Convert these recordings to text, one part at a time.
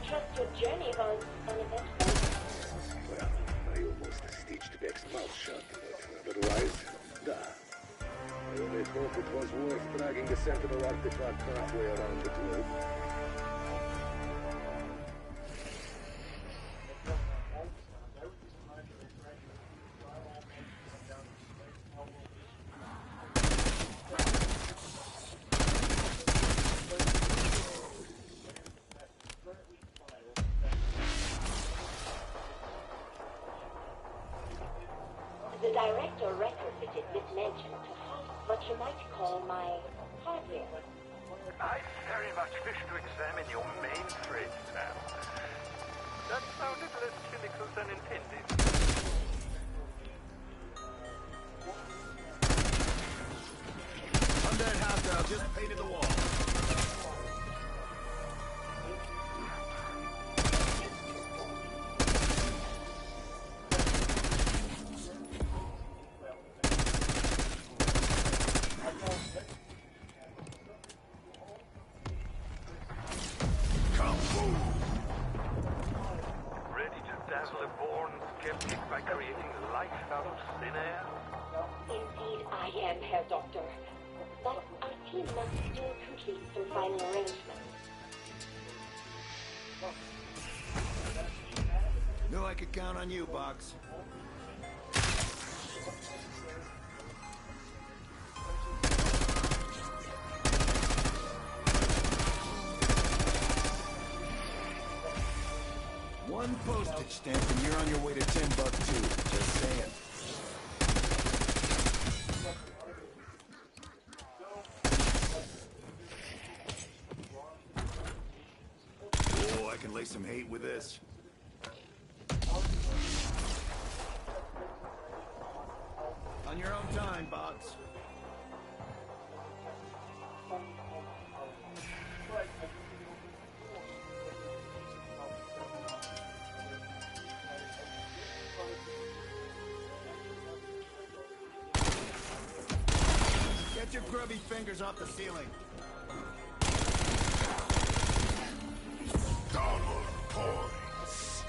trust your journey was uneventful. Well, I almost stitched Beck's mouth shut, but otherwise, I only hope it was worth dragging the Sentinel artifact halfway around the globe. The director retrofitted this mansion to house what you might call my hardware. I very much wish to examine your mainframe, Sam. That sounded less clinical than intended. Undead hostile just painted the wall. Ready to dazzle a born skeptic by creating life out of thin air? Indeed, I am, Herr Doctor. But our team must still complete some final arrangements. Knew I could count on you, Box. One postage stamp and you're on your way to Timbuktu. Just saying. Oh, I can lay some hate with this. On your own time, Box. Get your grubby fingers off the ceiling. Double points.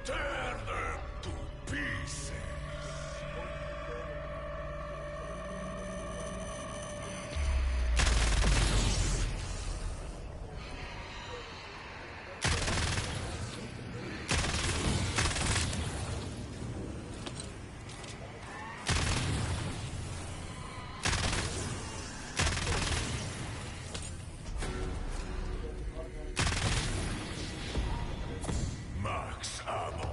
Tear them to pieces. Max ammo.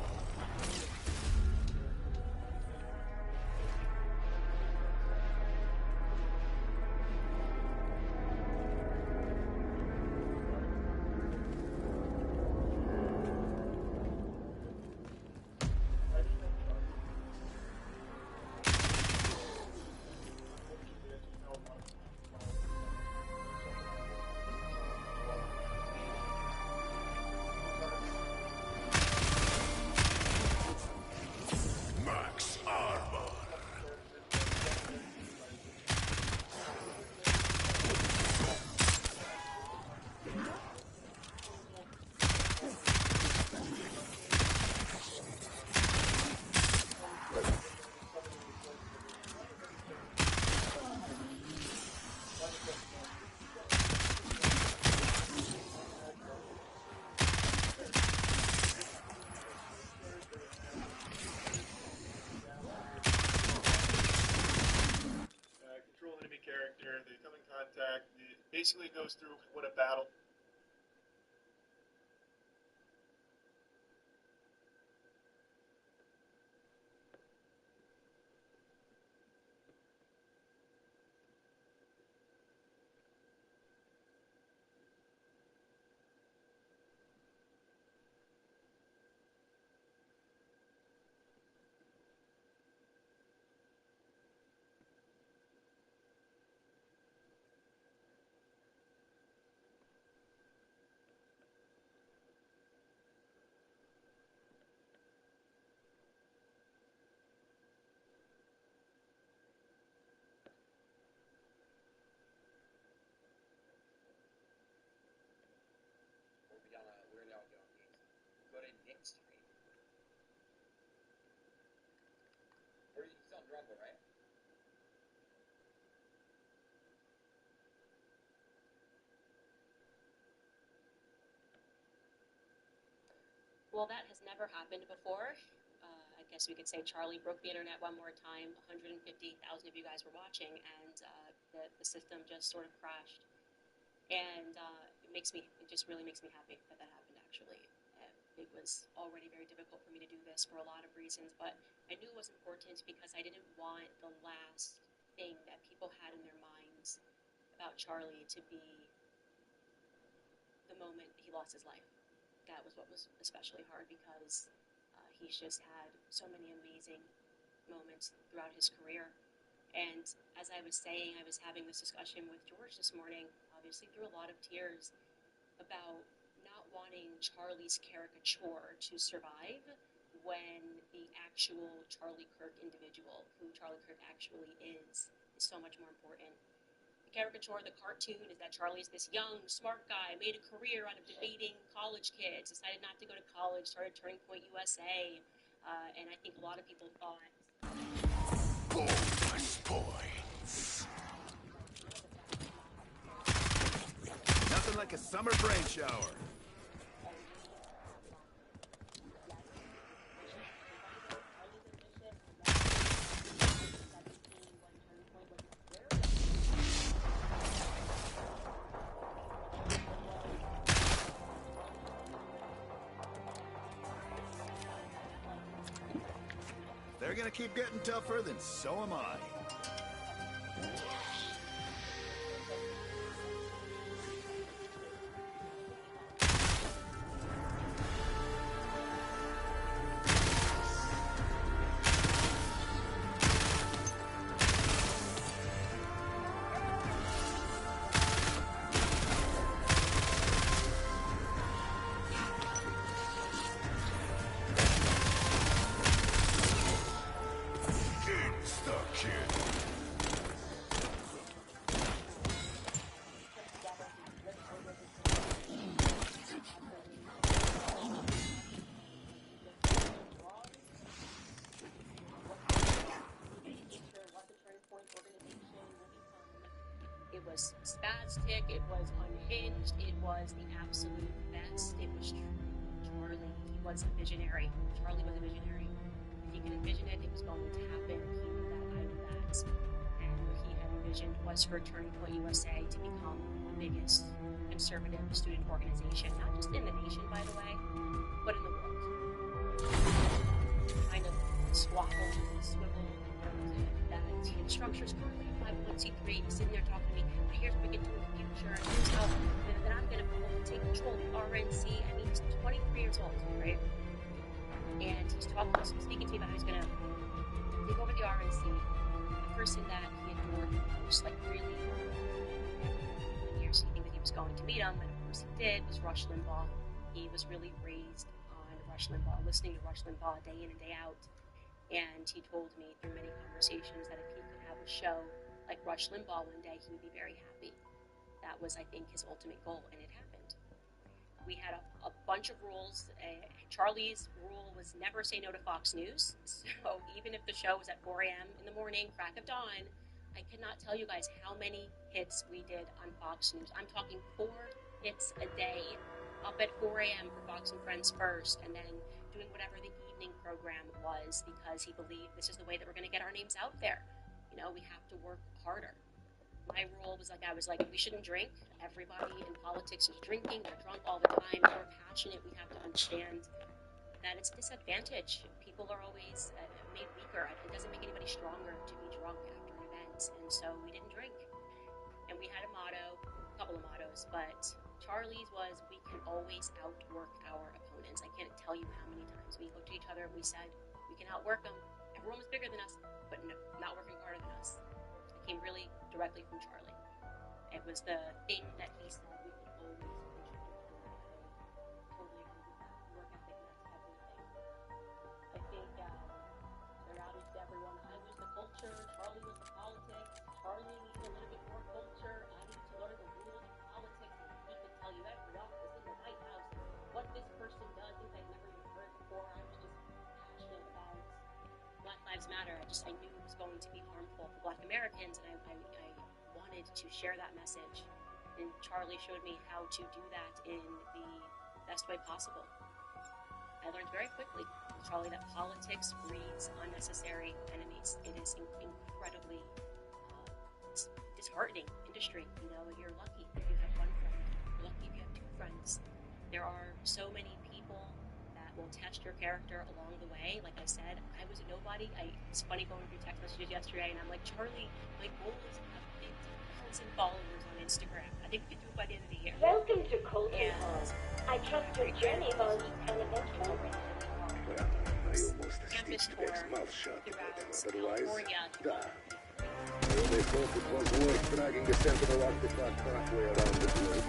Max armor. Control enemy character, they come in contact, it basically goes through what a battle Well, that has never happened before. I guess we could say Charlie broke the internet one more time. 150,000 of you guys were watching, and the system just sort of crashed. And it just really makes me happy that that happened, actually. It was already very difficult for me to do this for a lot of reasons, but I knew it was important because I didn't want the last thing that people had in their minds about Charlie to be the moment he lost his life. That was what was especially hard because he's just had so many amazing moments throughout his career. And as I was saying, I was having this discussion with George this morning, obviously through a lot of tears, about not wanting Charlie's caricature to survive when the actual Charlie Kirk individual, who Charlie Kirk actually is so much more important. The caricature, the cartoon, is that Charlie's this young, smart guy, made a career out of debating college kids, decided not to go to college, started Turning Point USA, and I think a lot of people thought... Bonus points. Nothing like a summer brain shower. They're gonna keep getting tougher, then so am I. It was spastic, it was unhinged, it was the absolute best. It was Charlie. He was a visionary. Charlie was a visionary. If he could envision it, it was going to happen. He knew that, I knew that. And what he had envisioned was for Turning Point USA to become the biggest conservative student organization, not just in the nation, by the way, but in the world. Kind of squabble and swivel and that structure's currently 501c3. He's sitting there talking to me, but here's what we can do in the future, and here's how that I'm going to be able to take control of the RNC. I mean, he's 23 years old, right? And he's speaking to me about how he's going to take over the RNC. The person that he adored the most, like really, years, he think that he was going to meet him, and of course he did, was Rush Limbaugh. He was really raised on Rush Limbaugh, listening to Rush Limbaugh day in and day out. And he told me through many conversations that if he could have a show like Rush Limbaugh one day, he would be very happy. That was, I think, his ultimate goal, and it happened. We had a bunch of rules. Charlie's rule was never say no to Fox News. So even if the show was at 4 a.m. in the morning, crack of dawn, I cannot tell you guys how many hits we did on Fox News. I'm talking 4 hits a day, up at 4 a.m. for Fox and Friends first, and then doing whatever the evening program was, because he believed this is the way that we're going to get our names out there. You know, we have to work harder. My rule was like, we shouldn't drink. Everybody in politics is drinking. They're drunk all the time. We're passionate. We have to understand that it's a disadvantage. People are always made weaker. It doesn't make anybody stronger to be drunk after an event. And so we didn't drink. And we had a couple of mottos, but Charlie's was, we can always outwork our opponents. I can't tell you how many times we looked at each other and we said, we can outwork them. Everyone was bigger than us, but not working harder than us. It came really directly from Charlie. It was the thing that he said we could always push people. I totally agree with that. Work ethic, that's everything. I think they're obvious to everyone. I was the culture, Charlie was the politics. Charlie needed a little bit more culture. I needed to learn the rules of politics. And he could tell you every office in the White House and what this person does, things I'd never even heard before. I was just passionate about Black Lives Matter. I knew it was going to be harmful for Black Americans, and I wanted to share that message. And Charlie showed me how to do that in the best way possible. I learned very quickly, Charlie, that politics breeds unnecessary enemies. It is incredibly disheartening industry. You know, you're lucky if you have one friend. You're lucky if you have two friends. There are so many people that will test your character along the way. Like I said, I was a nobody. It's funny going through text messages yesterday, and I'm like, Charlie, my goal is to have 50,000 followers on Instagram. I think we can do it by the end of the year. Welcome to Colton Hall. I trust your journey was uneventful. Well, I almost Campus stitched tour Beck's mouth shut throughout about him. Otherwise, California. da. I only thought it was worth dragging the Sentinel artifact halfway around the globe.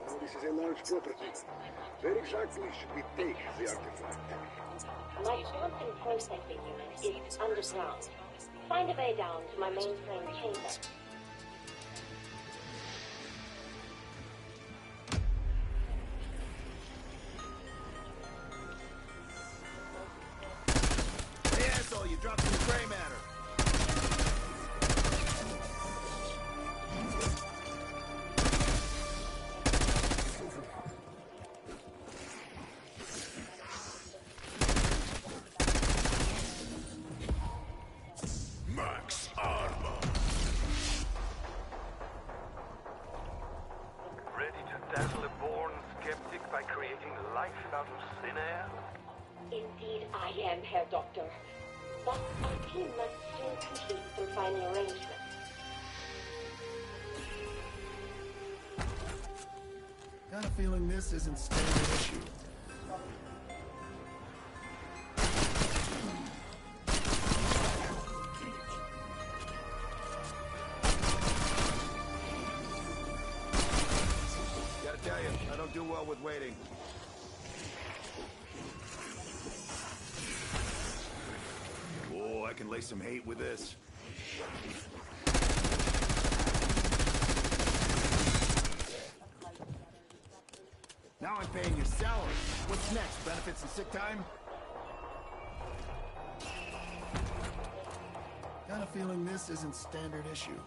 Oh, this is a large property. Where exactly should we take the artifact? My quantum processing unit is underground. Find a way down to my mainframe chamber. Hey, asshole, you dropped some gray matter. Max armor. Ready to dazzle a born skeptic by creating life out of thin air? Indeed, I am, Herr Doctor. But our team must still complete some final arrangements. Got a feeling this isn't standard issue. Gotta tell you, I don't do well with waiting. Oh, I can lay some hate with this. Now I'm paying your salary. What's next? Benefits and sick time? Got a feeling this isn't standard issue.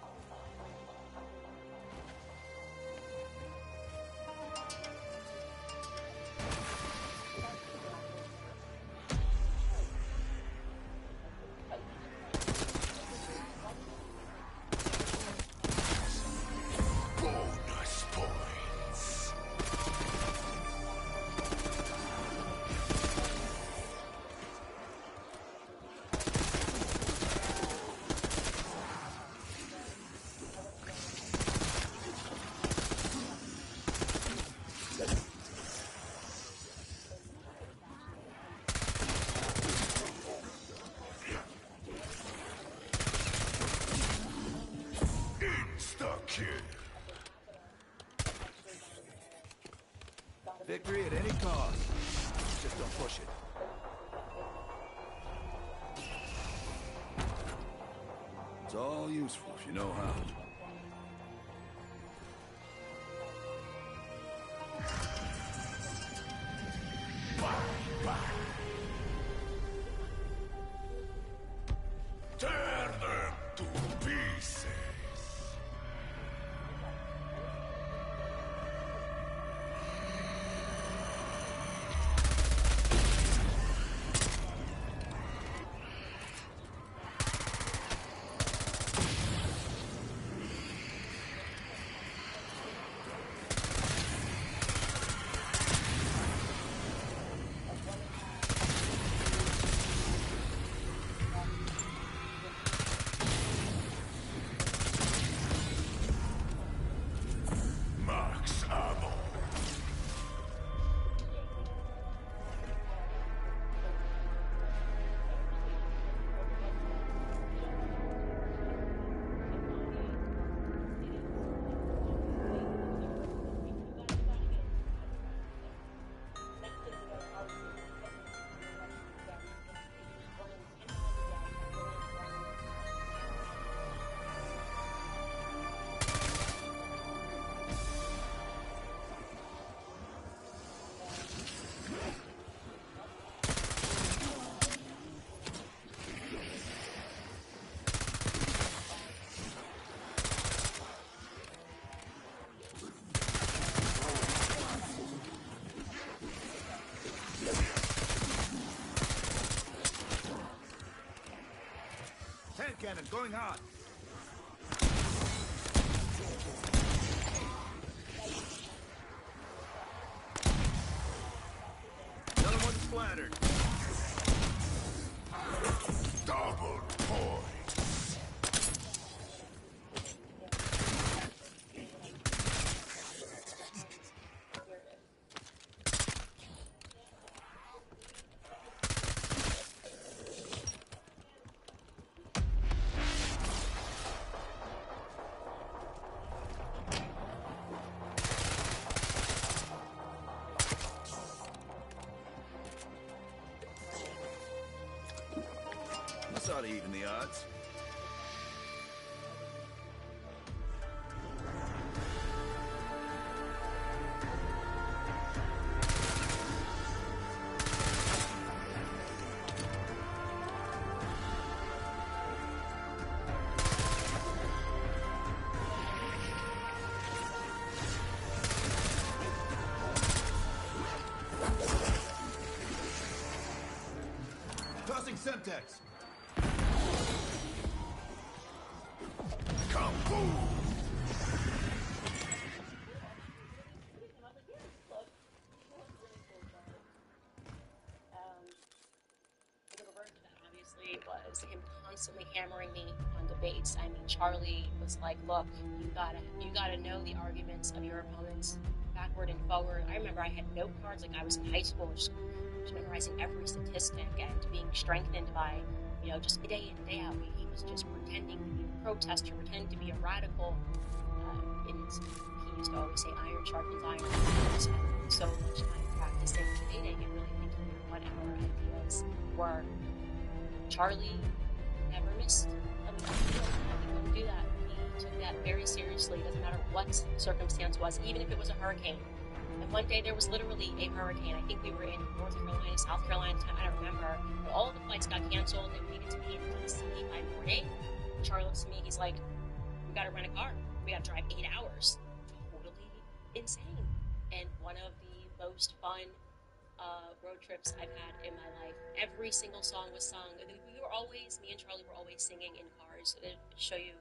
Bonus points. Insta-kill. Victory at any cost. Just don't push it. It's all useful if you know how. Tear them to pieces. cannon going hot. Another one splattered. Double point. This ought to even the odds. Tossing Semtex. Kaboom! The reverse of that, obviously, was him constantly hammering me on debates. I mean, Charlie was like, "Look, you gotta know the arguments of your opponents, backward and forward." I remember I had note cards like I was in high school, just memorizing every statistic and being strengthened by, just day in and day out. He was just pretending to be a protester, pretending to be a radical. And he used to always say, "Iron sharpens iron." We spent so much time practicing debating and really thinking through what our ideas were. Charlie never missed a meeting. He wouldn't do that. He took that very seriously. It doesn't matter what the circumstance was, even if it was a hurricane. And one day there was literally a hurricane. I think we were in North Carolina, South Carolina at the time, I don't remember. But all of the flights got canceled and we needed to be in D.C. by morning. Charlie looks at me, he's like, "We gotta rent a car. We gotta drive 8 hours." Totally insane. And one of the most fun road trips I've had in my life. Every single song was sung. Me and Charlie were always singing in cars. To show you,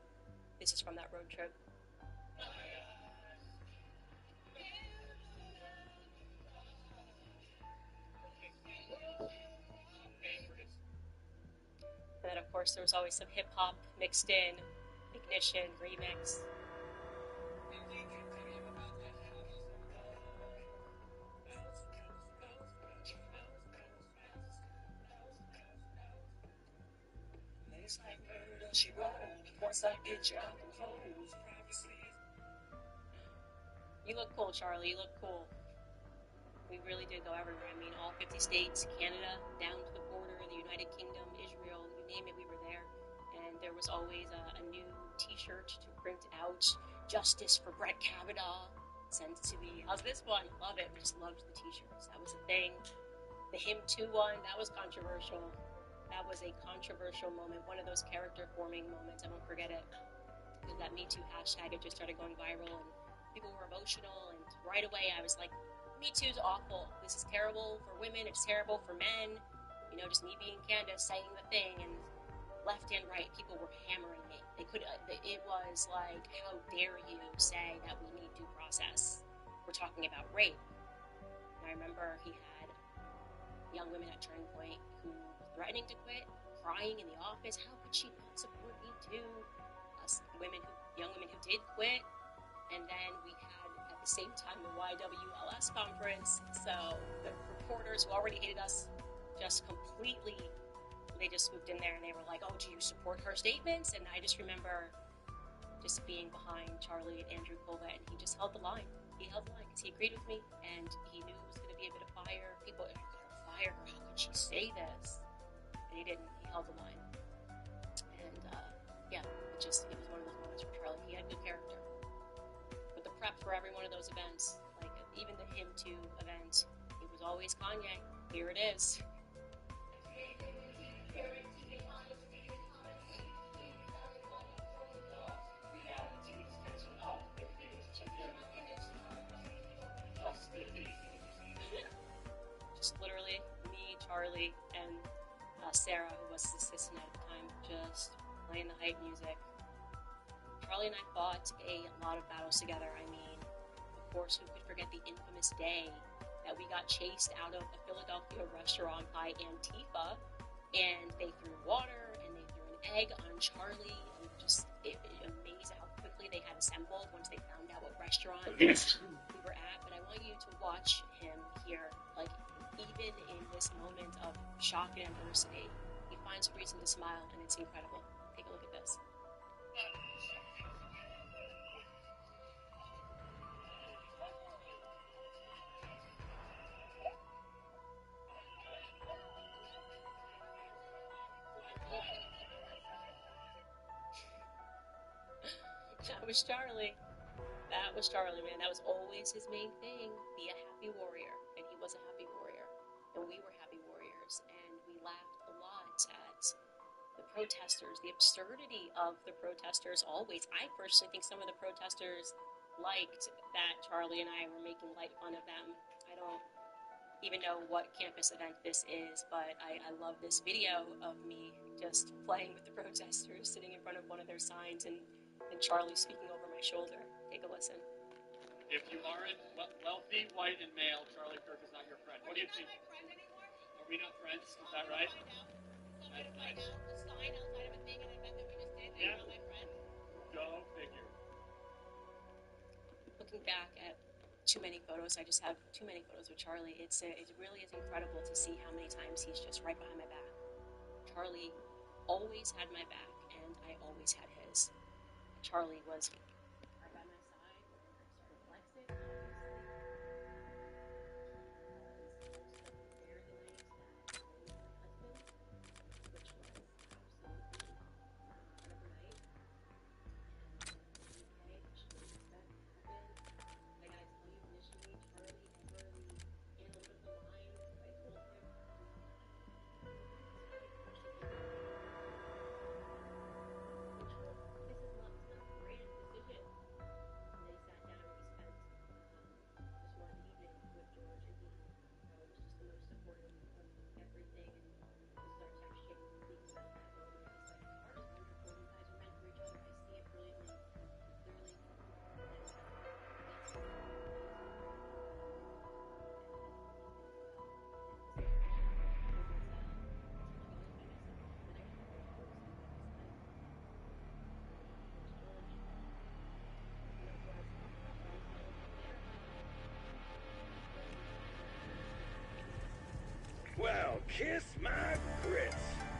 this is from that road trip. And then, of course, there was always some hip-hop mixed in, Ignition, remix. You look cool, Charlie. You look cool. We really did go everywhere. I mean, all 50 states, Canada, down to the border, the United Kingdom, Israel, you name it, we were there. And there was always a new t-shirt to print out. "Justice for Brett Kavanaugh." Sent to me. How's this one? Love it. We just loved the t-shirts. That was a thing. The Him Too one, that was controversial. That was a controversial moment. One of those character forming moments. I won't forget it. Because that Me Too hashtag, it just started going viral and people were emotional. And right away I was like, Me Too's awful. This is terrible for women. It's terrible for men. Just me being Candace saying the thing, and left and right, people were hammering me. It was like, how dare you say that we need due process? We're talking about rape. And I remember he had young women at Turning Point who were threatening to quit, crying in the office. How could she not support Me Too? Young women who did quit. And then we had, at the same time, the YWLS conference. So the reporters who already hated us they just swooped in there and they were like, "Oh, do you support her statements?" And I just remember just being behind Charlie and Andrew Colva, and he just held the line. He held the line because he agreed with me, and he knew it was going to be a bit of fire. People are going to fire her. How could she say this? And he didn't. He held the line. And, it was one of those moments for Charlie. He had good character. But the prep for every one of those events, like even the Him Too event, it was always Kanye. Here it is. Just literally me, Charlie, and Sarah, who was his assistant at the time, just playing the hype music. Charlie and I fought a lot of battles together. I mean, of course, who could forget the infamous day that we got chased out of a Philadelphia restaurant by Antifa, and they threw water and they threw an egg on Charlie, and it amazed how quickly they had assembled once they found out what restaurant we were at. But I want you to watch him here, like, even in this moment of shock and adversity, he finds a reason to smile, and it's incredible. Take a look at this. That was Charlie. That was Charlie, man. That was always his main thing. Be a happy warrior. And he was a happy warrior. And we were happy warriors. And we laughed a lot at the protesters, the absurdity of the protesters always. I personally think some of the protesters liked that Charlie and I were making light fun of them. I don't even know what campus event this is, but I love this video of me just playing with the protesters, sitting in front of one of their signs, and Charlie speaking over my shoulder. Take a listen. If you aren't wealthy, white, and male, Charlie Kirk is not your friend. What do you think? Are we not friends? Is that right? Find out the sign outside of a thing, an event that we just did, Yeah. You're not my friend. Go figure. Looking back at too many photos, I just have too many photos with Charlie. It really is incredible to see how many times he's just right behind my back. Charlie always had my back, and I always had his. Charlie was right by my side when I started flexing, obviously. He was most of the fair the night that I met my husband, which was absolutely incredible night. And okay, I should expect happened. I gotta tell you, initially, Charlie never really handled it the line. I told him, this is not a grand decision. And they sat down and we spent just one evening with George, and he was just the most supportive of everything. And we started texting, speaking about that moment. He's like, "Our heart is wonderful. You guys are meant for each other. I see it brilliantly, clearly." And that's Well, kiss my grits.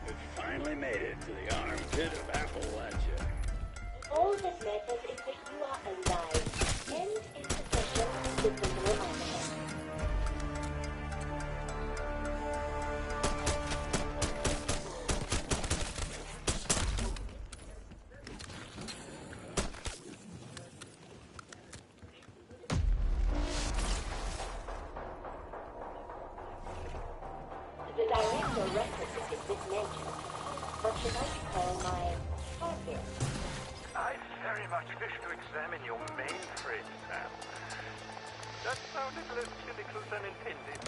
We've finally made it to the armpit of Appalachia. All that matters is that you are alive and in possession with the more honor. The director references this mention. What should I call my hardware? I very much wish to examine your mainframe, Sam. That sounded less cynical than intended.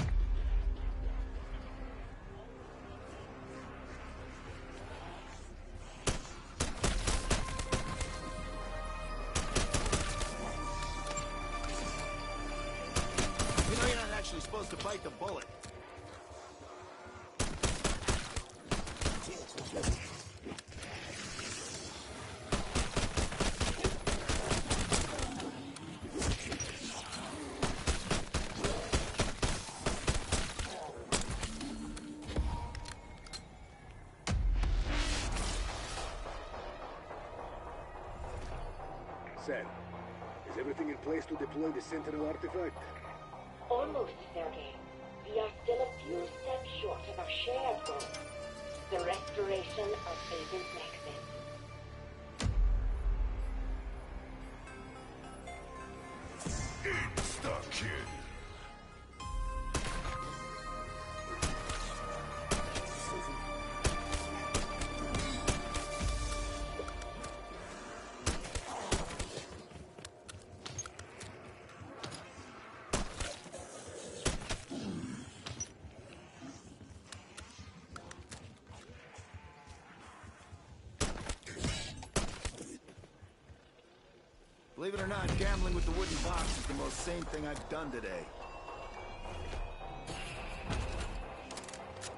You know you're not actually supposed to bite the bullet. Sam, is everything in place to deploy the Sentinel artifact? Almost, Sergei. We are still a few steps short of our shared goal. The restoration of Agent Nexus. Insta-kill. Believe it or not, gambling with the wooden box is the most sane thing I've done today.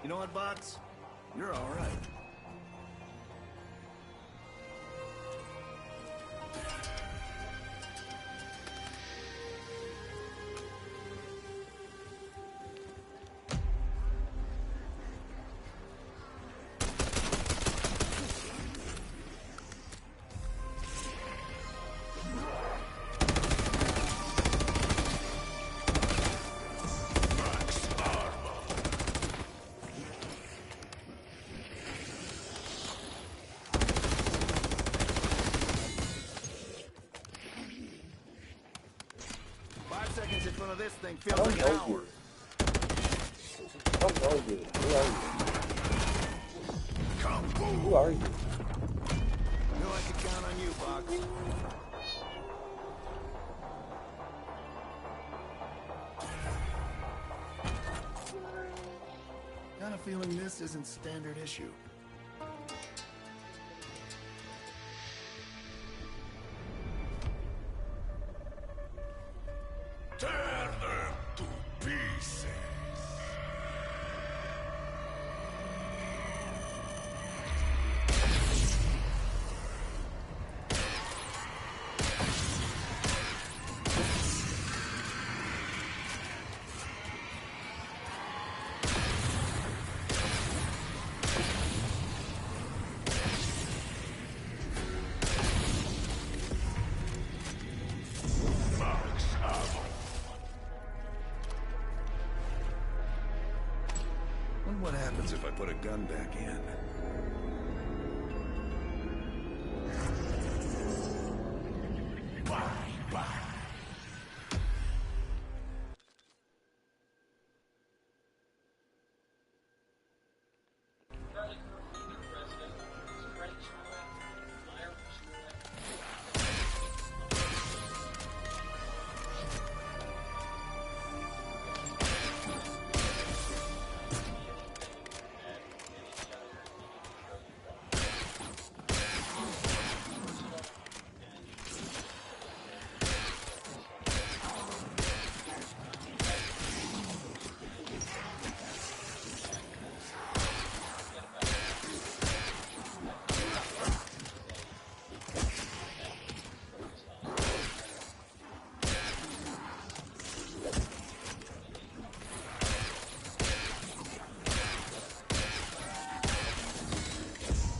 You know what, Box? You're all right. Seconds in front of this thing feels like an hour. I don't know you. Who are you? Knew I could count on you, Box. Got a feeling this isn't standard issue. Tear them to pieces. What happens if I put a gun back in? Bye. Charlie Kirk, your president, Frank Smollett, Meyer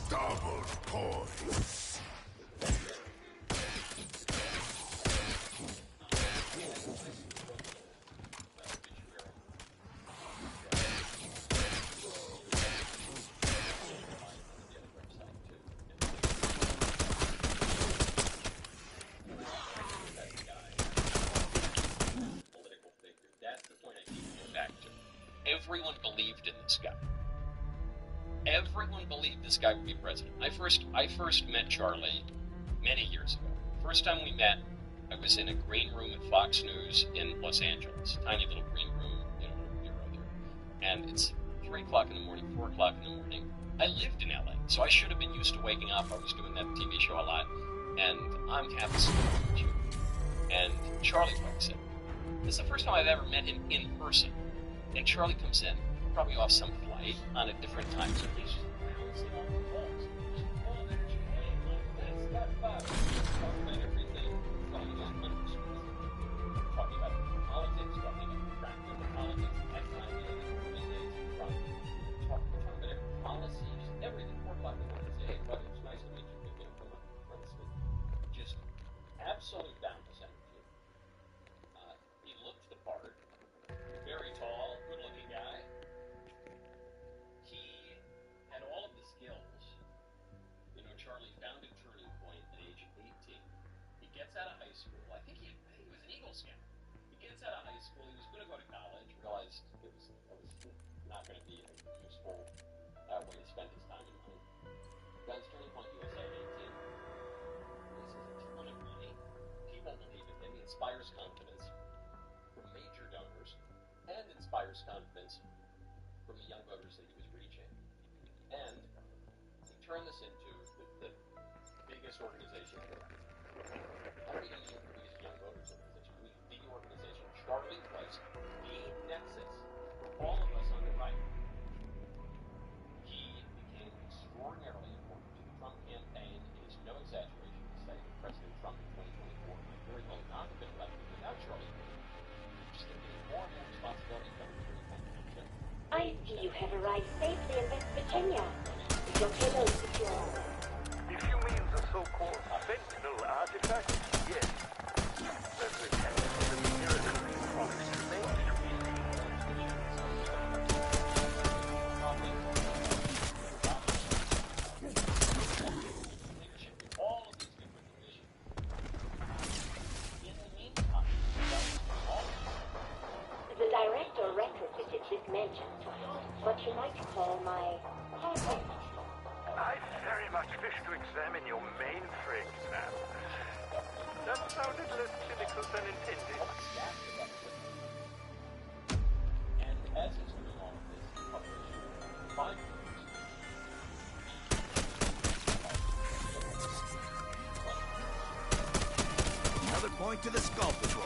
Double points. political figure. That's the point I keep going back to. Everyone believed in this guy. Everyone believed this guy would be president. I first met Charlie many years ago. First time we met, I was in a green room at Fox News in Los Angeles. Tiny little green room, little bureau there. And it's 3 o'clock in the morning, 4 o'clock in the morning. I lived in LA, so I should have been used to waking up. I was doing that TV show a lot. And I'm campus with you. And Charlie walks in. This is the first time I've ever met him in person. And Charlie comes in, probably off some flight on a different time zone. He's just bouncing on the walls, just full of energy, hey, like this, that, talking about everything from underscores. Talking about politics, talking about practical politics, at times in the early days, talking about every policy, just everything. 4 o'clock in the morning, say, hey, brother, it's nice to meet you. Come on, let's meet. Just absolute boundless energy. He looked the part. Very tall, good-looking guy. He had all of the skills. Charlie founded Turning Point at age 18. He gets out of high school. I think he was an Eagle Scout. He gets out of high school. He was going to go to college. Realized it was not going to be a useful way to spend his time and money. Guns Turning Point USA at 18. Raises a ton of money. People believe in him. He inspires confidence from major donors and inspires confidence from the young voters that he was reaching. And he turned this into the biggest organization ever. Young Voters Organization. The organization. Charlie was the nexus for all of us on the right. He became extraordinarily important to the Trump campaign. It is no exaggeration to say that President Trump in 2024 might very well not have been elected without Charlie. Just getting more and more responsibility coming through the campaign. I see you have arrived safely in West Virginia. Is your payload secure? If you mean the so-called fentanyl artifact, yes. But the miracle promised remains to be All of these different divisions. In the meantime, The director retrofitted this mansion to house what you might call my hardware. I very much wish to examine your mainframe, Sam. That sounded less cynical than intended. and as it's doing all of this, publishing 5 Another point to the Skull Patrol.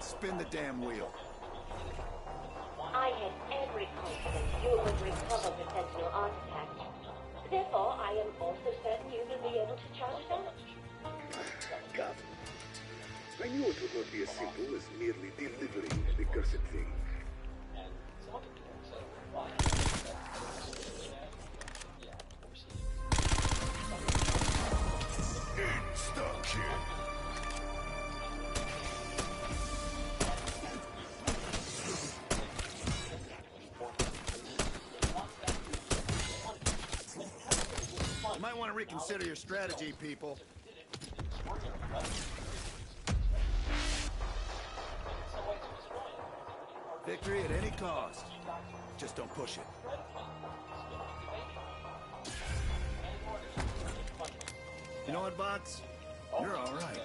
Spin the damn wheel. I had every confidence you would recover the Sentinel artifact. Therefore, I am also certain you will be able to charge it out. God. I knew it would not be as simple as merely delivering the cursed thing. Insta-kill. You might want to reconsider your strategy, people. Victory at any cost. Just don't push it. You know what, bots? You're all right.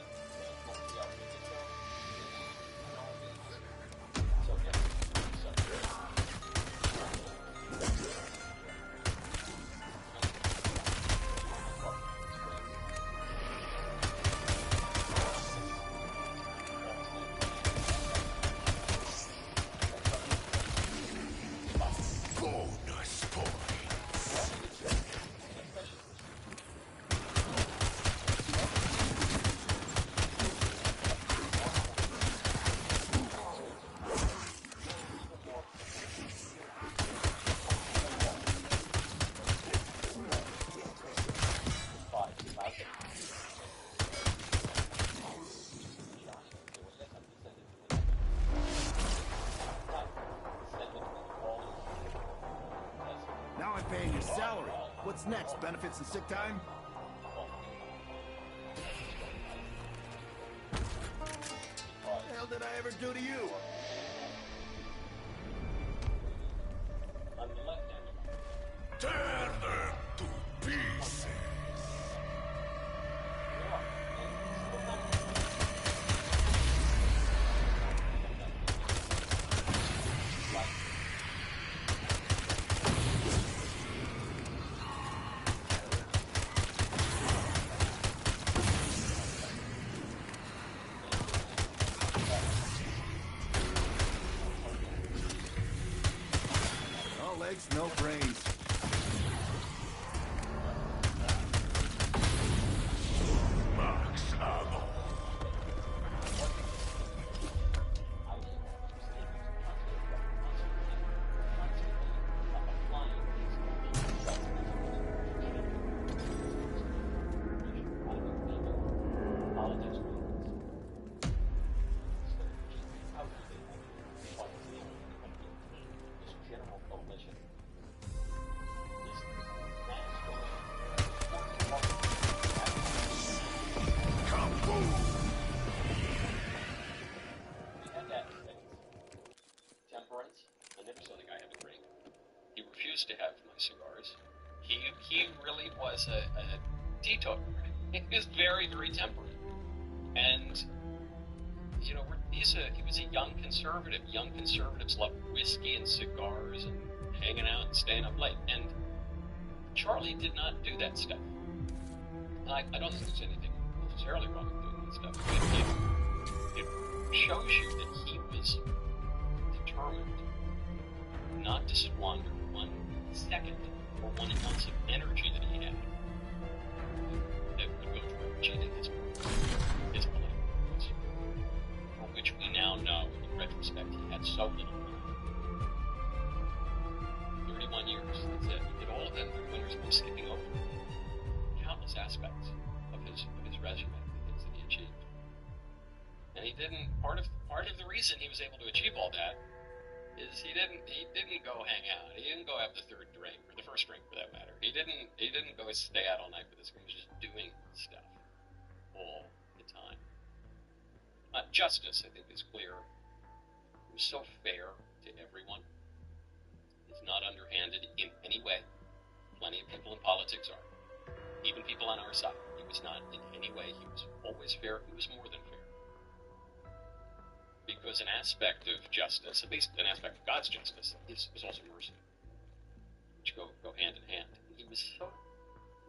Now I'm paying your salary. What's next? Benefits and sick time? What the hell did I ever do to you? Tear them to pieces. was a teetotaler. He was very, very temperate. And, you know, he was a young conservative. Young conservatives love whiskey and cigars and hanging out and staying up late. And Charlie did not do that stuff. And I don't think there's anything necessarily wrong with doing that stuff. But it shows you that he was determined not to squander 1 second or 1 ounce of energy that he had that would go toward achieving his political goals, for which we now know, in retrospect, he had so little time. 31 years, that's it. He did all of them 31 years. I'm skipping over countless aspects of his resume, the things that he achieved. And he didn't, part of the reason he was able to achieve all that is he didn't go hang out. He didn't go have the third drink, or the first drink for that matter. He didn't go stay out all night for this. He was just doing stuff all the time. Justice, I think, is clear. He was so fair to everyone. He's not underhanded in any way. Plenty of people in politics are. Even people on our side. He was not in any way. He was always fair. He was more than fair. Because an aspect of justice, at least an aspect of God's justice, is also mercy, which go hand in hand. He was so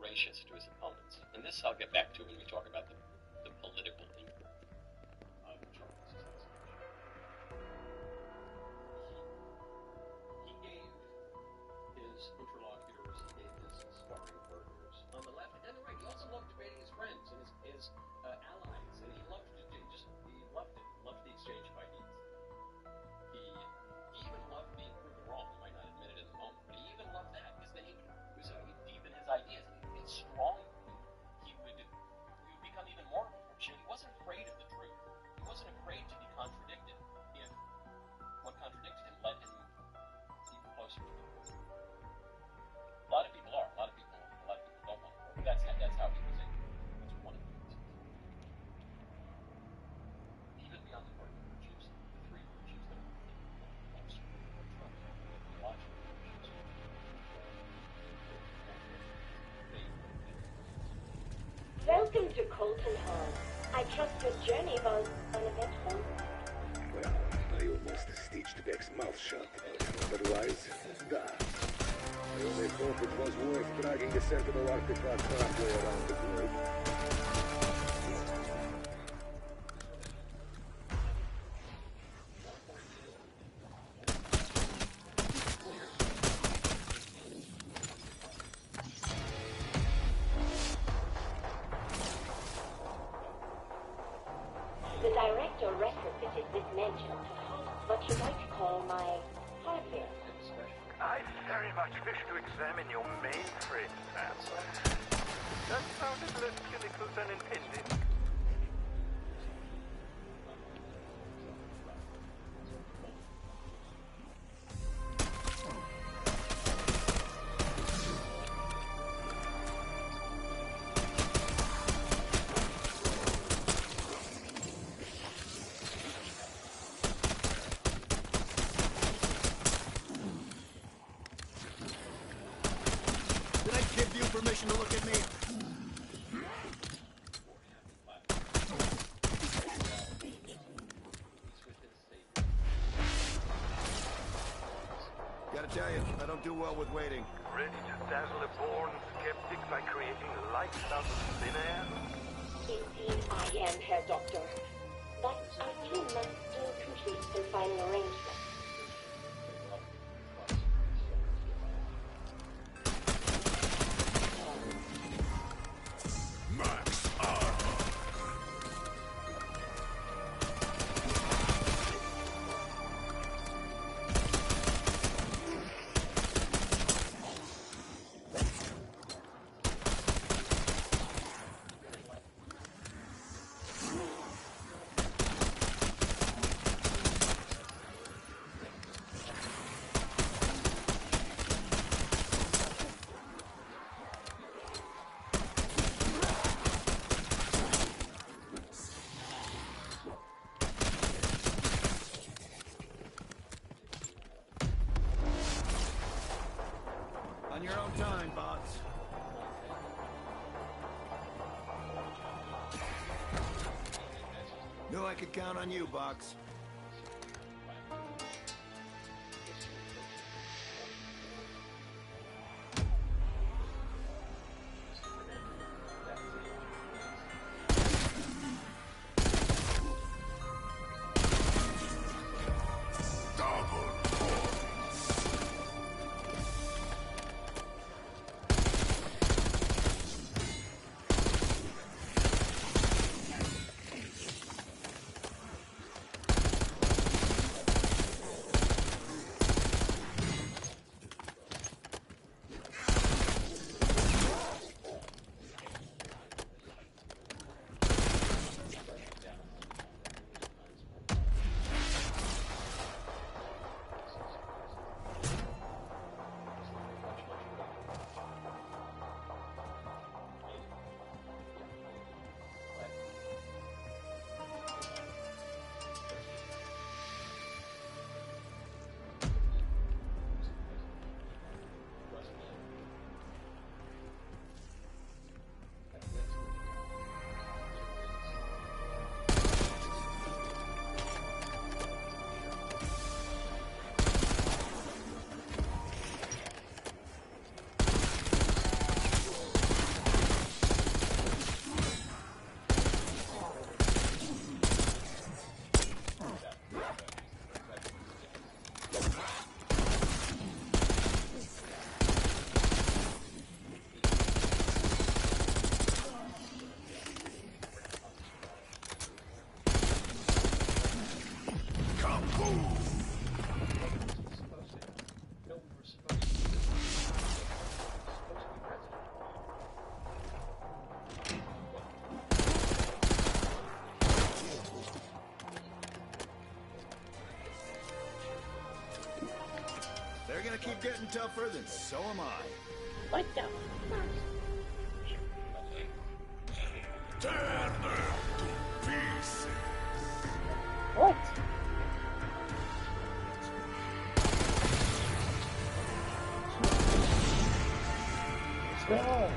gracious to his opponents. And this I'll get back to when we talk about the political import of Charles' assassination. He gave his interlocutors, he gave his sparring partners on the left and the right. He also loved debating his friends and his allies, and he loved the exchange of ideas. He even loved being proven wrong. He might not admit it in the moment, but he even loved that because then he was deep in his ideas. He'd get strong. He would become even more of a force. He wasn't afraid of the truth. He wasn't afraid to be contradicted if what contradicted him led him even closer to the truth. A lot of people are. A lot of people don't want to. That's how he was able. That's one of the reasons. Even beyond the court virtues, the 3 virtues that are most watching virtues. Welcome to Colton Hall. I trust your journey was uneventful. Well, I almost stitched Beck's mouth shut, but otherwise, da. I only hope it was worth dragging the Sentinel artifact halfway around the globe. The director retrofitted this mansion to what you might call my hardware. I very much wish to examine your mainframe, Sam. That sounded less cynical than intended. Did I give you permission to look at me? Gotta tell you, I don't do well with waiting. Ready to dazzle a born skeptic by creating light out of thin air? Indeed, I am, Herr Doctor. But our team must still complete some final arrangements. Knew I could count on you, Box. They're gonna keep getting tougher, then so am I. What the? Turn them to pieces. What? Let's go.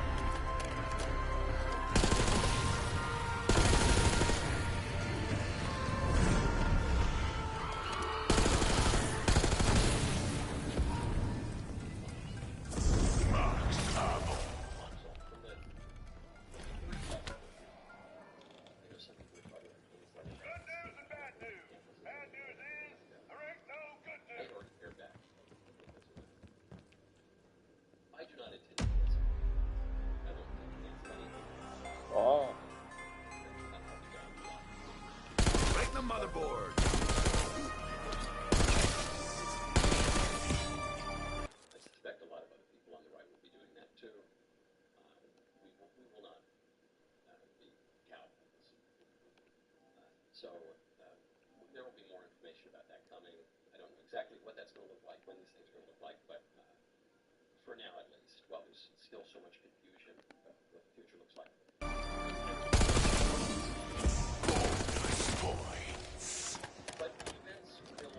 Oh. Break the motherboard. I suspect a lot of other people on the right will be doing that too. We will not be cowards. So there will be more information about that coming. I don't know exactly what that's going to look like, when these things are going to look like, but for now at least, well, there's still so much confusion about what the future looks like. But events will...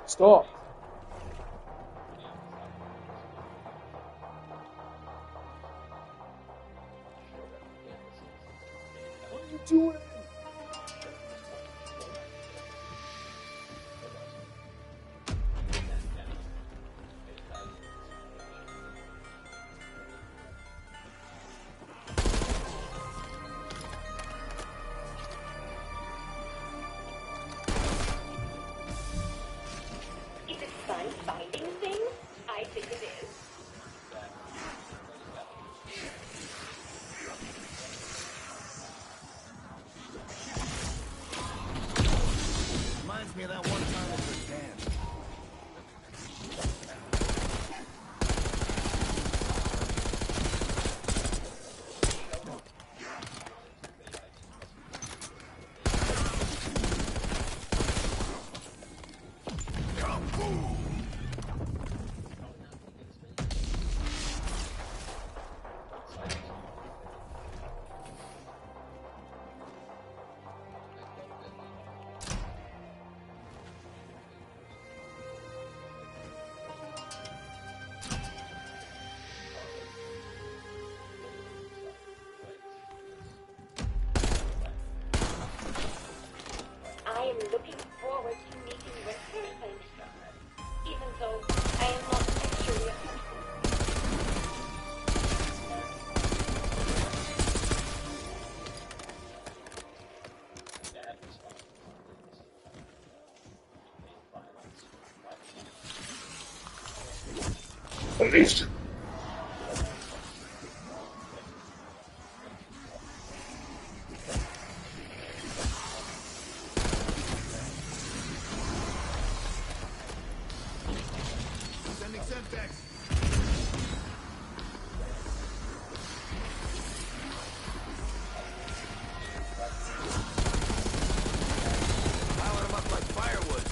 Stop. What are you doing? Is it fun finding things? I think it is. Reminds me of that one time at the dance. released. Sending Semtex. Piling them up like firewood.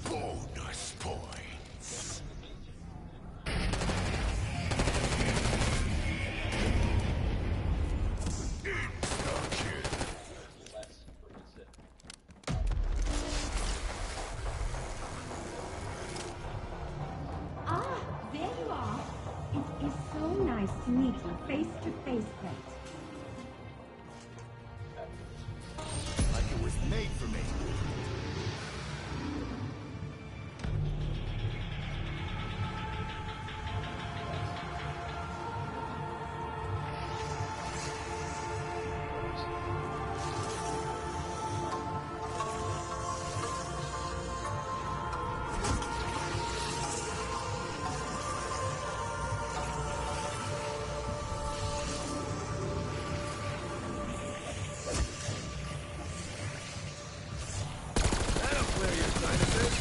Bonus points. Ah, there you are. It is so nice to meet you face to face, Brett. Like it was made for me. That'll clear your sinuses.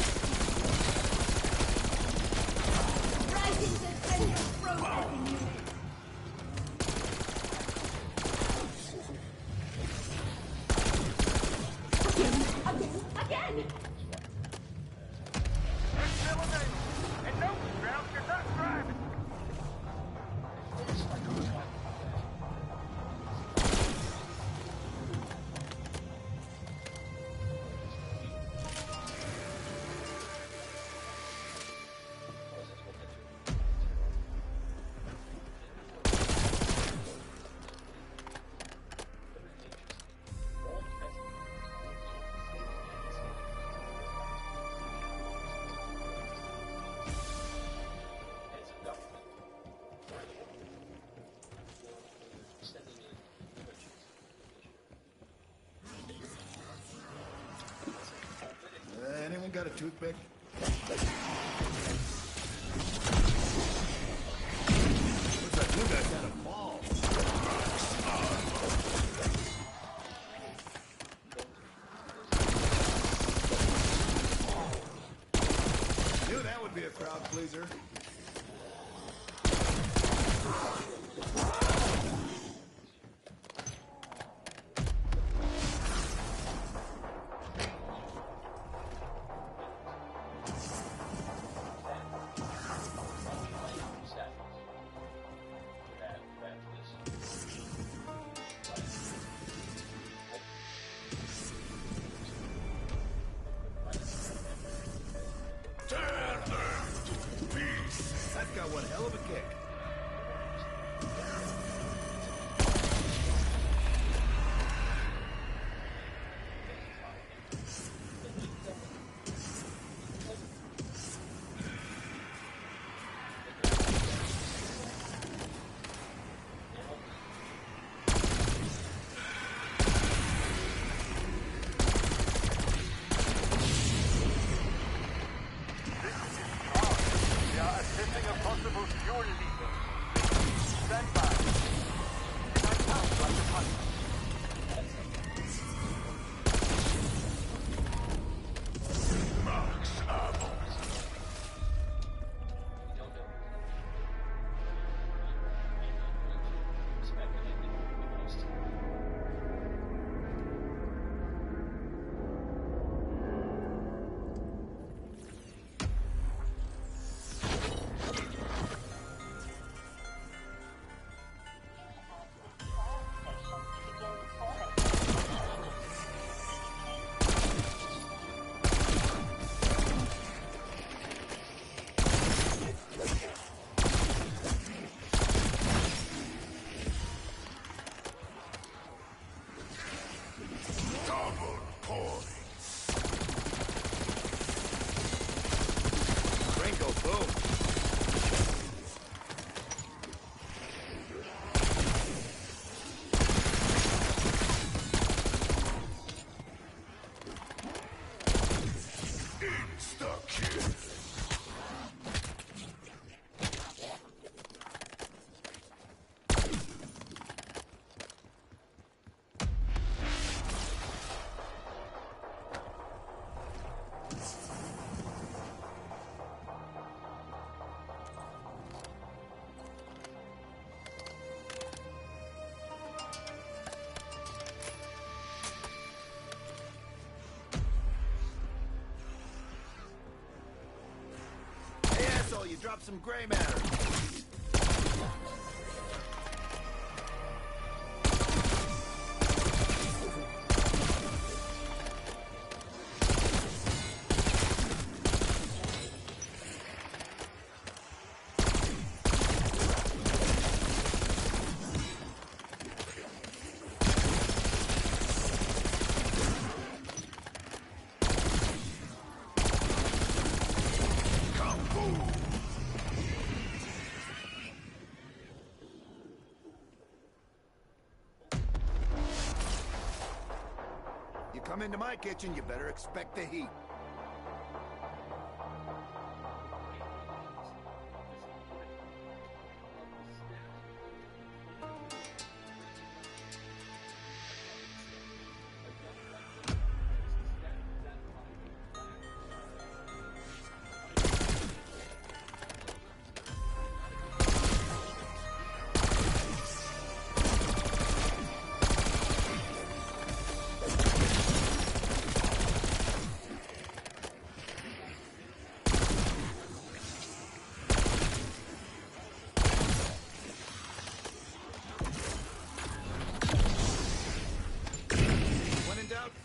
Rising to central processing unit. Again! And no, Strauss, you're not driving. Anyone got a toothpick? Looks like you guys had a ball. Knew that would be a crowd pleaser. Turn them to be hell, you dropped some gray matter. Come into my kitchen, you better expect the heat.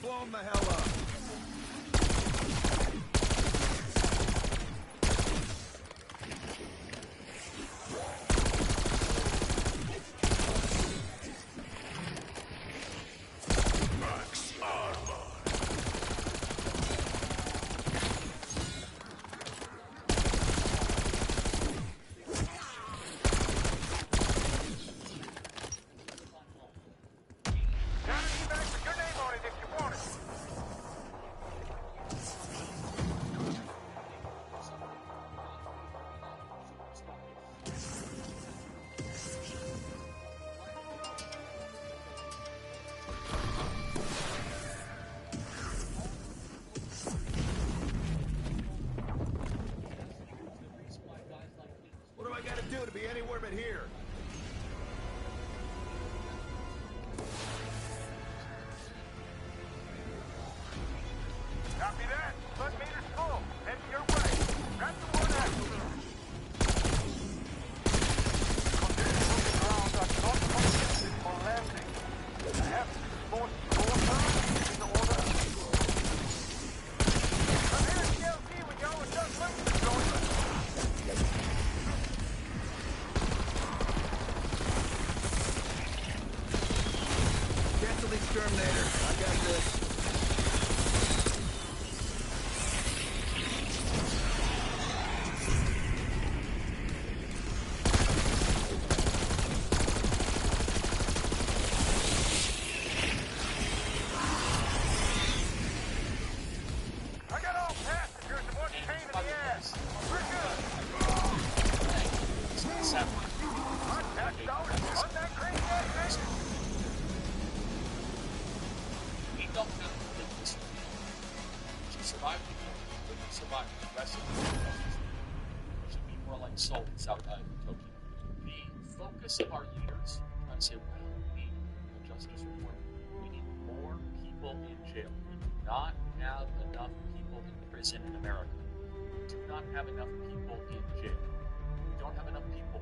Blow 'em the hell up. Do to be anywhere but here. Copy that. Flood meter's full. Heading your way. Grab the one axle. Conditions ground are not conducive for landing. I have to force water in order. I'm here at TLC when y'all were done looking to join us. Cancel the exterminator. I got this. I got all passengers and one pain in the ass. We're good. Contact dollars on that crazy ass thing. We don't know if this she survived the couldn't survive the rest of the world. Should be more like Seoul and South Tokyo. The focus of our leaders trying to say, well, we need a justice reform. We need more people in jail. We do not have enough people in prison in America. We do not have enough people in jail. We don't have enough people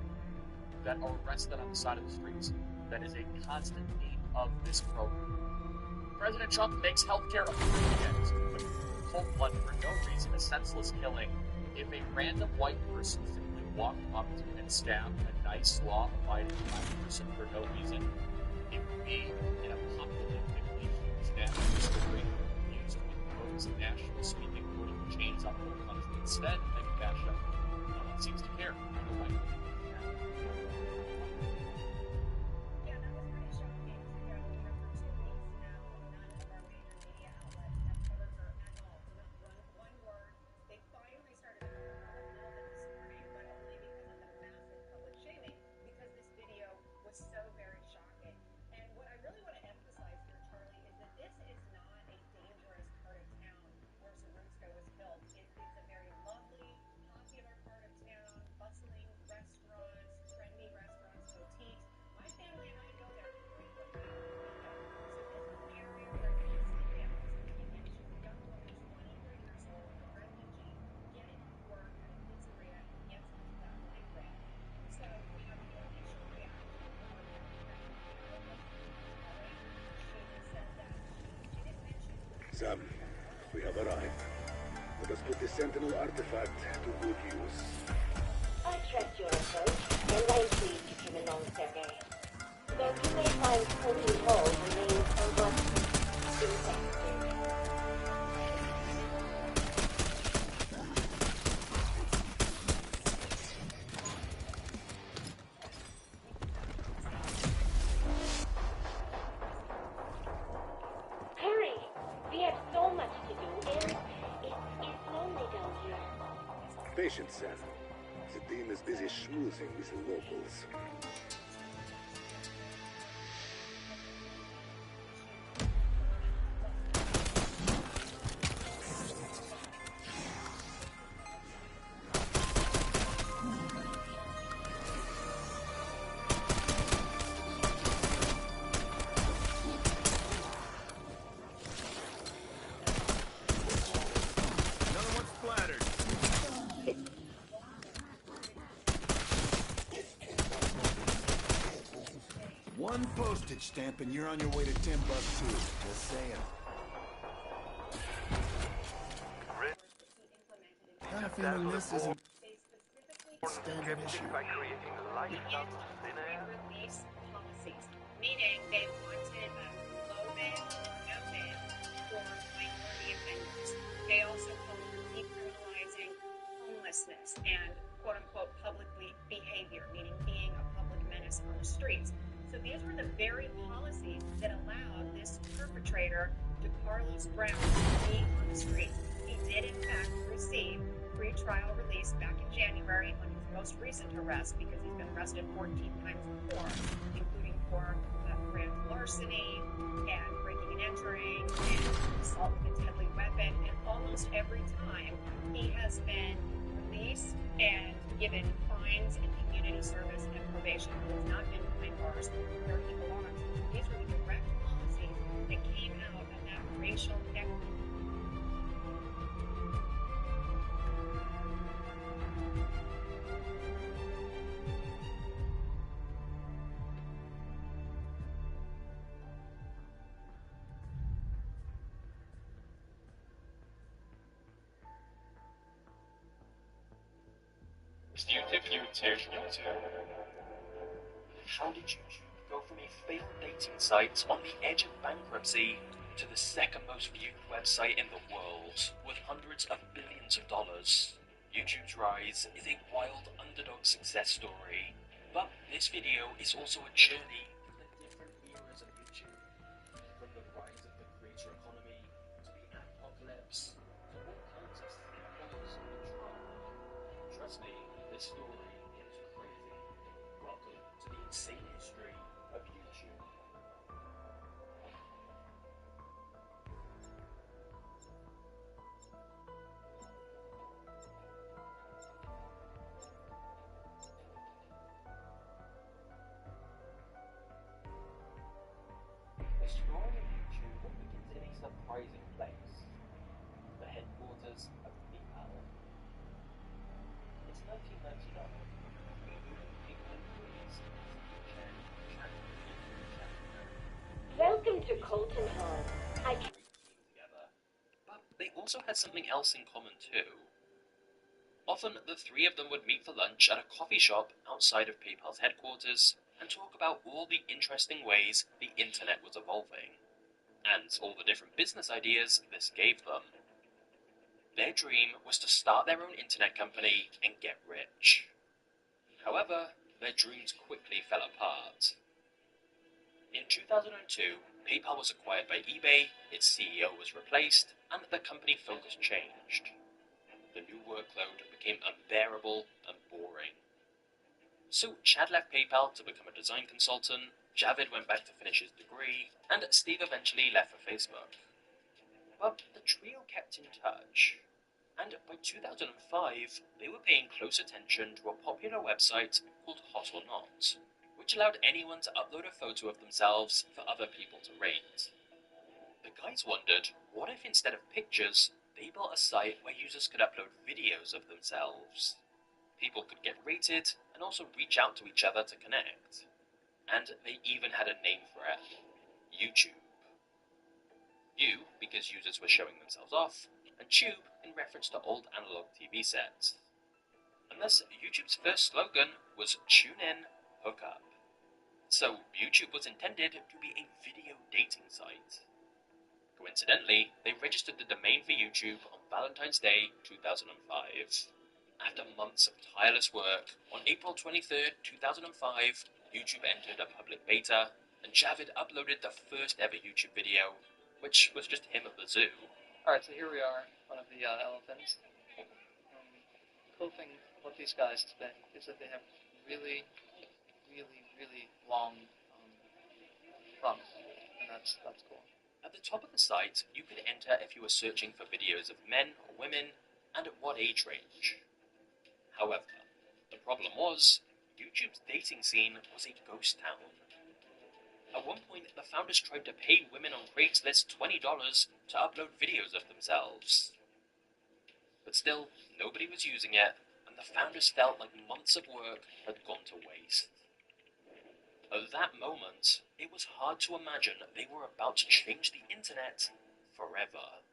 that are arrested on the side of the streets. That is a constant theme of this program. President Trump makes healthcare a free again. Cold blood for no reason, a senseless killing. If a random white person simply walked up to and stabbed a nice, law-abiding black person for no reason, it would be an apocalyptic, huge national story used with quotes and national sweeping political change on the whole country. Instead, Megan Basha, no one seems to care. Yeah, that was pretty shocking to go here for 2 weeks now. None of our major media outlets have covered her at all. Not one word. They finally started to cover her a little bit this morning, but only because of the massive public shaming, because this video was so very shocking. And what I really want to emphasize here, Charlie, is that this is not a dangerous part of town where Zarutska was killed. It's a very lovely, popular part of town, bustling restaurants. Sam, we have arrived. Let us put the Sentinel artifact to good use. I trust your approach, and I'm pleased you came along, Sergei. Though you may find Colton Hall remains somewhat infected. Hurry! We have so much to do, and it's lonely down here. Patience, Sam. The team is busy schmoozing with the locals. Another one splattered. One postage stamp and you're on your way to Timbuktu. Just saying. Got a feeling this isn't standard issue. By creating light-up thin air. Release policies, meaning they wanted low bid or no bid for minority offenders. They also called for decriminalizing homelessness and quote-unquote public behavior, meaning being a public menace on the streets. So these were the very policies that allowed this perpetrator, DeCarlos Brown, to be on the street. He did in fact receive pre-trial release back in January on his most recent arrest, because he's been arrested 14 times before, including for grand larceny and breaking and entering and assault with a deadly weapon. And almost every time he has been released and given fines and community service and probation. He has not been behind bars where he belongs. These were the direct policies that came out of that racial equity. How did YouTube go from a failed dating site on the edge of bankruptcy to the second most viewed website in the world, with hundreds of billions of dollars? YouTube's rise is a wild underdog success story, but this video is also a journey through the different eras of YouTube, from the rise of the creator economy to the apocalypse to all kinds of scandals and drama. Trust me, this story is crazy. Welcome to the insane history of YouTube. The story of YouTube begins in a surprising place, the headquarters of PayPal. It's 1999. Welcome to Colton Hall. Together. But they also had something else in common too. Often the three of them would meet for lunch at a coffee shop outside of PayPal's headquarters and talk about all the interesting ways the internet was evolving, and all the different business ideas this gave them. Their dream was to start their own internet company and get rich. However, their dreams quickly fell apart. In 2002, PayPal was acquired by eBay, its CEO was replaced, and the company focus changed. The new workload became unbearable and boring. So Chad left PayPal to become a design consultant, Javid went back to finish his degree, and Steve eventually left for Facebook. But the trio kept in touch, and by 2005, they were paying close attention to a popular website called Hot or Not, which allowed anyone to upload a photo of themselves for other people to rate. The guys wondered, what if instead of pictures, they built a site where users could upload videos of themselves? People could get rated and also reach out to each other to connect. And they even had a name for it: YouTube. U, because users were showing themselves off, and Tube in reference to old analog TV sets. And thus, YouTube's first slogan was Tune In, Hook Up. So, YouTube was intended to be a video dating site. Coincidentally, they registered the domain for YouTube on Valentine's Day 2005. After months of tireless work, on April 23rd, 2005, YouTube entered a public beta, and Javid uploaded the first ever YouTube video, which was just him at the zoo. Alright, so here we are, one of the elephants. The cool thing about these guys is that they have really, really, really long fronts, and that's cool. At the top of the site, you could enter if you were searching for videos of men or women, and at what age range. However, the problem was, YouTube's dating scene was a ghost town. At one point, the founders tried to pay women on Craigslist $20 to upload videos of themselves. But still, nobody was using it, and the founders felt like months of work had gone to waste. At that moment, it was hard to imagine they were about to change the internet forever.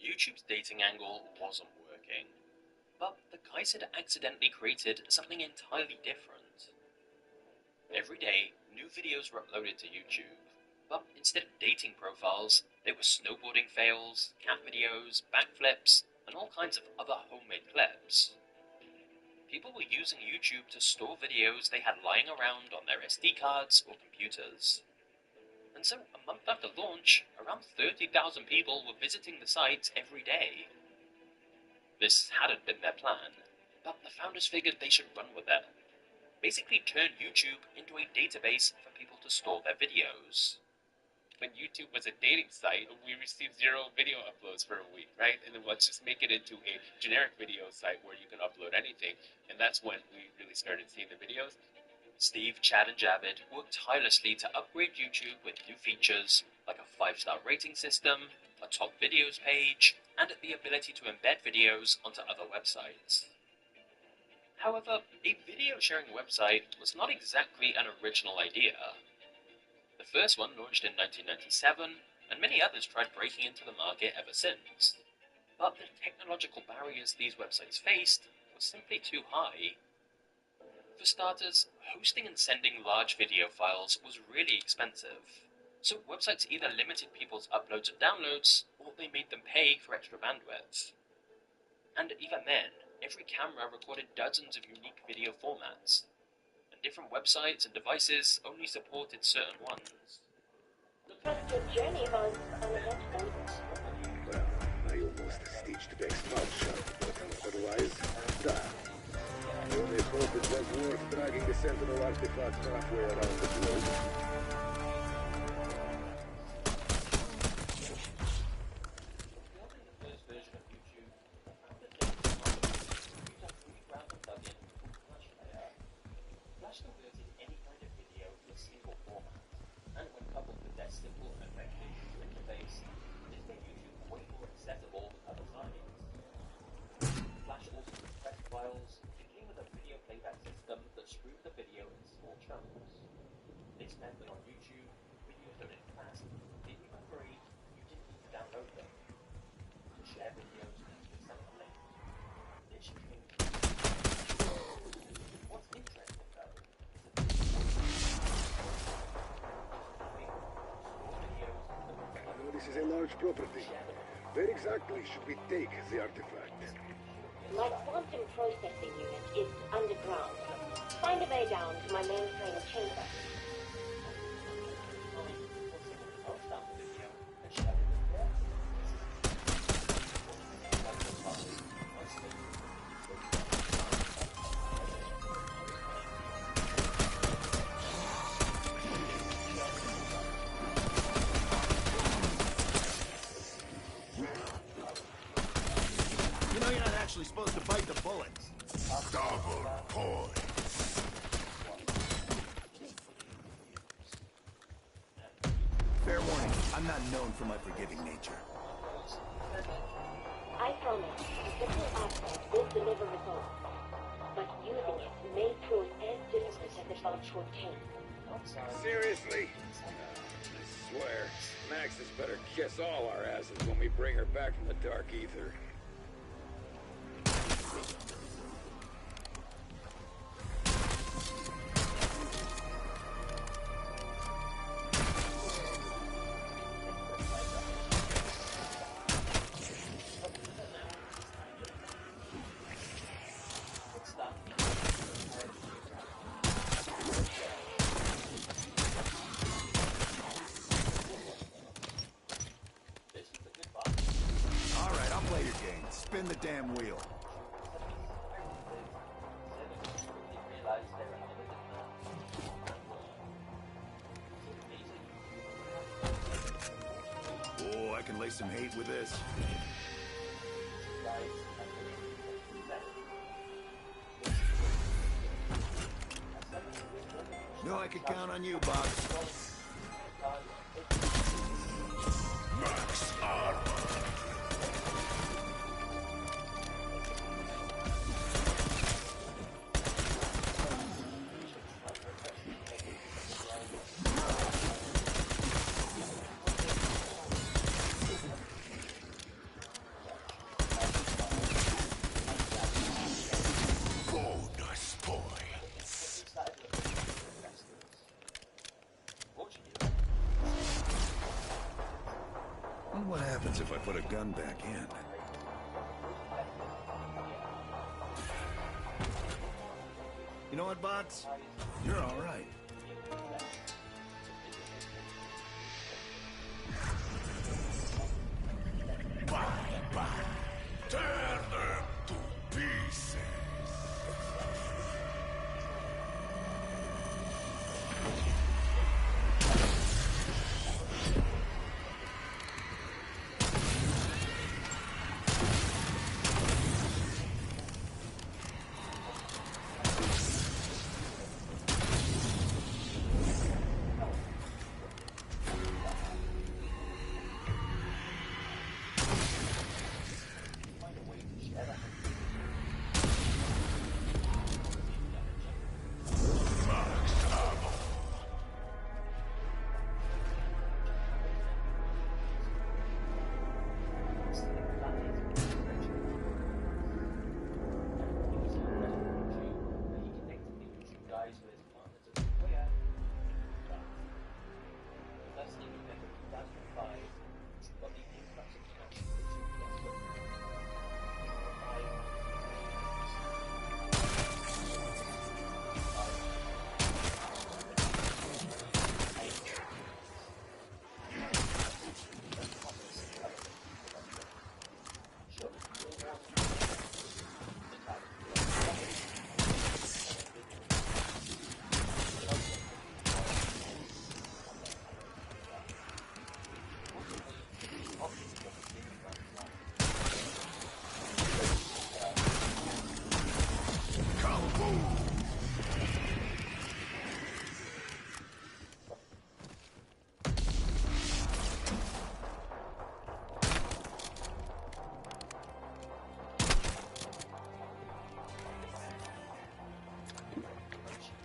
YouTube's dating angle wasn't working, but the guys had accidentally created something entirely different. Every day, new videos were uploaded to YouTube, but instead of dating profiles, they were snowboarding fails, cat videos, backflips, and all kinds of other homemade clips. People were using YouTube to store videos they had lying around on their SD cards or computers. And so, a month after launch, around 30,000 people were visiting the site every day. This hadn't been their plan, but the founders figured they should run with it. Basically turn YouTube into a database for people to store their videos. When YouTube was a dating site, we received 0 video uploads for a week, right? And then let's just make it into a generic video site where you can upload anything. And that's when we really started seeing the videos. Steve, Chad, and Javid worked tirelessly to upgrade YouTube with new features like a 5-star rating system, a top videos page, and the ability to embed videos onto other websites. However, a video sharing website was not exactly an original idea. The first one launched in 1997, and many others tried breaking into the market ever since. But the technological barriers these websites faced were simply too high. For starters, hosting and sending large video files was really expensive, so websites either limited people's uploads and downloads, or they made them pay for extra bandwidth. And even then, every camera recorded dozens of unique video formats, and different websites and devices only supported certain ones. Trust your journey was uneventful. Well, I almost stitched Beck's mouth shut, but otherwise, duh. I only hope it was worth dragging the Sentinel artifacts halfway around the globe. This is a large property. Where exactly should we take the artifact? My quantum processing unit is underground. Find a way down to my mainframe chamber. Supposed to bite the bullets. Double points. Fair warning, I'm not known for my forgiving nature. I I promise, the simple aspect will deliver results. But using it may prove as difficult as it once would take. Seriously? I swear, Max has better kiss all our asses when we bring her back from the dark ether. Alright, I'll play your game. Spin the damn wheel. Oh, I can lay some hate with this. No, I could count on you, Box. Max armor. Bonus points. Well, what happens if I put a gun back in? You know what, Box? You're all right. Bye, bye. Tear them to pieces.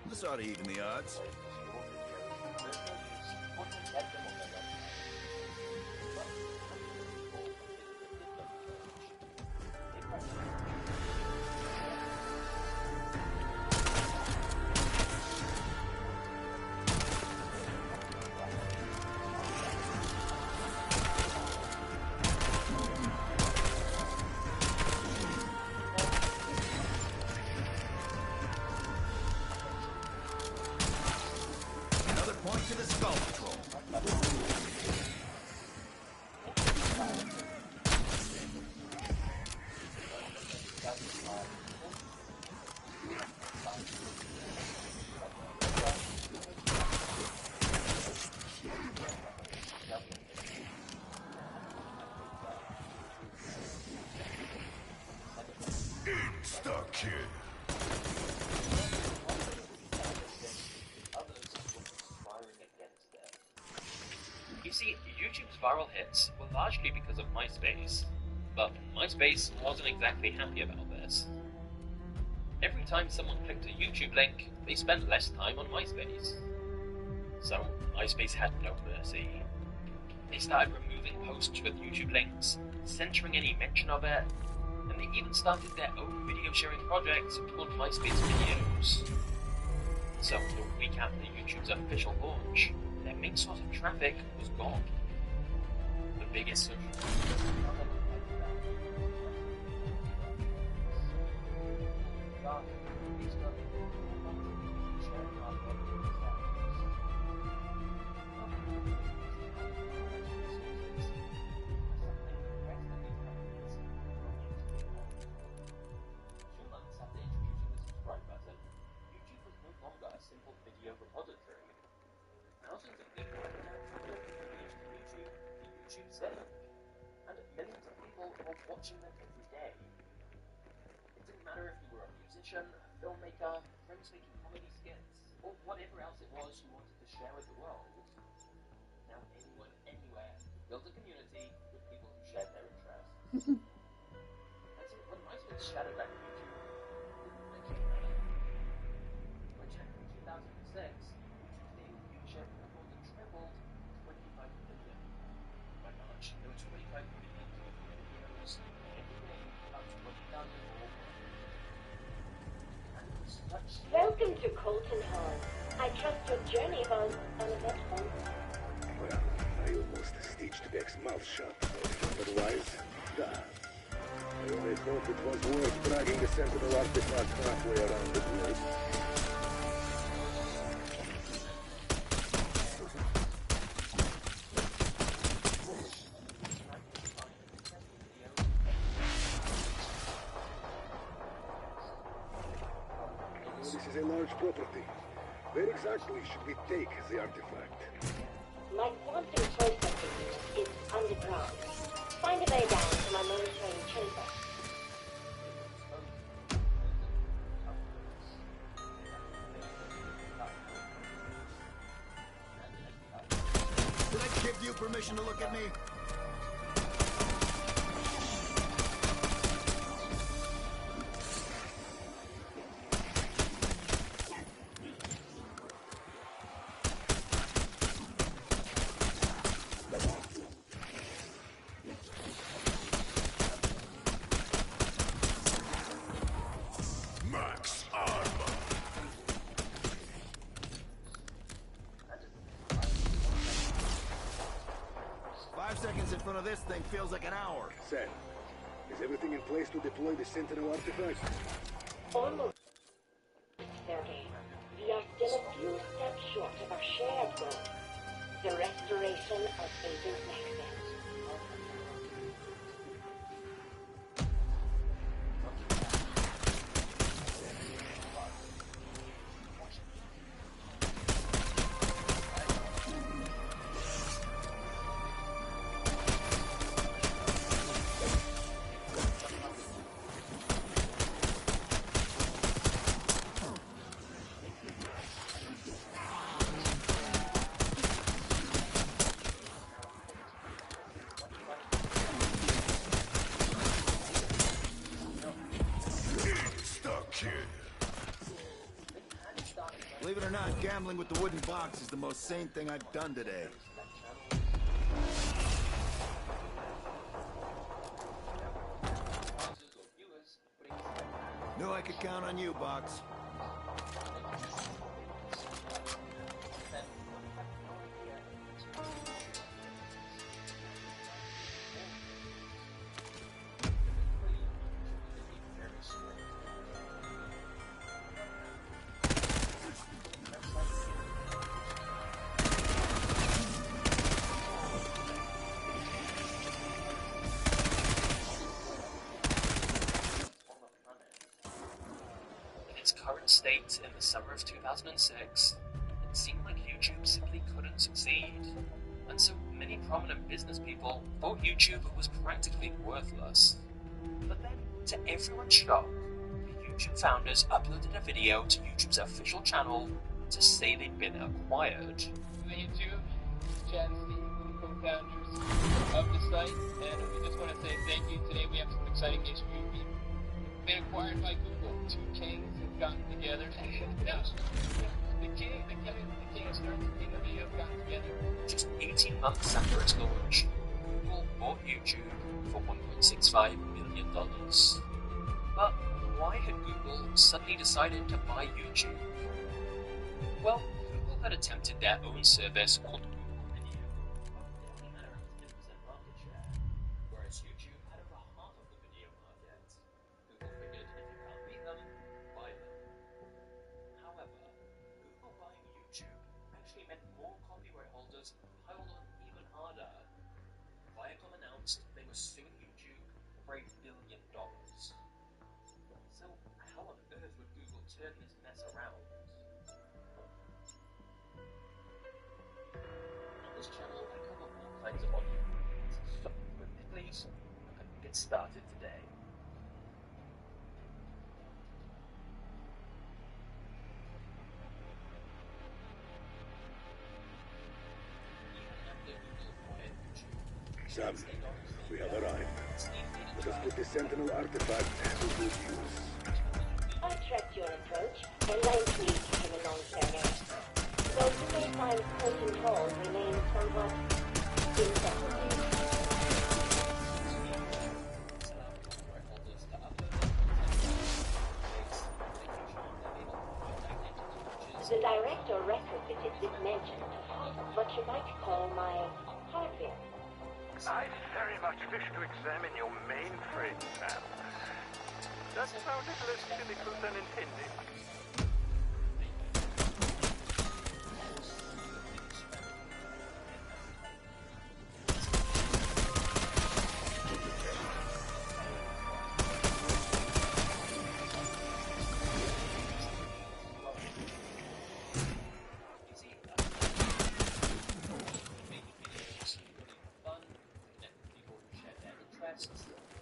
This ought to even the odds. Point to the skull patrol. Insta-kill. You see, YouTube's viral hits were largely because of MySpace. But MySpace wasn't exactly happy about this. Every time someone clicked a YouTube link, they spent less time on MySpace. So MySpace had no mercy. They started removing posts with YouTube links, censoring any mention of it, and they even started their own video sharing project called MySpace Videos. So a week after YouTube's official launch, their main source of traffic was gone. The biggest social watching them every day. It didn't matter if you were a musician, a filmmaker, friends making comedy skits, or whatever else it was you wanted to share with the world. Now anyone, anywhere, built a community with people who shared their interests. And so when MySpace shadowed back YouTube, it didn't matter. By January 2006, YouTube's daily viewership had more than tripled to 25 million. By March, there were 25 million. Welcome to Colton Hall. I trust your journey was uneventful. Well, I almost stitched Beck's mouth shut. Otherwise, duh. I only thought it was worth dragging the Sentinel artifact halfway around the globe. This is a large property. Where exactly should we take the artifact? My quantum processing unit is underground. Find a way down to my monitoring chamber. Did I give you permission to look at me? Max armor. Five seconds in front of this thing feels like an hour. Sam, is everything in place to deploy the Sentinel artifact? Almost, Sergei. We are still a few steps short of our shared goal. The restoration of Agent Nexus. Believe it or not, gambling with the wooden box is the most sane thing I've done today. Knew I could count on you, Box. Current state in the summer of 2006, it seemed like YouTube simply couldn't succeed, and so many prominent business people thought YouTube was practically worthless. But then, to everyone's shock, the YouTube founders uploaded a video to YouTube's official channel to say they'd been acquired. The YouTube, Chad and Steve, co-founders, of the site, and we just want to say thank you. Today we have some exciting news for you. We've been acquired by Google. Two kings have gotten together. No, the king and Stern, the king of video have gotten together. Just 18 months after its launch, Google bought YouTube for $1.65 million. But why had Google suddenly decided to buy YouTube? Well, Google had attempted their own service called Google Video, but it only had around 10% market share, whereas YouTube had over half of the video market. Google figured if you can't beat them, buy them. However, Google buying YouTube actually meant more copyright holders piled on even harder. Viacom announced they were suing YouTube for $1 billion. So how on earth would Google turn this mess around? On this channel, I cover all kinds of audio. So, with me please, we're going to get started today. Sam, we have arrived. Let us put the Sentinel artifact to good use. I tracked your approach and lightly came along fair. Though space-time control remains somewhat indefinite. The director retrofitted this mansion to what you might call my hardware. I very much wish to examine your mainframe, Sam. That sounded less cynical than intended.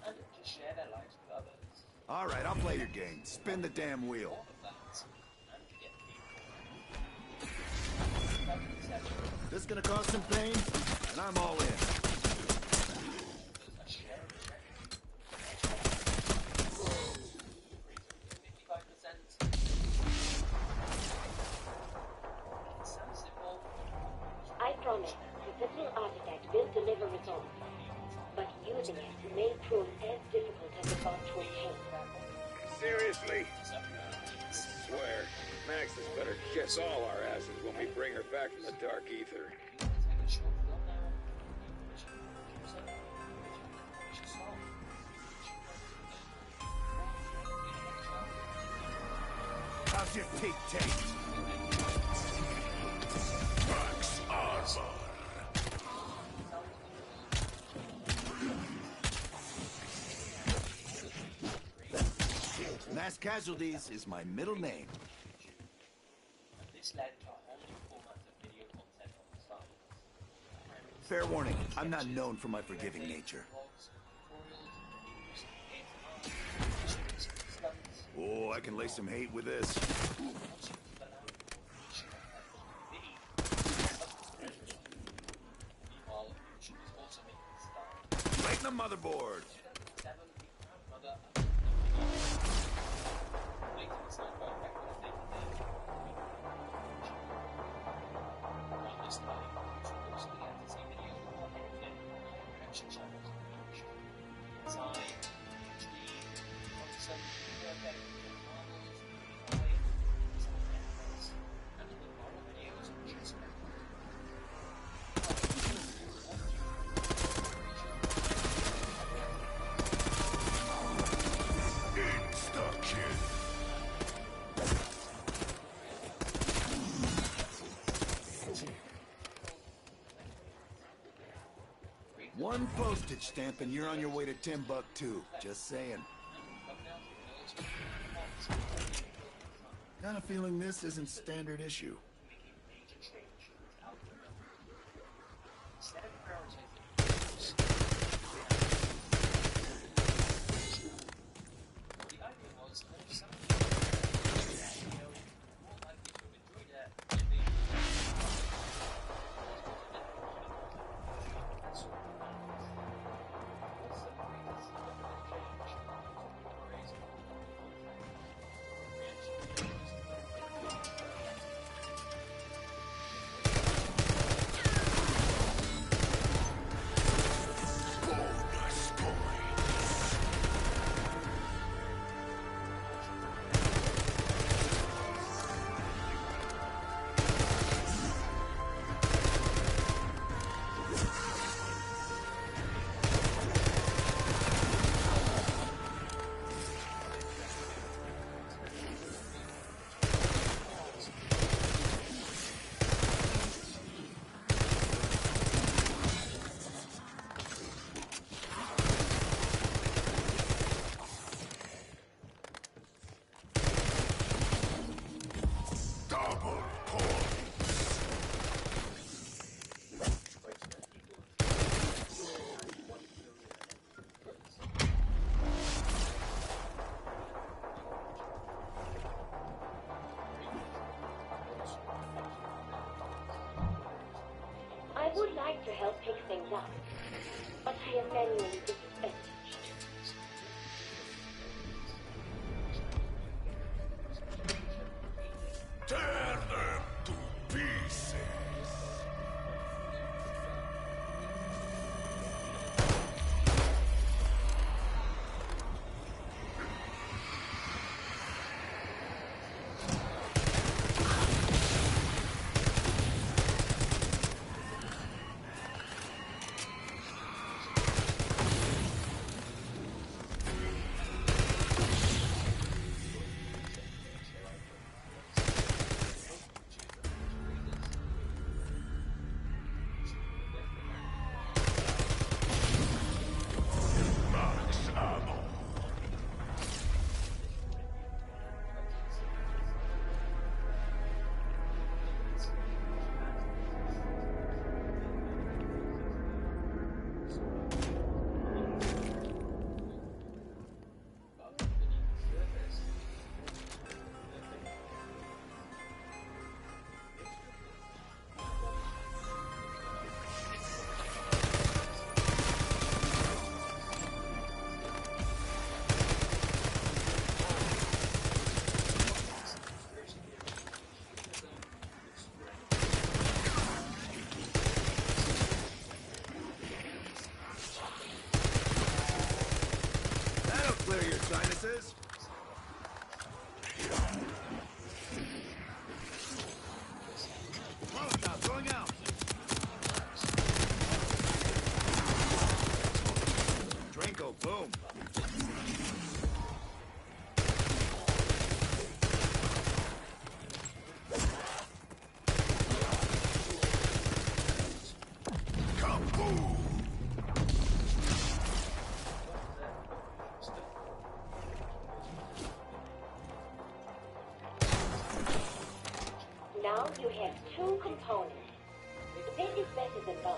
And just share their lives with others. All right, I'll play your game. Spin the damn wheel. This is gonna cause some pain, and I'm all in. I promise the Sentinel artifact will deliver results, but using it may prove as difficult as it was to obtain. Seriously? I swear, Max has better kiss all our asses when we bring her back from the dark ether. How's your teeth taste? Max armor. Mass Casualties is my middle name. This led to a whole new format of video content on the site. Fair warning, I'm not known for my forgiving nature. Oh, I can lay some hate with this. Lighten the motherboard. One postage stamp and you're on your way to Timbuktu. Just saying. Kind of feeling this isn't standard issue. would like to help pick things up, but I am manually disadvantaged. Tear them to pieces. Clear your sinuses. Molotov going out. Drinko, boom. Kaboom! Now you have two components. The bit is better than none.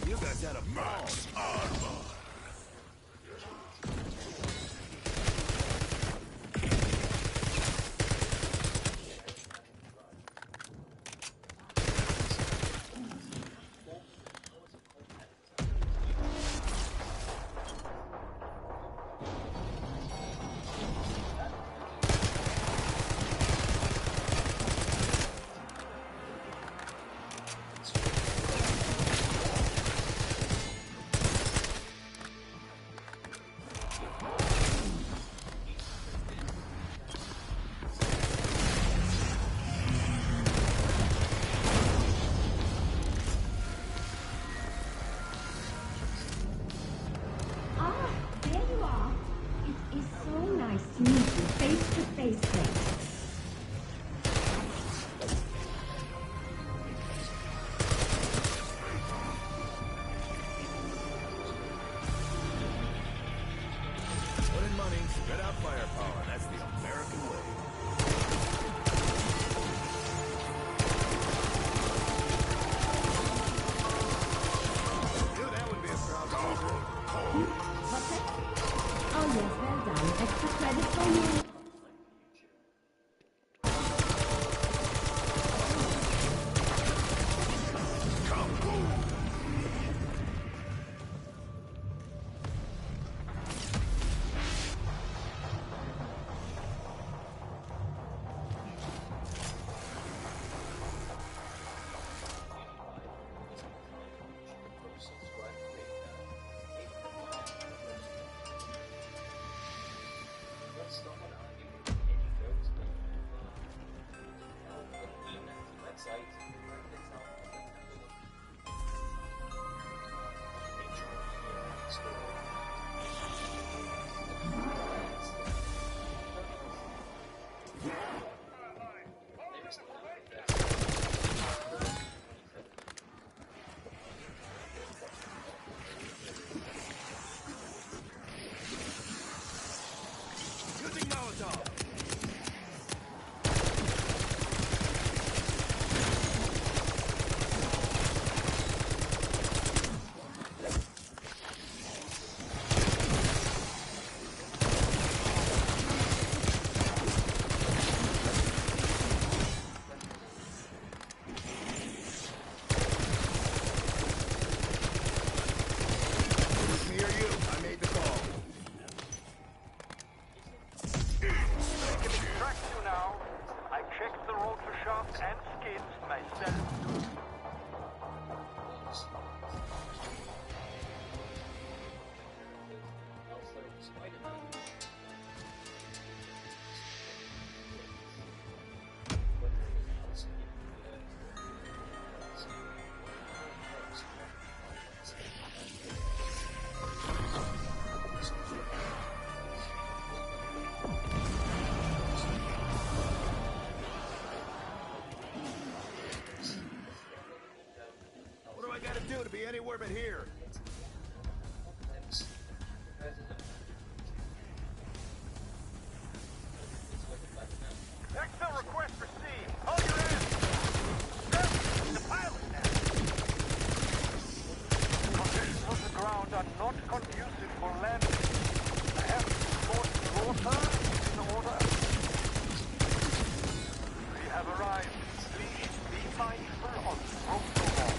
You guys had a max armor. Panzerschaft and skins myself. What do I gotta do to be anywhere but here? Exfil request received. Hold your hands. The pilot now. Conditions on the ground are not conducive for landing. I have forced water in order. We have arrived. Please be mindful of protocol.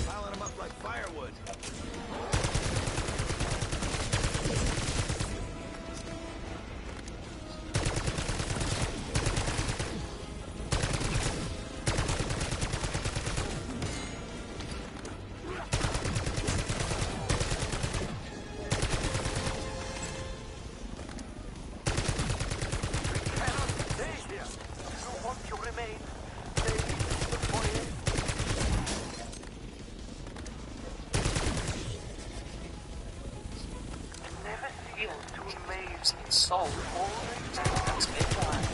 Piling them up like firewood. Solve all that's midline.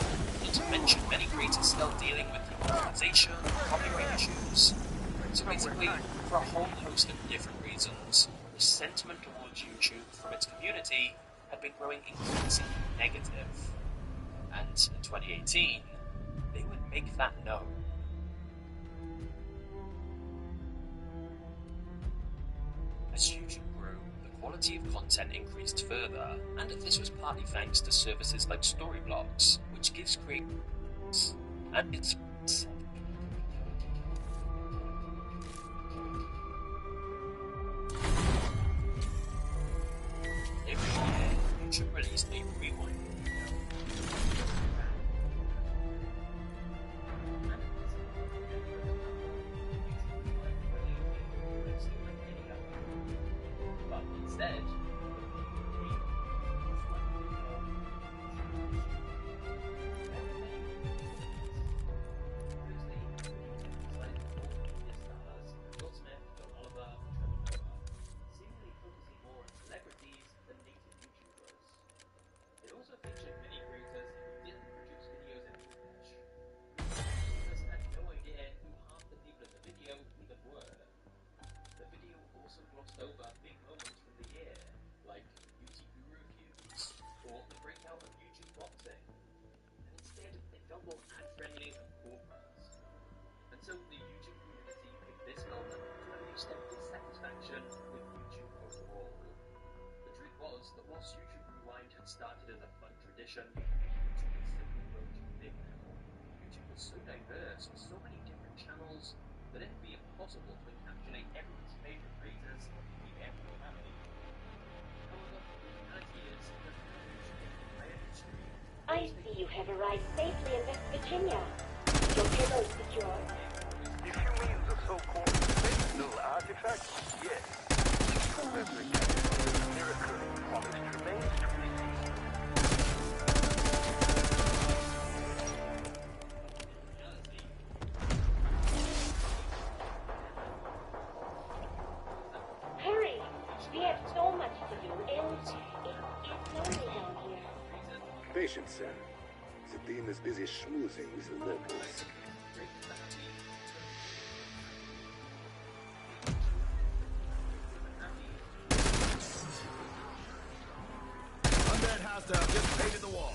Not to mention many creators still dealing with demonetization, copyright issues. So basically, for a whole host of different reasons, the sentiment towards YouTube from its community had been growing increasingly negative. And in 2018, they would make that known. As YouTube grew, the quality of content increased further, and this was partly thanks to services like Storyblogs, which gives creators and its every year, YouTube released a rewind video. But instead, over big moments from the year, like YouTube Guru reviews, or the breakout of YouTube boxing. And instead, they felt more ad-friendly and corporate. And so the YouTube community picked this moment to release their dissatisfaction with YouTube overall. The truth was that whilst YouTube Rewind had started as a fun tradition, YouTube had simply grown too big now. YouTube was so diverse, with so many different channels, that it would be impossible to encapsulate everyone's favorite creators. I see you have arrived safely in West Virginia. Your payload secure. If you mean the so-called skDOw artifact, yes. However, the miracle promised remains to be seen. Hurry! We have so much to do, and it's lonely down here. Patience, Sam. The team is busy schmoozing with the locals. Undead hostile just painted the wall.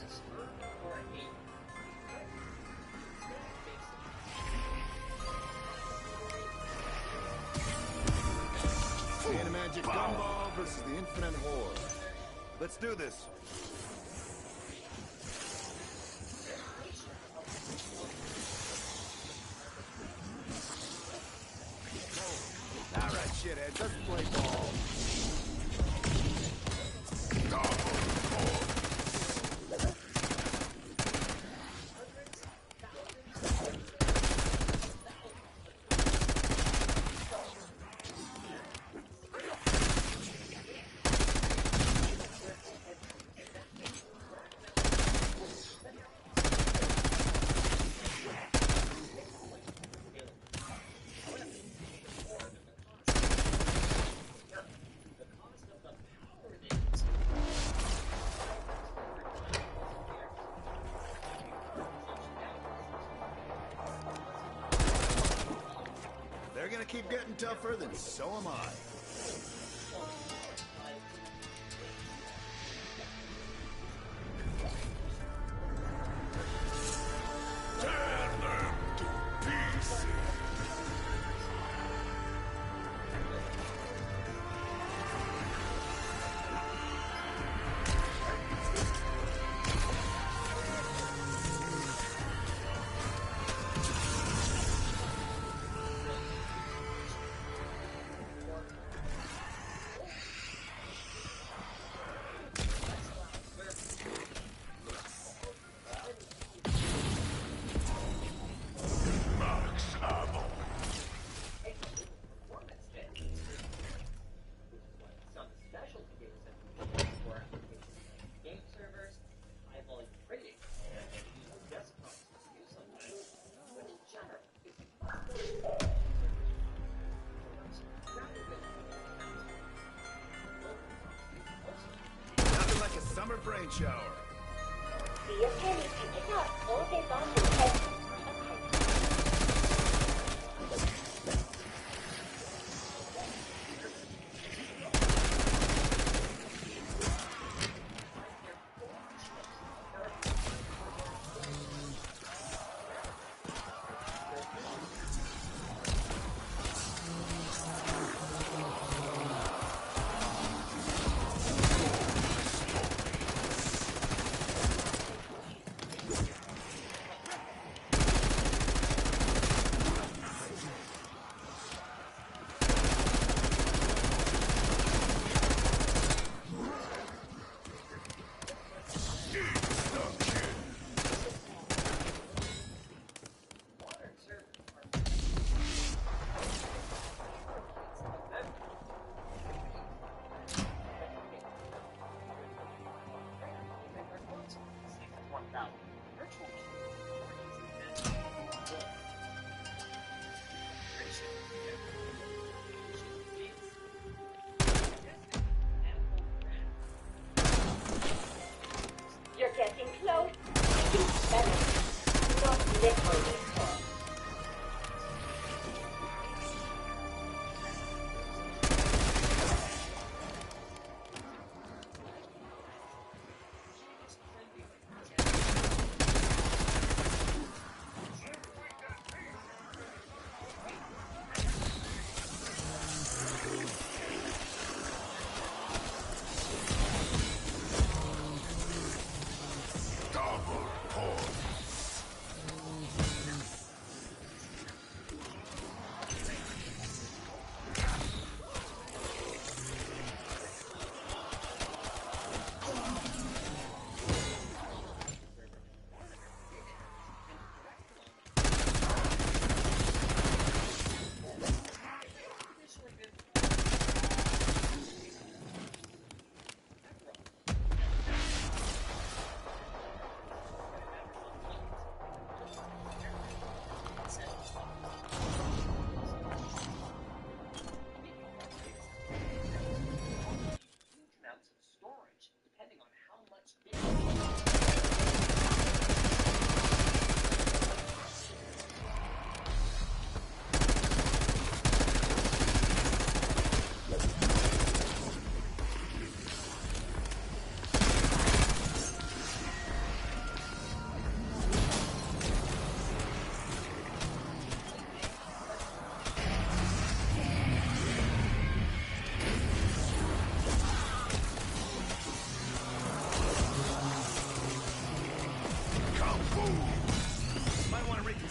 it's a spur or a hate. The Animagic Gumball versus the Infinite Horde. Let's do this. Alright, shitheads, let's play ball. They're gonna keep getting tougher, then so am I. Tear them to pieces. Nothing like a summer brain shower. See your penny picking up all day long in head. You're getting close. Better. Not literally close.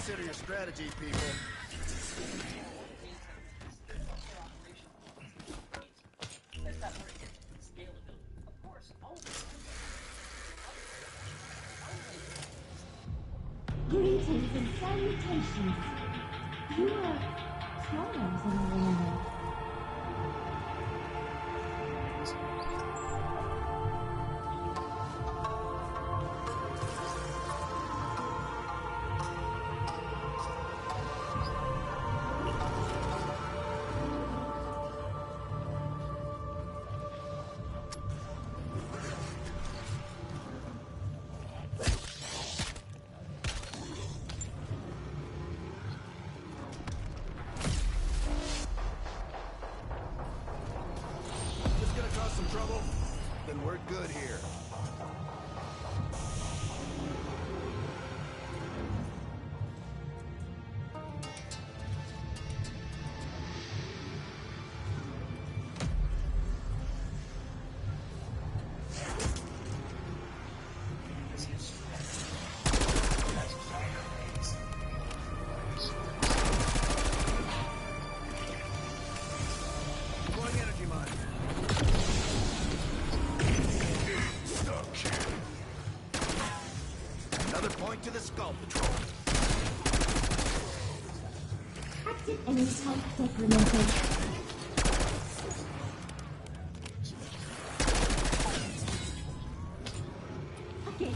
Reconsider your strategy, people. Greetings and salutations. You are smaller than I remember. Some trouble? Then we're good here. Deploying energy mine. Another point to the skull patrol. Active enemy type decremented. Again!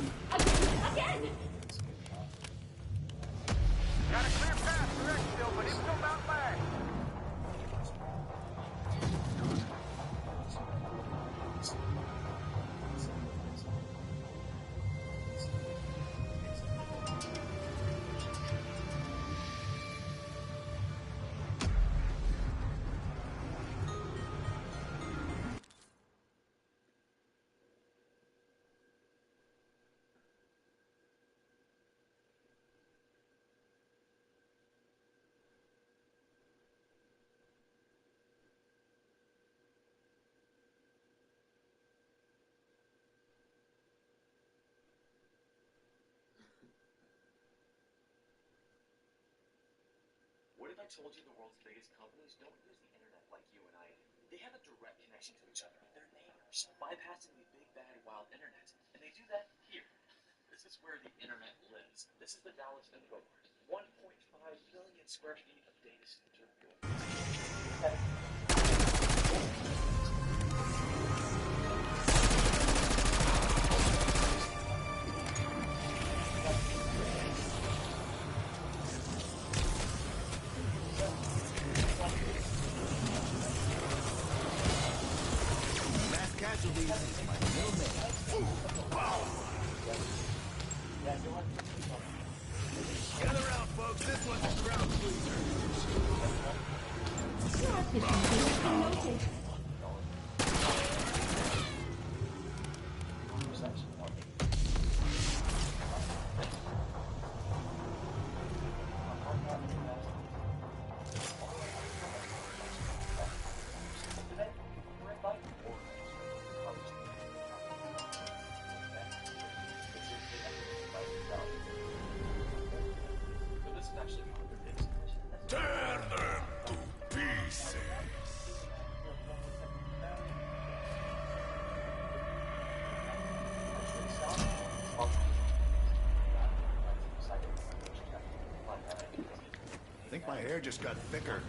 Got a clear path for exfil, but it's still not back. What if I told you the world's biggest companies don't use the internet like you and I do? They have a direct connection to each other. They're neighbors, bypassing the big, bad, wild internet. And they do that here. This is where the internet lives. This is the Dallas Info Park. 1.5 billion square feet of data center. Gather round, folks. This one's a crowd pleaser. Tear them to pieces. I think my hair just got thicker.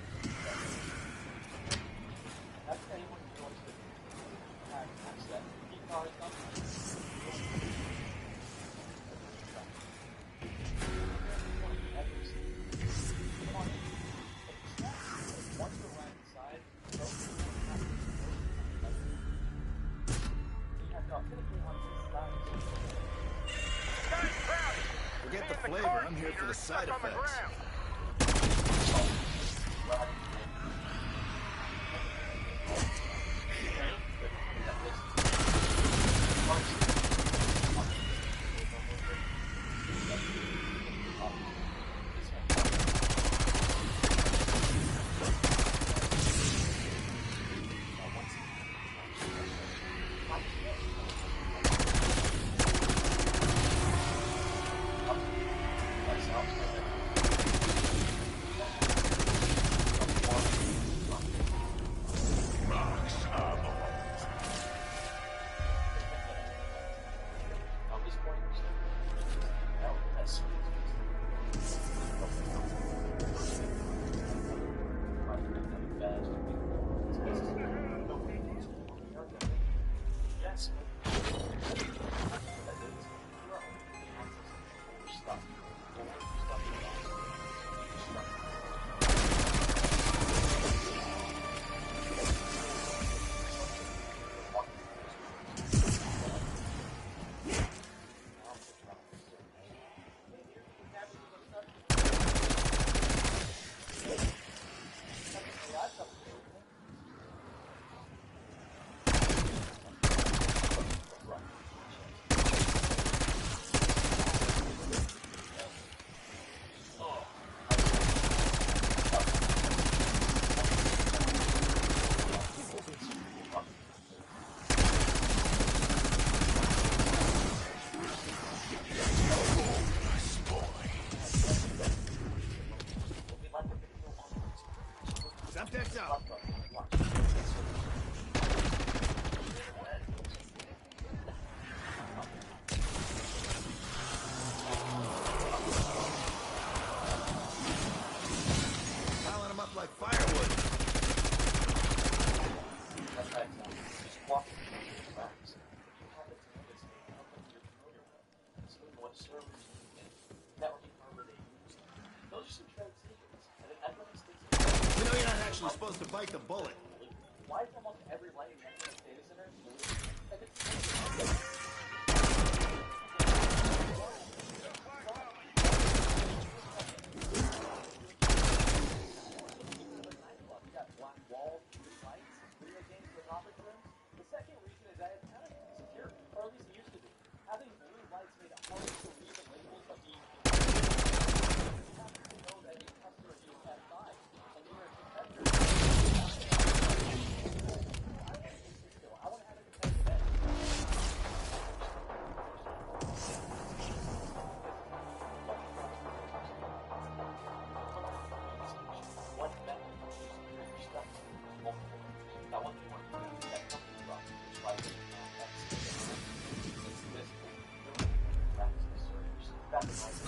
Forget the flavor, I'm here for the side effects. Optics out. Piling them up like firewood. That's right, Tom. Just walking through the tracks. You happen to notice a company you're familiar with. Some of what servers and networking hardware they use. Those are some trade secrets. And I've noticed things. You know you're not actually supposed to bite the bullet. Why is almost every lighting network data center blue? And it's got black walls, blue lights, video games with conference rooms. The second reason is that it's kind of secure, or at least it used to be. Having blue lights made it harder to read the labels of the. You have to know that a customer is F5, and you're a competitor. I want to have a competitive edge. One method to secure your stuff is multiple layers. Now, one thing we're doing is that company from which right now it's this practice servers. That's the right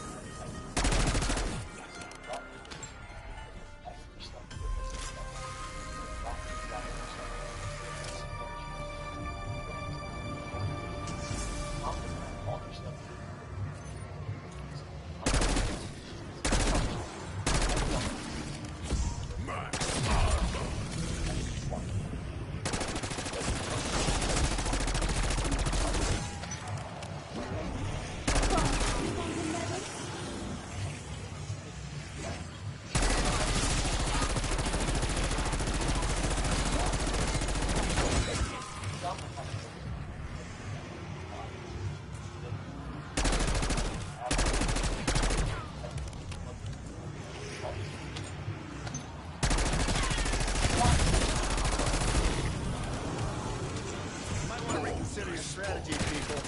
Consider your strategy, people.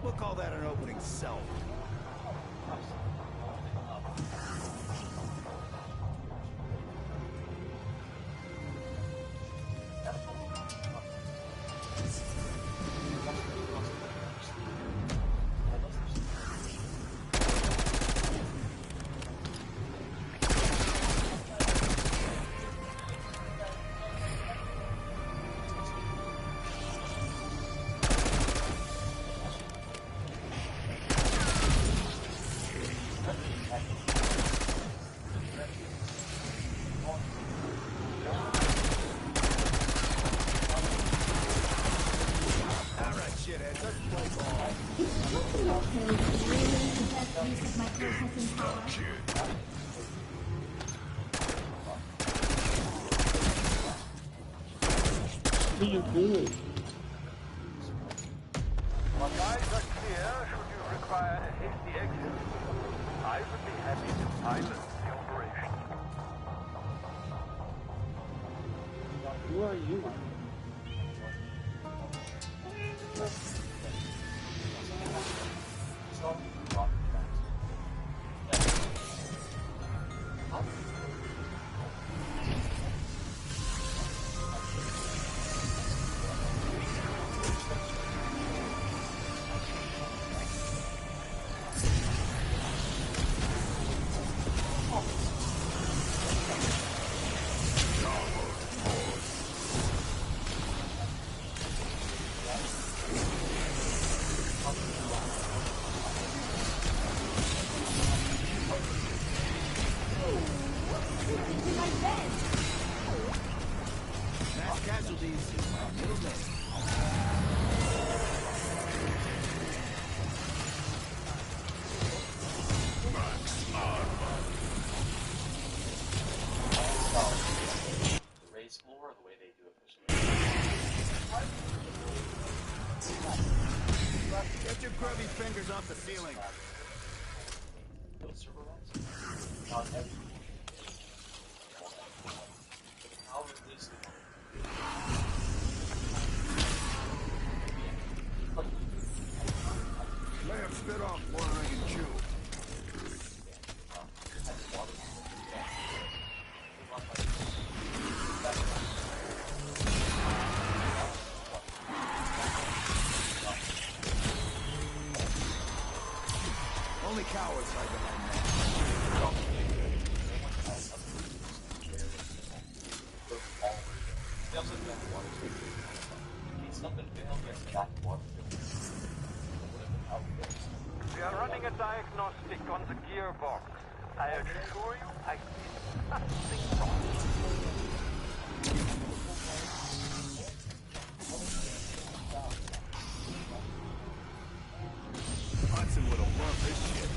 We'll call that an opening salvo. What are you doing? My guides are clear should you require a hasty exit. I would be happy to pilot the operation. Who are you? Get your grubby fingers off the ceiling. Lamp Spit off more than I can chew. Only cowards hide behind that. We are running a diagnostic on the gearbox. I assure you, I see nothing wrong. Hudson would have loved this shit.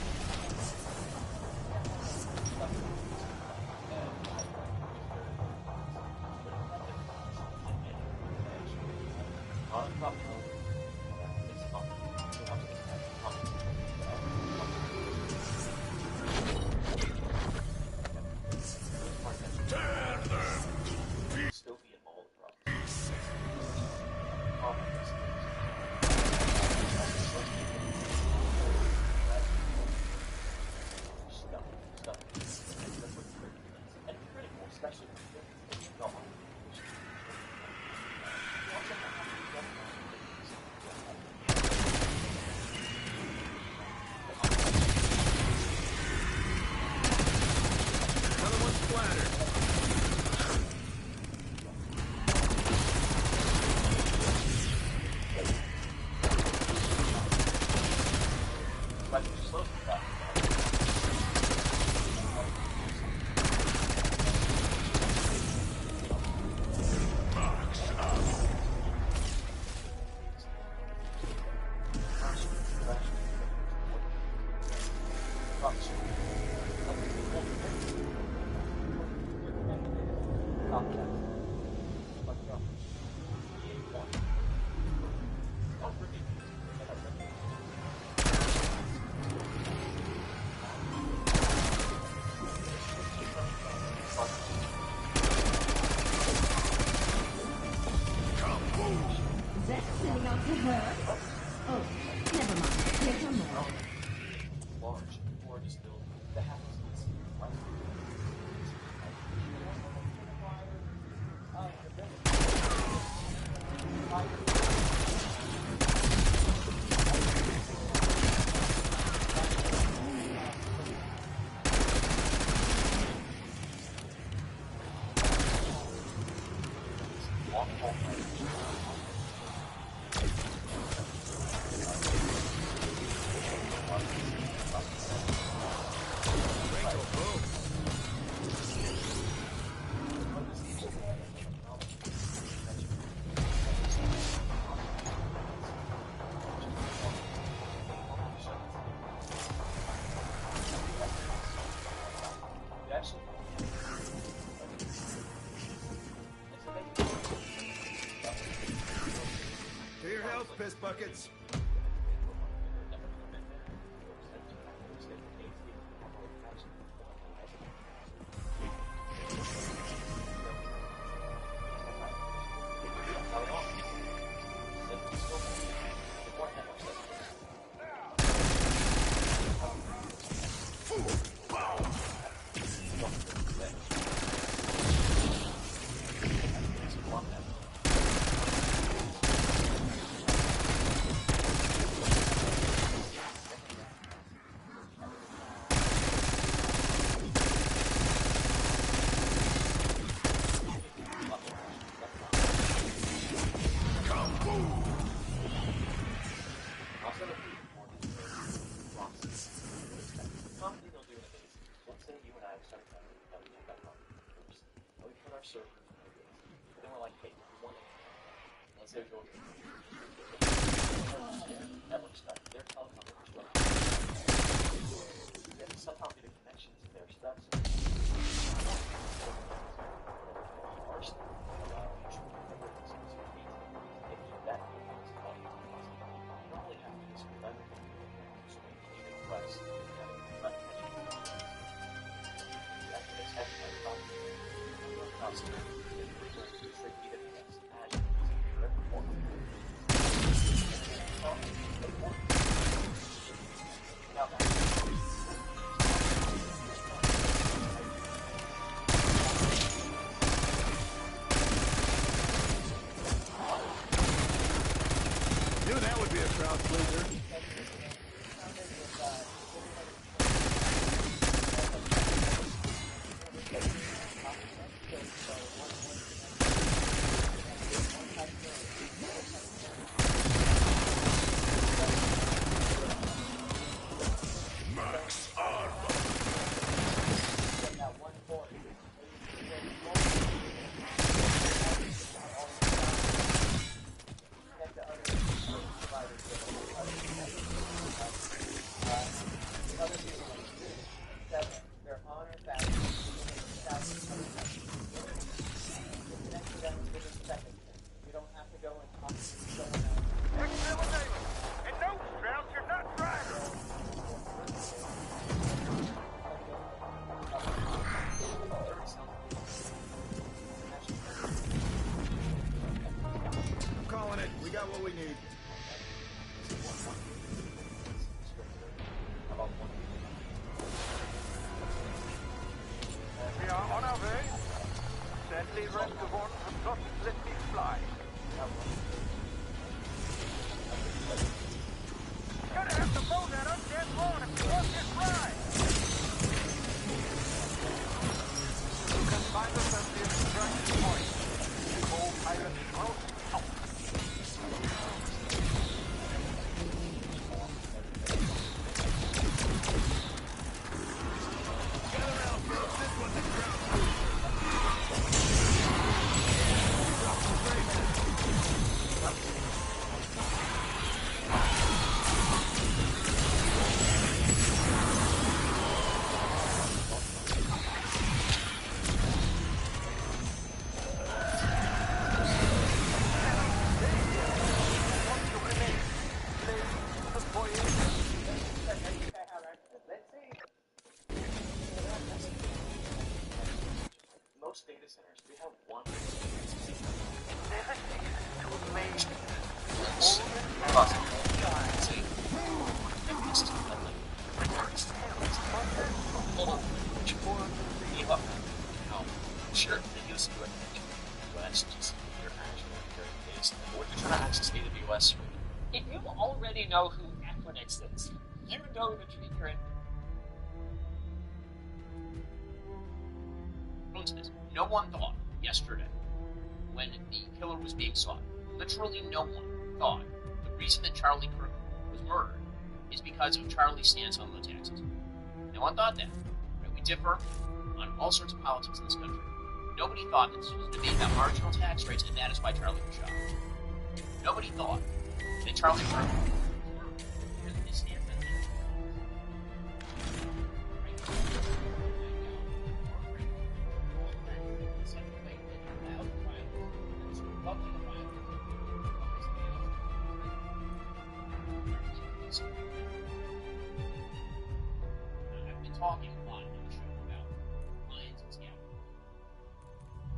To your health, piss buckets. that would be a crowd pleaser. Max armor. I'm calling it. We got what we need. We are on our way. Sadly, rest of one have not let me fly. Gotta have the boat out on dead on if you want this ride. You can find us at the extraction point. Co-pilot Schultz out. Most data centers, we have one. Never ceases to amaze me. Sure, they used to it. That's just your actual interface. When you're trying to access AWS, if you already know who Equinix is, you know the tree you're in. No one thought yesterday, when the killer was being sought, literally no one thought the reason that Charlie Kirk was murdered is because of Charlie's stance on low taxes. No one thought that. Right? We differ on all sorts of politics in this country. Nobody thought that this was a debate about marginal tax rates, and that is why Charlie was shot. Nobody thought that Charlie Kirk was murdered because of his stance on taxes. I've been talking a lot on the show about lions and scavengers.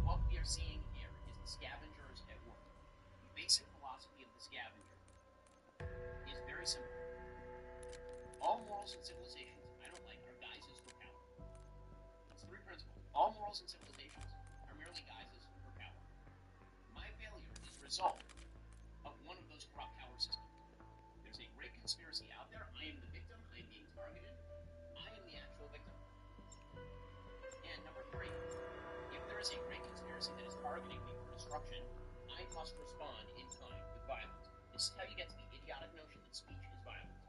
What we are seeing here is the scavengers at work. The basic philosophy of the scavenger is very simple. All morals and civilizations I don't like are guises for power. It's three principles. All morals and civilizations are merely guises for power. My failure is a result of one of those corrupt power systems. There's a great conspiracy out there. I am the victim. I am being targeted. I am the actual victim. And number three, if there is a great conspiracy that is targeting me for destruction, I must respond in kind with violence. This is how you get to the idiotic notion that speech is violence.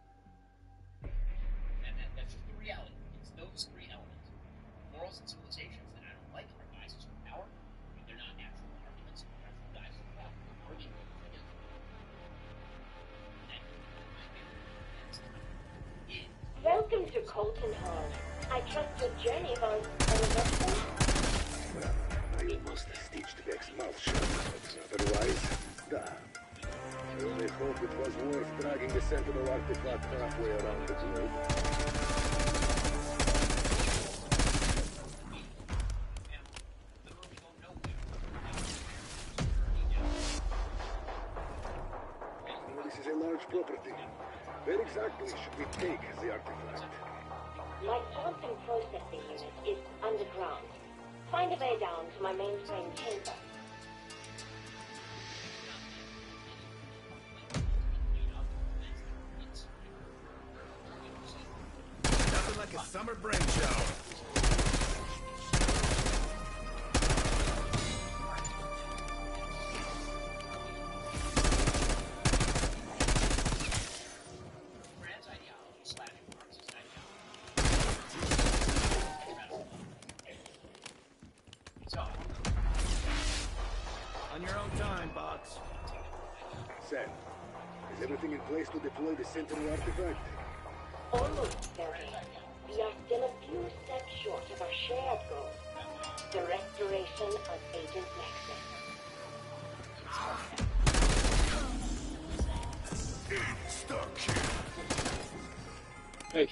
And that's just the reality. It's those three elements. Morals and civilizations that I don't like are guises for power. They're not actual arguments. They're actual guises for power. They're arguing against me. Welcome to Colton Hall. I trust your journey was uneventful. Well, I almost stitched Beck's mouth shut, but otherwise, da. I only hope it was worth dragging the Sentinel artifact halfway around the globe. Well, this is a large property. Where exactly should we take the artifact? My sampling processing unit is underground. Find a way down to my mainframe chamber. summer brain shower. Brand's ideology / Marxist ideology. So, On your own time, Box. Sam, is everything in place to deploy the Sentinel artifact? Almost, Sergey. We are still a few steps short of our shared goal. The restoration of Agent Nexus. hey.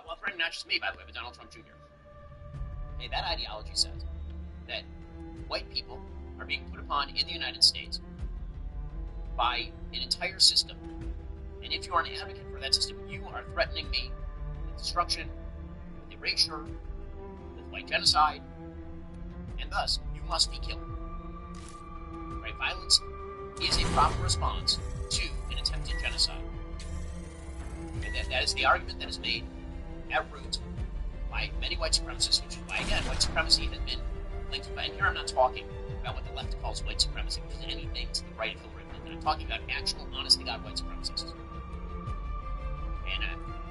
Well, threatening not just me, by the way, but Donald Trump Jr. Okay, that ideology says that white people are being put upon in the United States by an entire system. And if you are an advocate for that system, you are threatening me with destruction, with erasure, with white genocide, and thus, you must be killed. Right? Violence is a proper response to an attempted genocide. And that is the argument that is made at root by many white supremacists, which is why, again, white supremacy has been linked by, and here I'm not talking about what the left calls white supremacy, which is anything to the right of Hillary Clinton. I'm talking about actual, honest-to-God white supremacists. And,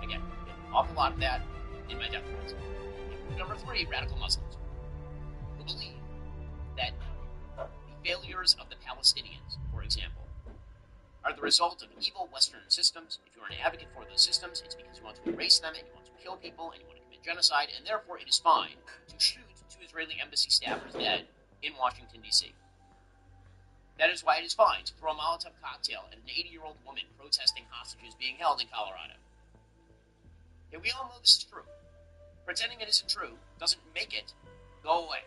again, an awful lot of that in my death threats. Number 3, radical Muslims, who believe that the failures of the Palestinians, for example, are the result of evil Western systems. If you're an advocate for those systems, it's because you want to erase them and you want to kill people and you want to commit genocide, and therefore it is fine to shoot 2 Israeli embassy staffers dead in Washington, D.C. That is why it is fine to throw a Molotov cocktail at an 80-year-old woman protesting hostages being held in Colorado. And we all know this is true. Pretending it isn't true doesn't make it go away.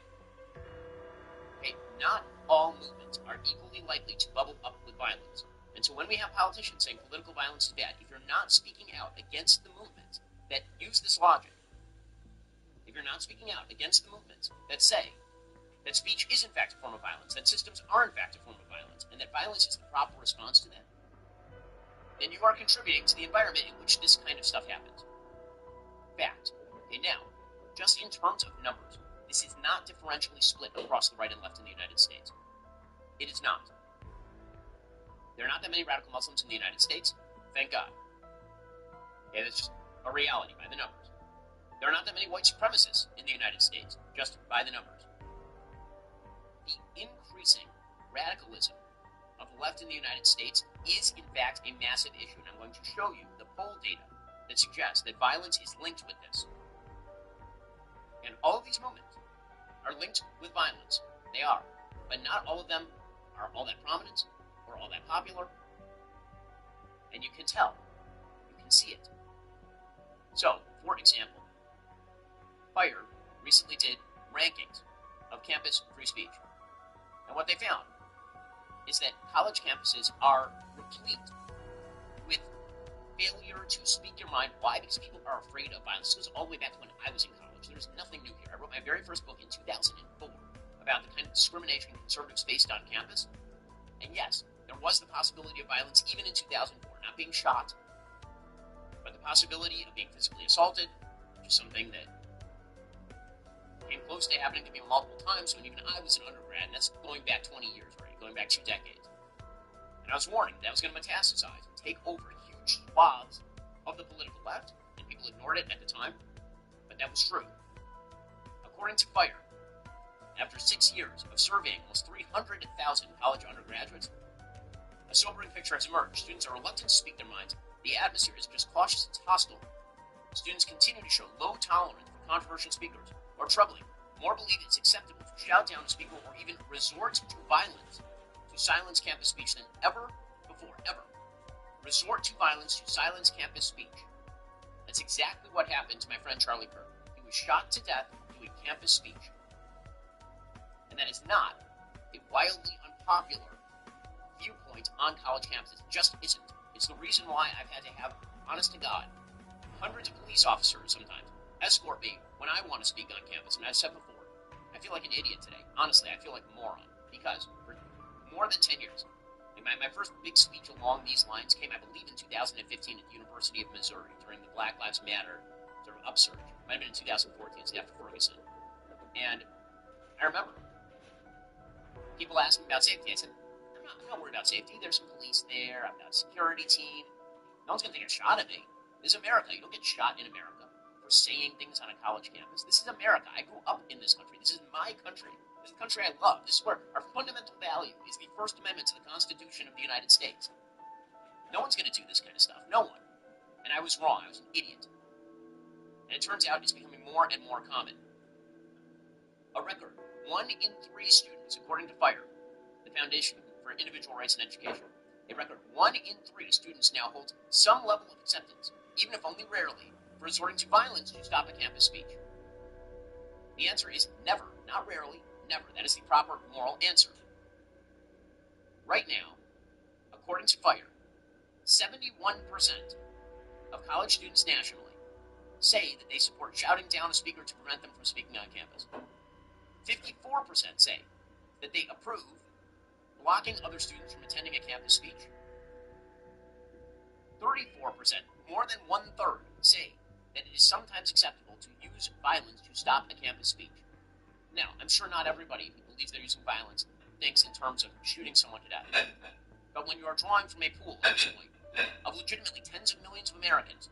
Okay, not all movements are equally likely to bubble up with violence. And so when we have politicians saying political violence is bad, if you're not speaking out against the movements that use this logic, if you're not speaking out against the movements that say that speech is in fact a form of violence, that systems are in fact a form of violence, and that violence is the proper response to them, then you are contributing to the environment in which this kind of stuff happens. Fact. Okay, now, just in terms of numbers, this is not differentially split across the right and left in the United States. It is not. There are not that many radical Muslims in the United States, thank God. Okay, that's just a reality by the numbers. There are not that many white supremacists in the United States, just by the numbers. The increasing radicalism of the left in the United States is, in fact, a massive issue, and I'm going to show you the poll data that suggests that violence is linked with this. And all of these movements are linked with violence. They are. But not all of them are all that prominent or all that popular. And you can tell. You can see it. So, for example, FIRE recently did rankings of campus free speech. And what they found is that college campuses are replete with failure to speak your mind. Why? Because people are afraid of violence. This goes all the way back to when I was in college. There's nothing new here. I wrote my very first book in 2004 about the kind of discrimination conservatives faced on campus. And yes, there was the possibility of violence even in 2004. Not being shot, but the possibility of being physically assaulted, which is something that Came close to happening to me multiple times when even I was an undergrad, and that's going back 20 years already, going back 2 decades. And I was warning that was going to metastasize and take over huge swaths of the political left, and people ignored it at the time, but that was true. According to FIRE, after 6 years of surveying almost 300,000 college undergraduates, a sobering picture has emerged. Students are reluctant to speak their minds. The atmosphere is just cautious, it's hostile. Students continue to show low tolerance for controversial speakers, or troubling. More believe it's acceptable to shout down a speaker or even resort to violence to silence campus speech than ever before, ever. Resort to violence to silence campus speech. That's exactly what happened to my friend Charlie Kirk. He was shot to death doing campus speech. And that is not a wildly unpopular viewpoint on college campuses. It just isn't. It's the reason why I've had to have, honest to God, hundreds of police officers sometimes escort me when I want to speak on campus. And I've said before, I feel like an idiot today. Honestly, I feel like a moron. Because for more than 10 years, my first big speech along these lines came, I believe, in 2015 at the University of Missouri during the Black Lives Matter sort of upsurge. It might have been in 2014, it's after Ferguson. And I remember people asking about safety. I said, I'm not worried about safety. There's some police there. I've got a security team. No one's going to take a shot at me. This is America. You don't get shot in America for saying things on a college campus. This is America. I grew up in this country. This is my country. This is the country I love. This is where our fundamental value is the First Amendment to the Constitution of the United States. No one's going to do this kind of stuff. No one. And I was wrong. I was an idiot. And it turns out it's becoming more and more common. A record 1 in 3 students, according to FIRE, the Foundation for Individual Rights and Education, a record 1 in 3 students now hold some level of acceptance, even if only rarely, for resorting to violence to stop a campus speech. The answer is never, not rarely, never. That is the proper moral answer. Right now, according to FIRE, 71% of college students nationally say that they support shouting down a speaker to prevent them from speaking on campus. 54% say that they approve blocking other students from attending a campus speech. 34%, more than 1/3, say that it is sometimes acceptable to use violence to stop a campus speech. Now, I'm sure not everybody who believes they're using violence thinks in terms of shooting someone to death. But when you are drawing from a pool, actually, of legitimately tens of millions of Americans,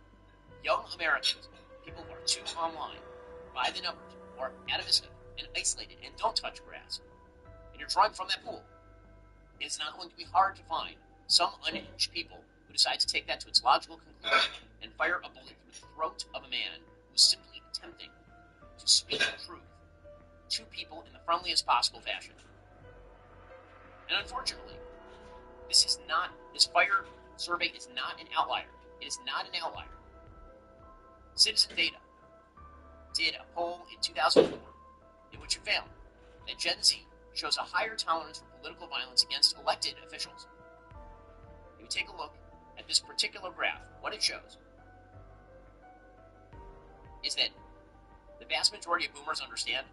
young Americans, people who are too online, by the numbers, or atavistic and isolated and don't touch grass, and you're drawing from that pool, it's not going to be hard to find some unhinged people who decide to take that to its logical conclusion and fire a bullet through the throat of a man who is simply attempting to speak the truth to people in the friendliest possible fashion. And unfortunately, this FIRE survey is not an outlier. It is not an outlier. Citizen Data did a poll in 2004 in which it found that Gen Z shows a higher tolerance for political violence against elected officials. If you take a look at this particular graph, what it shows is that the vast majority of boomers understand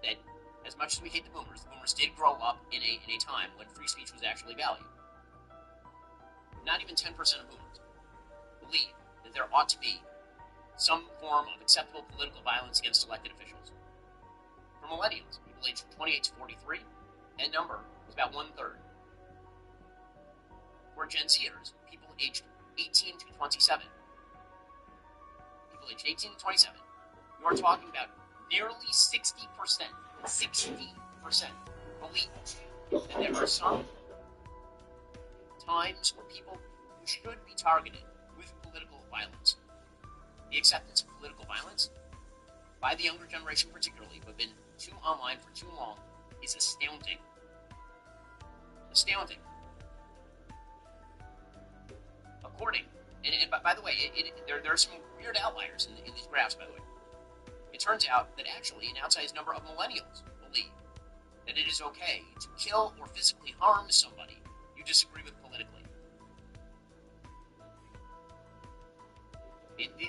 that as much as we hate the boomers did grow up in a time when free speech was actually valued. Not even 10% of boomers believe that there ought to be some form of acceptable political violence against elected officials. For millennials, people aged 28 to 43, that number was about 1/3. For Gen Zers, people aged 18 to 27, you are talking about nearly 60% believe that there are some times where people who should be targeted with political violence. The acceptance of political violence, by the younger generation particularly, who have been too online for too long, is astounding. Astounding. And by the way, there are some weird outliers in these graphs, by the way. It turns out that actually an outsized number of millennials believe that it is okay to kill or physically harm somebody you disagree with politically.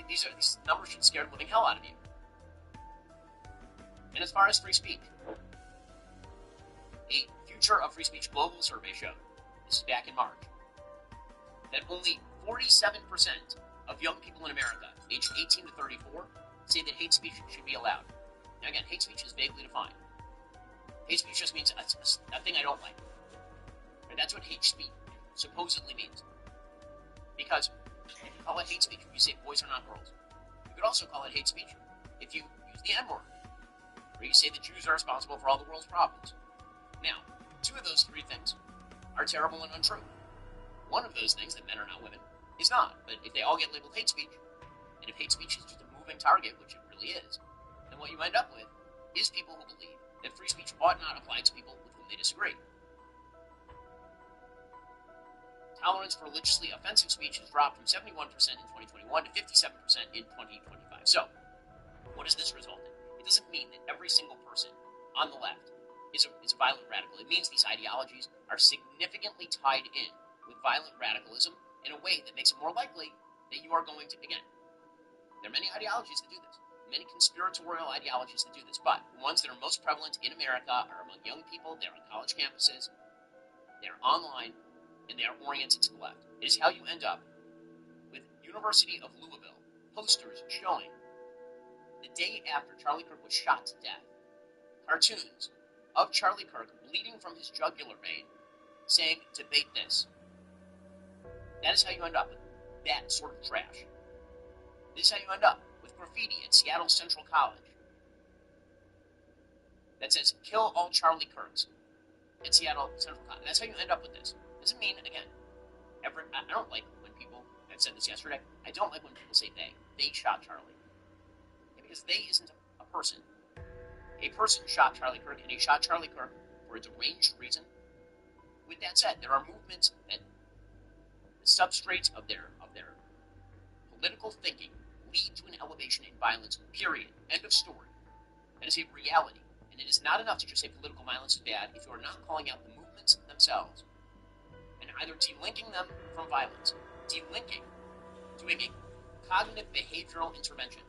These numbers should scare the living hell out of you. And as far as free speech, a Future of Free Speech Global Survey showed, this is back in March, that only 47% of young people in America, aged 18 to 34, say that hate speech should be allowed. Now again, hate speech is vaguely defined. Hate speech just means a thing I don't like. And that's what hate speech supposedly means. Because you can call it hate speech if you say boys are not girls. You could also call it hate speech if you use the N-word, or you say the Jews are responsible for all the world's problems. Now, two of those three things are terrible and untrue. One of those things, that men are not women, is not. But if they all get labeled hate speech, and if hate speech is just a moving target, which it really is, then what you end up with is people who believe that free speech ought not apply to people with whom they disagree. Tolerance for religiously offensive speech has dropped from 71% in 2021 to 57% in 2025. So, what does this result in? It doesn't mean that every single person on the left is a violent radical. It means these ideologies are significantly tied in with violent radicalism in a way that makes it more likely that you are going to, again, there are many ideologies that do this, many conspiratorial ideologies that do this, but the ones that are most prevalent in America are among young people, they're on college campuses, they're online, and they are oriented to the left. It is how you end up with University of Louisville posters showing the day after Charlie Kirk was shot to death, cartoons of Charlie Kirk bleeding from his jugular vein saying, "Debate this." That is how you end up with that sort of trash. This is how you end up with graffiti at Seattle Central College that says, "Kill all Charlie Kirks" at Seattle Central College. That's how you end up with this. Doesn't mean, again, I don't like when people, I said this yesterday, I don't like when people say they. They shot Charlie. Yeah, because they isn't a person. A person shot Charlie Kirk, and he shot Charlie Kirk for a deranged reason. With that said, there are movements that the substrates of their political thinking lead to an elevation in violence, period. End of story. That is a reality. And it is not enough to just say political violence is bad if you are not calling out the movements themselves and either delinking them from violence, delinking, doing a cognitive behavioral intervention,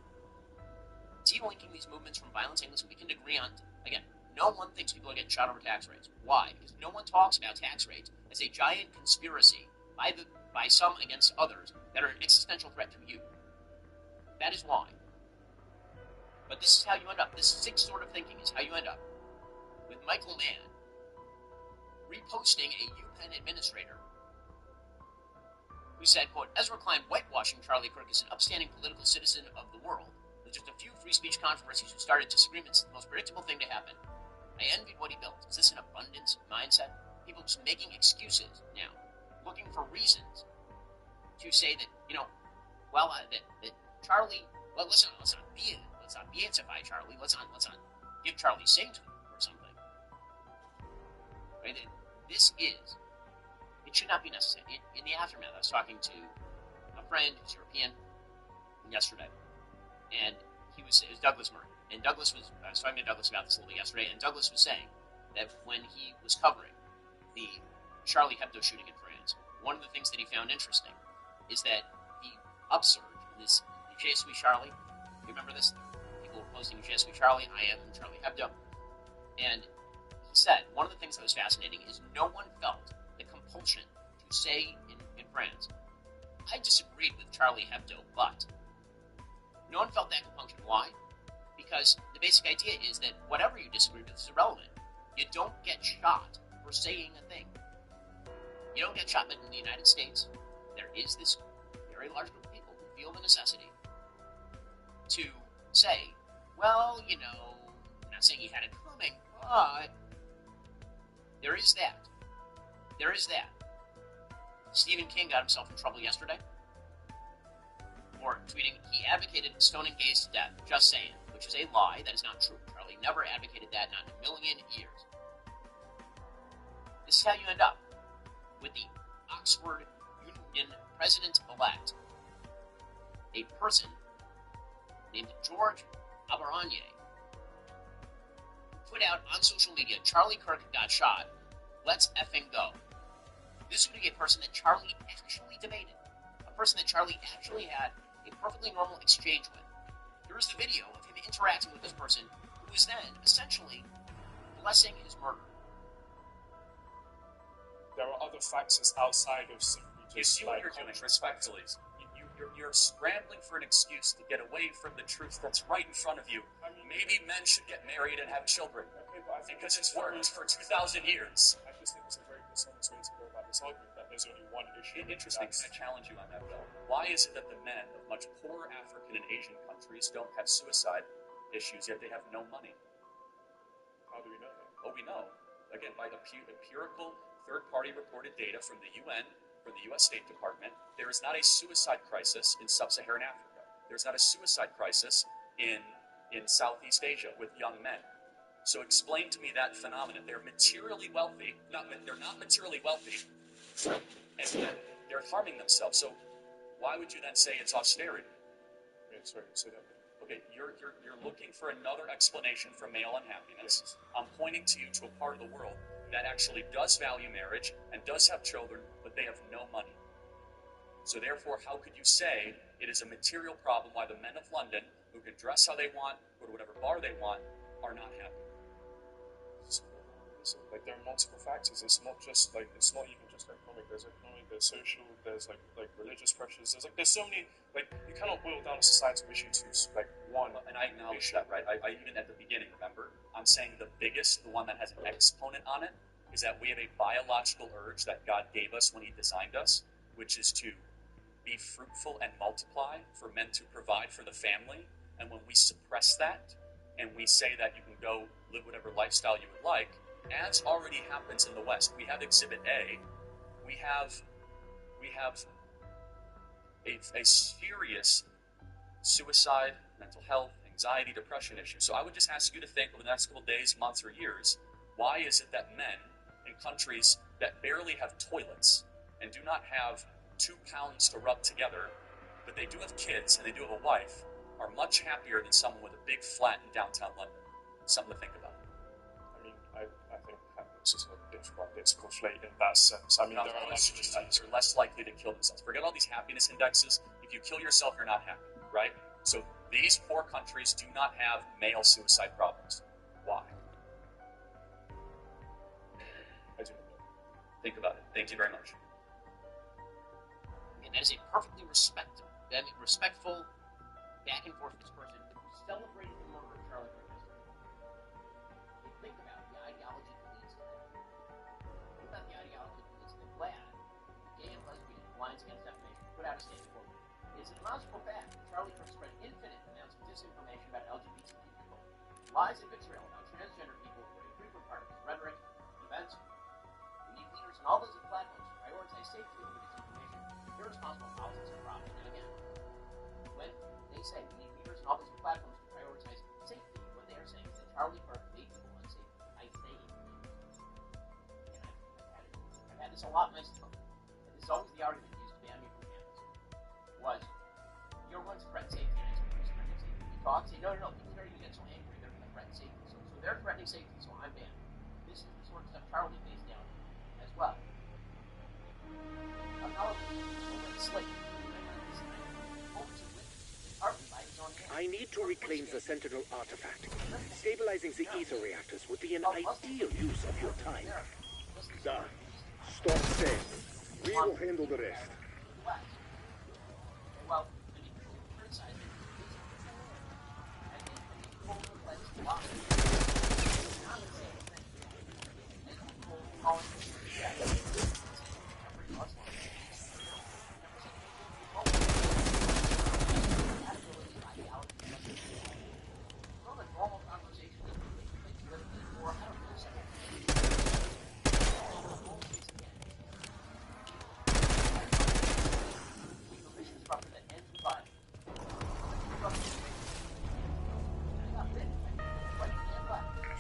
delinking these movements from violence. And listen, we can agree on, again, no one thinks people are getting shot over tax rates. Why? Because no one talks about tax rates as a giant conspiracy by some against others that are an existential threat to you. That is why. But this is how you end up. This sick sort of thinking is how you end up with Michael Mann reposting a UPenn administrator who said, quote, "Ezra Klein whitewashing Charlie Kirk as an upstanding political citizen of the world. With just a few free speech controversies who started disagreements, the most predictable thing to happen. I envied what he built. Is this an abundance mindset? People just making excuses now, looking for reasons to say that, that Charlie, well, let's not beatify Charlie. Let's not give Charlie sainthood or something. Right? It should not be necessary. In the aftermath, I was talking to a friend who's European yesterday, and it was Douglas Murray. And I was talking to Douglas about this a little bit yesterday, and Douglas was saying that when he was covering the Charlie Hebdo shooting in France, one of the things that he found interesting is that the upsurge in this Je suis Charlie, you remember this? People were posting Je suis Charlie, I am Charlie Hebdo. And he said, one of the things that was fascinating is no one felt the compulsion to say in France, I disagreed with Charlie Hebdo, but no one felt that compunction. Why? Because the basic idea is that whatever you disagree with is irrelevant. You don't get shot for saying a thing. You don't get shot, but in the United States, there is this very large group of people who feel the necessity to say, well, I'm not saying he had it coming, but there is that. There is that. Stephen King got himself in trouble yesterday for tweeting, he advocated stoning gays to death, just saying, which is a lie. That is not true. Charlie never advocated that, not in a million years. This is how you end up with the Oxford Union president-elect, a person named George Aberanye, put out on social media, Charlie Kirk got shot, let's effing go. This would be a person that Charlie actually debated, a person that Charlie actually had a perfectly normal exchange with. Here is the video of him interacting with this person, who was then essentially blessing his murder. There are other factors outside of simply just You see what you're doing, respectfully. You're scrambling for an excuse to get away from the truth that's right in front of you. maybe men should get married and have children. Okay, but I think Because it's worked for 2,000 years. I just think it's a very dishonest way to go about this argument, that there's only one issue. Interesting. Can I challenge you on that, though? Why is it that the men of much poorer African and Asian countries don't have suicide issues, yet they have no money? How do we know that? Oh, we know. Again, by empirical third-party reported data from the UN, from the U.S. State Department, there is not a suicide crisis in sub-Saharan Africa. There's not a suicide crisis in Southeast Asia with young men. So explain to me that phenomenon. They're materially wealthy. They're not materially wealthy, and yet they're harming themselves. So why would you then say it's austerity? Wait, sorry, say that. Okay, you're looking for another explanation for male unhappiness. Yes. I'm pointing to you to a part of the world that actually does value marriage and does have children, but they have no money. So therefore, how could you say it is a material problem why the men of London, who can dress how they want, go to whatever bar they want, are not happy? Like, there are multiple factors. It's not even just economic. There's economic, there's social, there's like religious pressures. There's so many, you cannot boil down a societal issue to one. And I acknowledge that, right? I even at the beginning, remember, I'm saying the biggest, the one that has an exponent on it, is that we have a biological urge that God gave us when He designed us, which is to be fruitful and multiply, for men to provide for the family. And when we suppress that, and we say that you can go live whatever lifestyle you would like, as already happens in the West. We have Exhibit A. We have a serious suicide, mental health, anxiety, depression issue. So I would just ask you to think over the next couple of days, months, or years, why is it that men in countries that barely have toilets and do not have 2 pounds to rub together, but they do have kids and they do have a wife, are much happier than someone with a big flat in downtown London? Something to think about. I mean, I think happiness is difficult. It's conflated in that sense. I mean, there are you're less likely to kill themselves. Forget all these happiness indexes. If you kill yourself, you're not happy, right? So these poor countries do not have male suicide problems. Why? I do not know. Think about it. Thank you very much. And that is a perfectly respectful back and forth discussion who celebrated the murder of Charlie Kirk yesterday. Think about the ideology that leads to that. Think about the ideology that leads to that. Glad gay and lesbian Alliance Against Defamation put out a statement quote. It is a demonstrable fact that Charlie Kirk spread infinite amounts of disinformation about LGBT people, lies and vitriol about transgender people, including frequent parties, rhetoric, events. We need leaders on all those platforms to prioritize safety over disinformation, irresponsible politics, and profit. And again, when they say we need leaders on all those platforms to prioritize safety, what they are saying is that Charlie Kirk made people unsafe. I say it. And I've had this a lot in my school. And this is always the argument used to ban me from campus. Was, you're going to threaten safety. You talk, say, no, people are going to get so angry, they're going to threaten safety. So they're threatening safety, so I'm banned. This is the sort of stuff Charlie faced down as well. I need to reclaim the Sentinel artifact. Stabilizing the ether reactors would be an ideal use of your time. Da, stop safe. We will handle the rest. Well,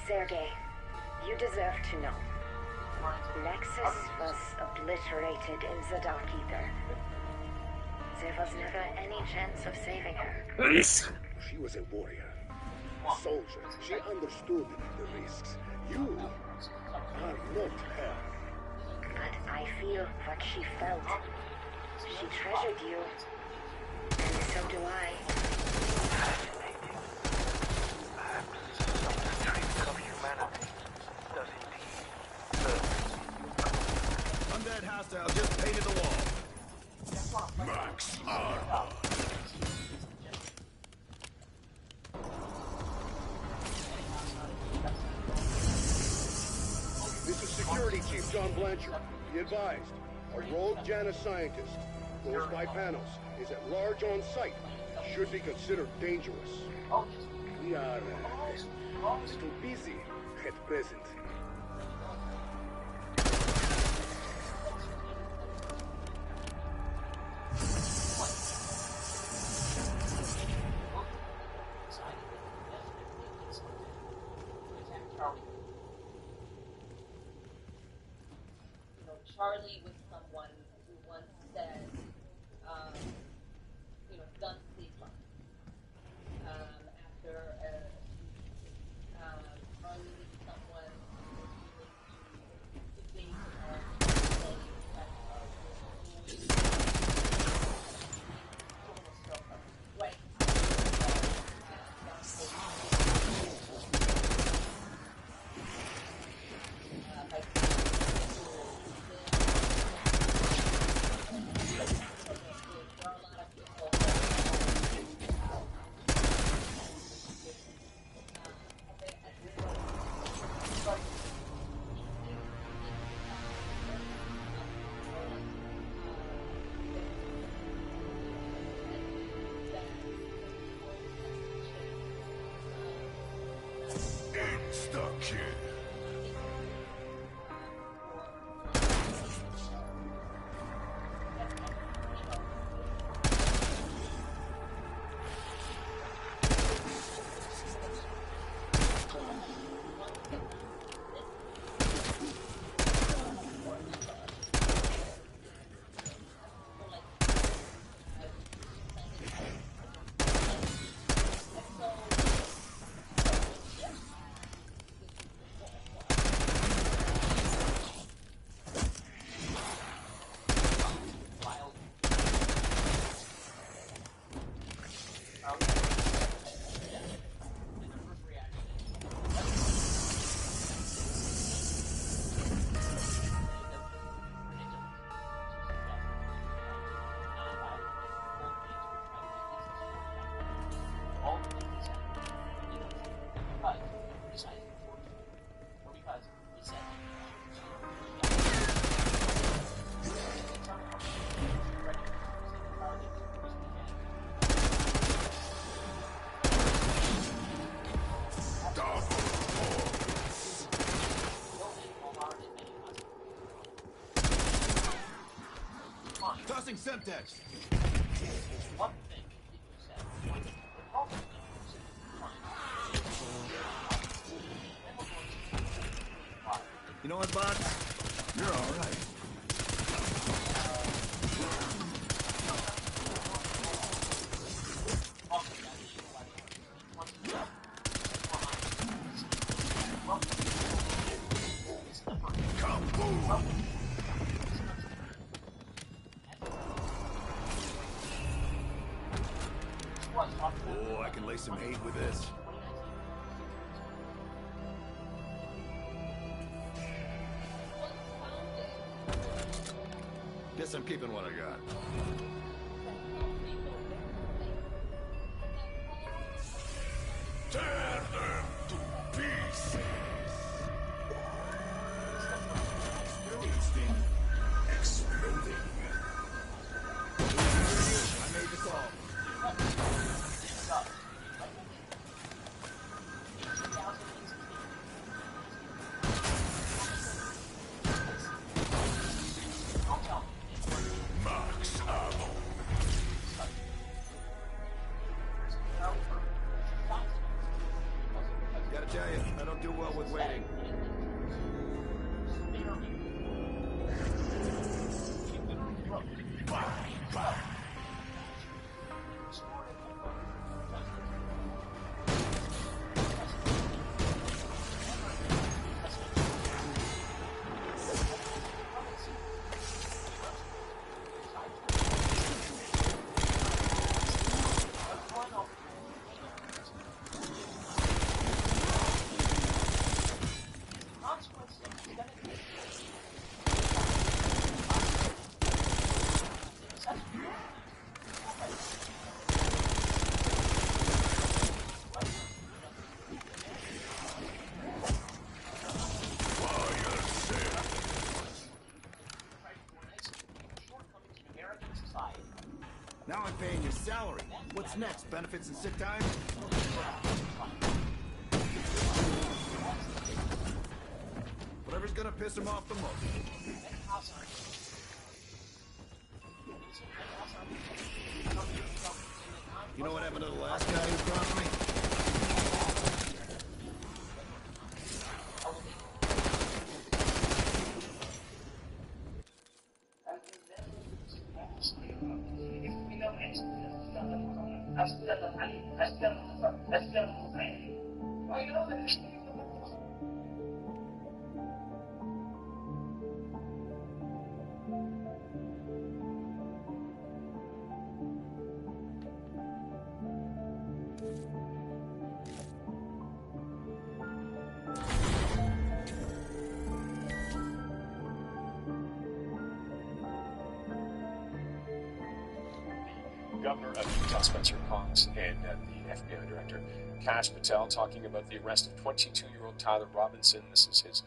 Sergei, you deserve to know. Nexus was obliterated in the Dark Ether. There was never any chance of saving her. She was a warrior. Soldier. She understood the risks. You are not her. But I feel what she felt. She treasured you. And so do I. Undead hostile just painted the wall. Max armor. Security Chief John Blanchard. Be advised, a rogue Janus scientist, those by panels, is at large on site. Should be considered dangerous. We are a little busy at present. Charlie was someone who once said, guns sleep fine. After Charlie was someone who was willing to debate on right. Tossing Semtex. One thing that you said was the problem You know what, bots? You're all right. Oh, I can lay some hate with this. Guess I'm keeping what I got. Tear them to pieces! Instinct exploding. I made the call. Gotta tell you, I don't do well with waiting. Now I'm paying your salary. What's next? Benefits and sick time? Whatever's gonna piss him off the most. You know what happened to the last guy who crossed me? Governor of Utah Spencer Cox and the FBI Director Kash Patel talking about the arrest of 22-year-old Tyler Robinson. This is his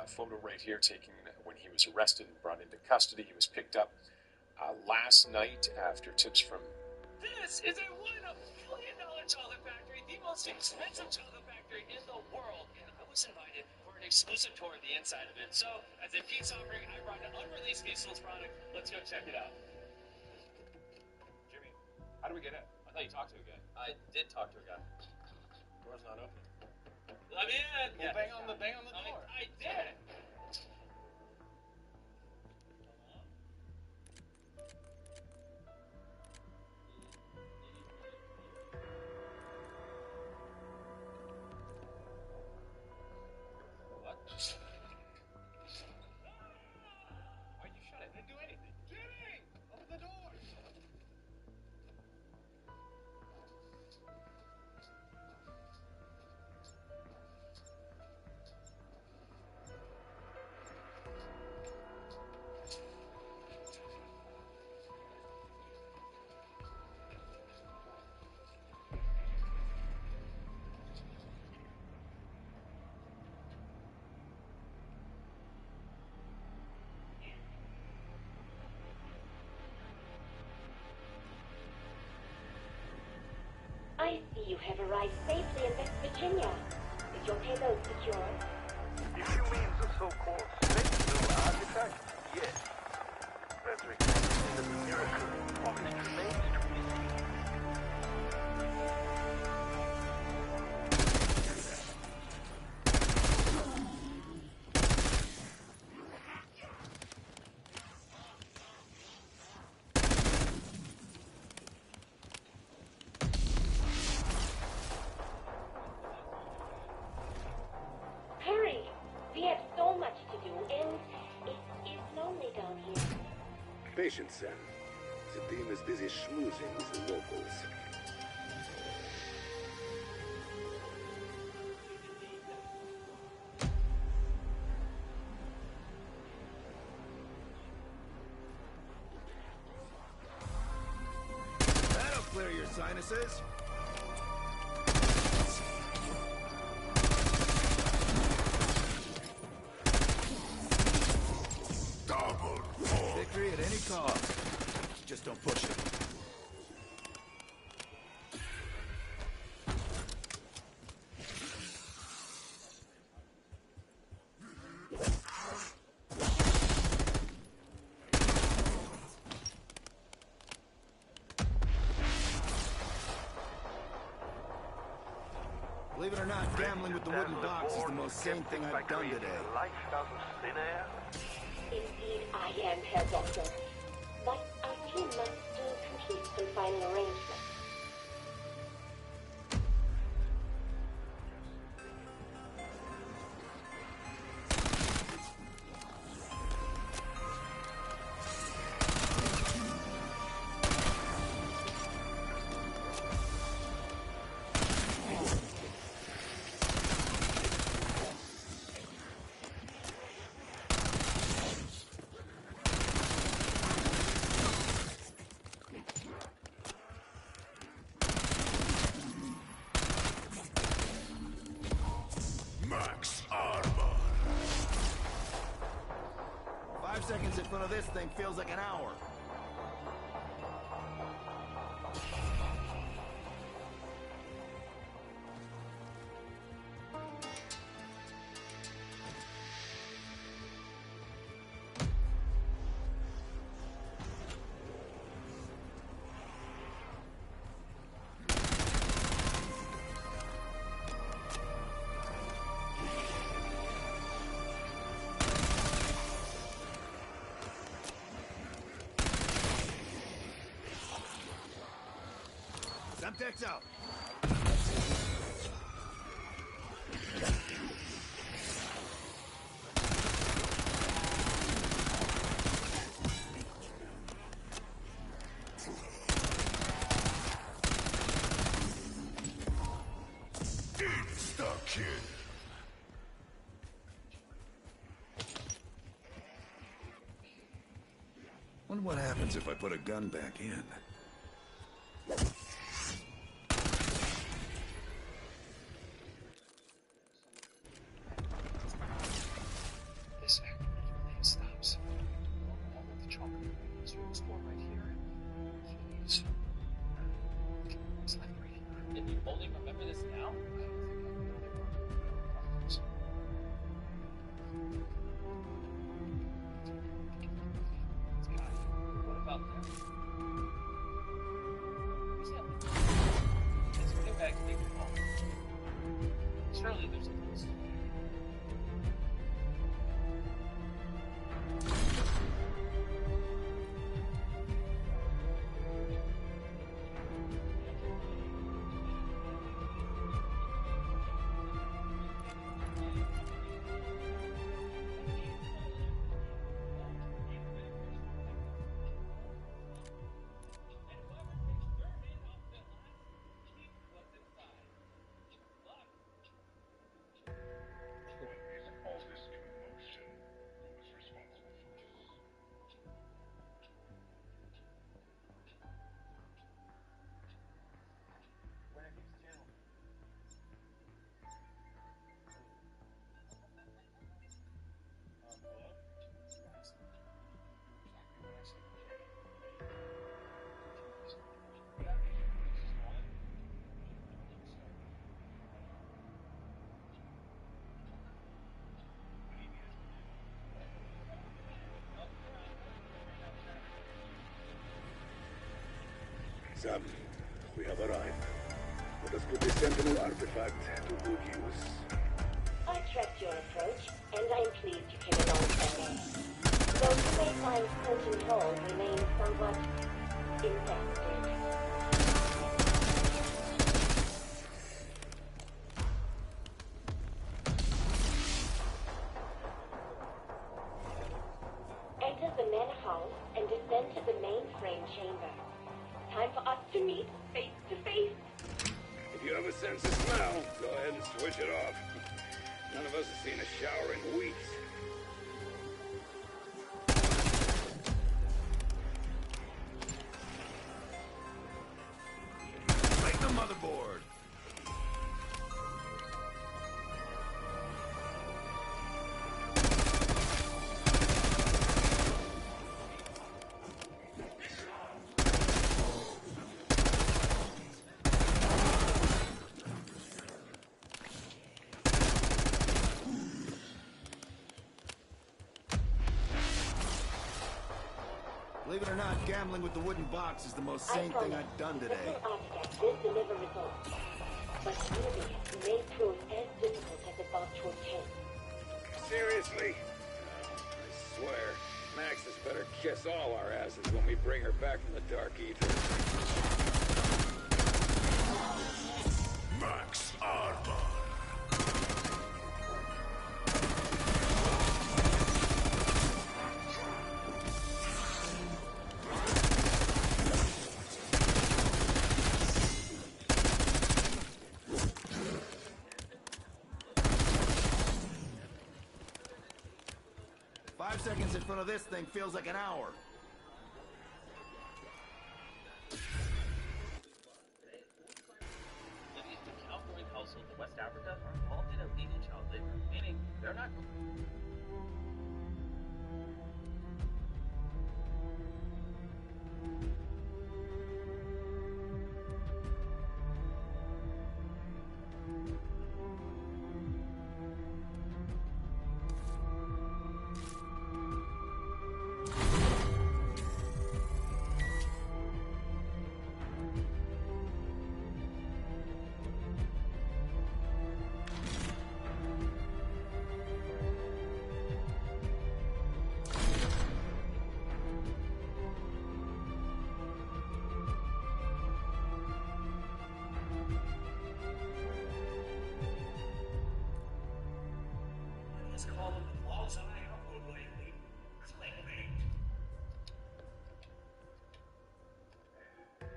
photo right here taken when he was arrested and brought into custody. He was picked up last night after tips from... This is a $1 billion chocolate factory, the most expensive chocolate factory in the world, and I was invited for an exclusive tour of the inside of it. So, as a peace offering, I brought an unreleased faceless product. Let's go check it out. Jimmy, how do we get in? I thought you talked to a guy. I did talk to a guy. Door's not open. Let me in. Well, bang on the door. I did. What? Why'd you shut it? I didn't do anything. Jimmy! Open the door! I see you have arrived safely in West Virginia. Is your payload secure? If you mean the so-called skDOw-d-1Hy, yes. That's exactly the miracle promised remains to be seen. Hurry! We have so much to do, and it's lonely down here. Patience, Sam. The team is busy schmoozing with the locals. That'll clear your sinuses. Victory at any cost. Just don't push it. Believe it or not, gambling with the wooden box is the most sane thing I've done today. Life out of thin air. Indeed, I am, Herr Doctor. But our team must still complete some final arrangements. Max armor. 5 seconds in front of this thing feels like an hour. Contact's out. Insta-kill. Wonder what happens if I put a gun back in. This active relay stops. All of the chocolate is from the store right here. Keys. It's like right here. Did you only remember this now? What about them? It's a big bag to take them home. Surely there's a post. All this commotion. Who was responsible for this? Sam, we have arrived. Let us put the Sentinel artifact to good use. I tracked your approach, and I'm pleased you came along for me. Though you may find certain halls remain somewhat infested. Enter the manor house and descend to the mainframe chamber. Time for us to meet face to face. If you have a sense of smell, go ahead and switch it off. None of us have seen a shower in weeks. Take the motherboard. Believe it or not, gambling with the wooden box is the most sane thing I've done today. Architect will deliver results. But really, it may prove as difficult as it was to obtain. Seriously? I swear, Max has better kiss all our asses when we bring her back from the dark ether. Max Armor. Seconds in front of this thing feels like an hour. The cowboy household in West Africa are involved in illegal child labor, meaning they're not.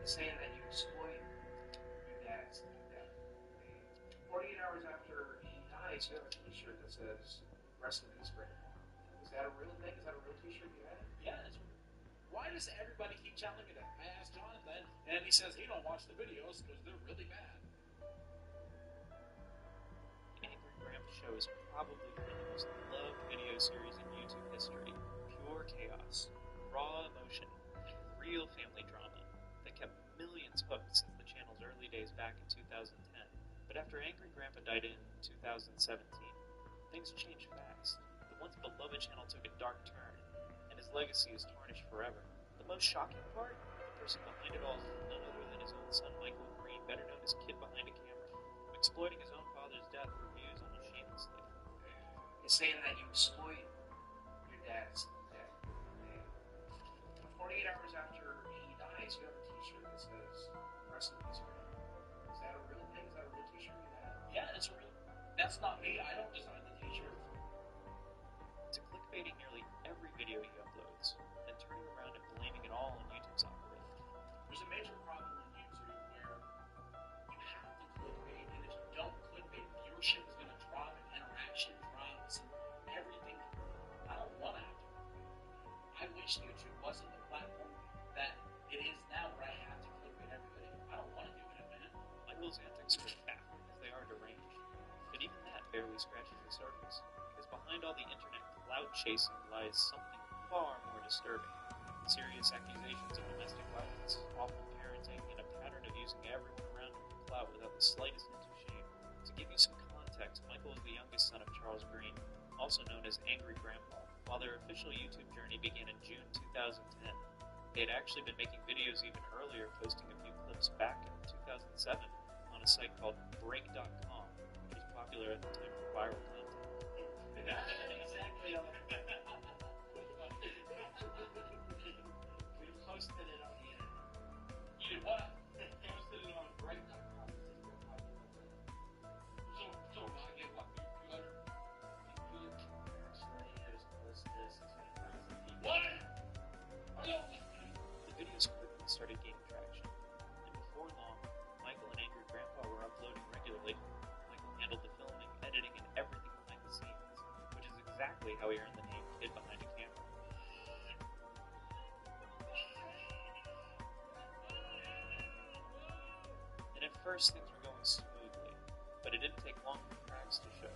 saying that you exploit your dad's death. 48 hours after he dies, you have a T-shirt that says "Rest in Peace, Grandpa." Is that a real thing? Is that a real T-shirt you had? Yeah, it's real. Why does everybody keep telling me that? I asked Jonathan, and he says he don't watch the videos because they're really bad. The Angry Grandpa Show is probably one of the most loved video series in YouTube history. Pure chaos, raw emotion, and real family drama that kept millions hooked since the channel's early days back in 2010. But after Angry Grandpa died in 2017, things changed fast. The once beloved channel took a dark turn, and his legacy is tarnished forever. The most shocking part? The person behind it all is none other than his own son, Michael Green, better known as Kid Behind a Camera, exploiting his own father's death for views almost shamelessly. It's saying that you exploit your dad's death. 48 hours after he dies, you have a T-shirt that says "Rest in Peace, Grandpa." Is that a real thing? Is that a real T-shirt you had? Yeah, it's real. That's not me. I don't design the T-shirt. To clickbaiting nearly every video he uploads, then turning around and blaming it all on YouTube's algorithm. There's a major problem in YouTube where you have to clickbait, and if you don't clickbait, viewership is going to drop, and interaction drops, and everything. I don't want to have to. I wish YouTube wasn't the platform that it is now, where I have to clickbait every video. I don't want to do that, man. Michael's antics are baffling as they are deranged, but even that barely scratches the surface, because behind all the internet clout chasing lies something far more disturbing. Serious accusations of domestic violence, awful parenting, and a pattern of using everyone around him for clout without the slightest hint of shame. To give you some context, Michael is the youngest son of Charles Green, also known as Angry Grandpa. While their official YouTube journey began in June 2010, they had actually been making videos even earlier, posting a few clips back in 2007 on a site called Break.com, which was popular at the time for viral content. Exactly. We posted it on the internet. You did what? Posted it on Break.com. So I get what? 200? What? The videos quickly started gaining traction, and before long, Michael and Angry Grandpa were uploading regularly. Michael handled the filming, editing, and everything behind the scenes, which is exactly how he earned the name Kid Behind a Camera. And at first, things were going smoothly, but it didn't take long for cracks to show,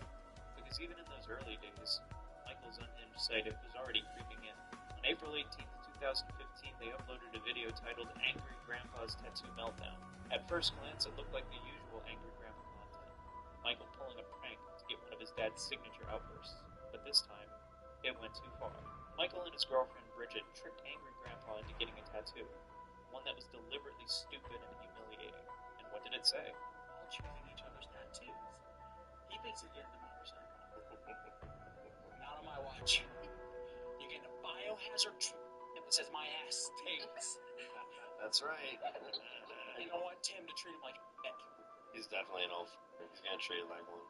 because even in those early days, Michael's unhinged site was already creeping in. On April 18th, 2015, they uploaded a video titled Angry Grandpa's Tattoo Meltdown. At first glance, it looked like the usual Angry Grandpa content. Michael pulling a prank to get one of his dad's signature outbursts. But this time, it went too far. Michael and his girlfriend Bridget tricked Angry Grandpa into getting a tattoo. One that was deliberately stupid and humiliating. And what did it say? All trading each other's tattoos. He thinks he's getting a motorcycle. Not on my watch. You're getting a biohazard that says "My ass stinks." That's right. You don't want Tim to treat him like a dick. He's definitely an elf. He's gonna treat it like one.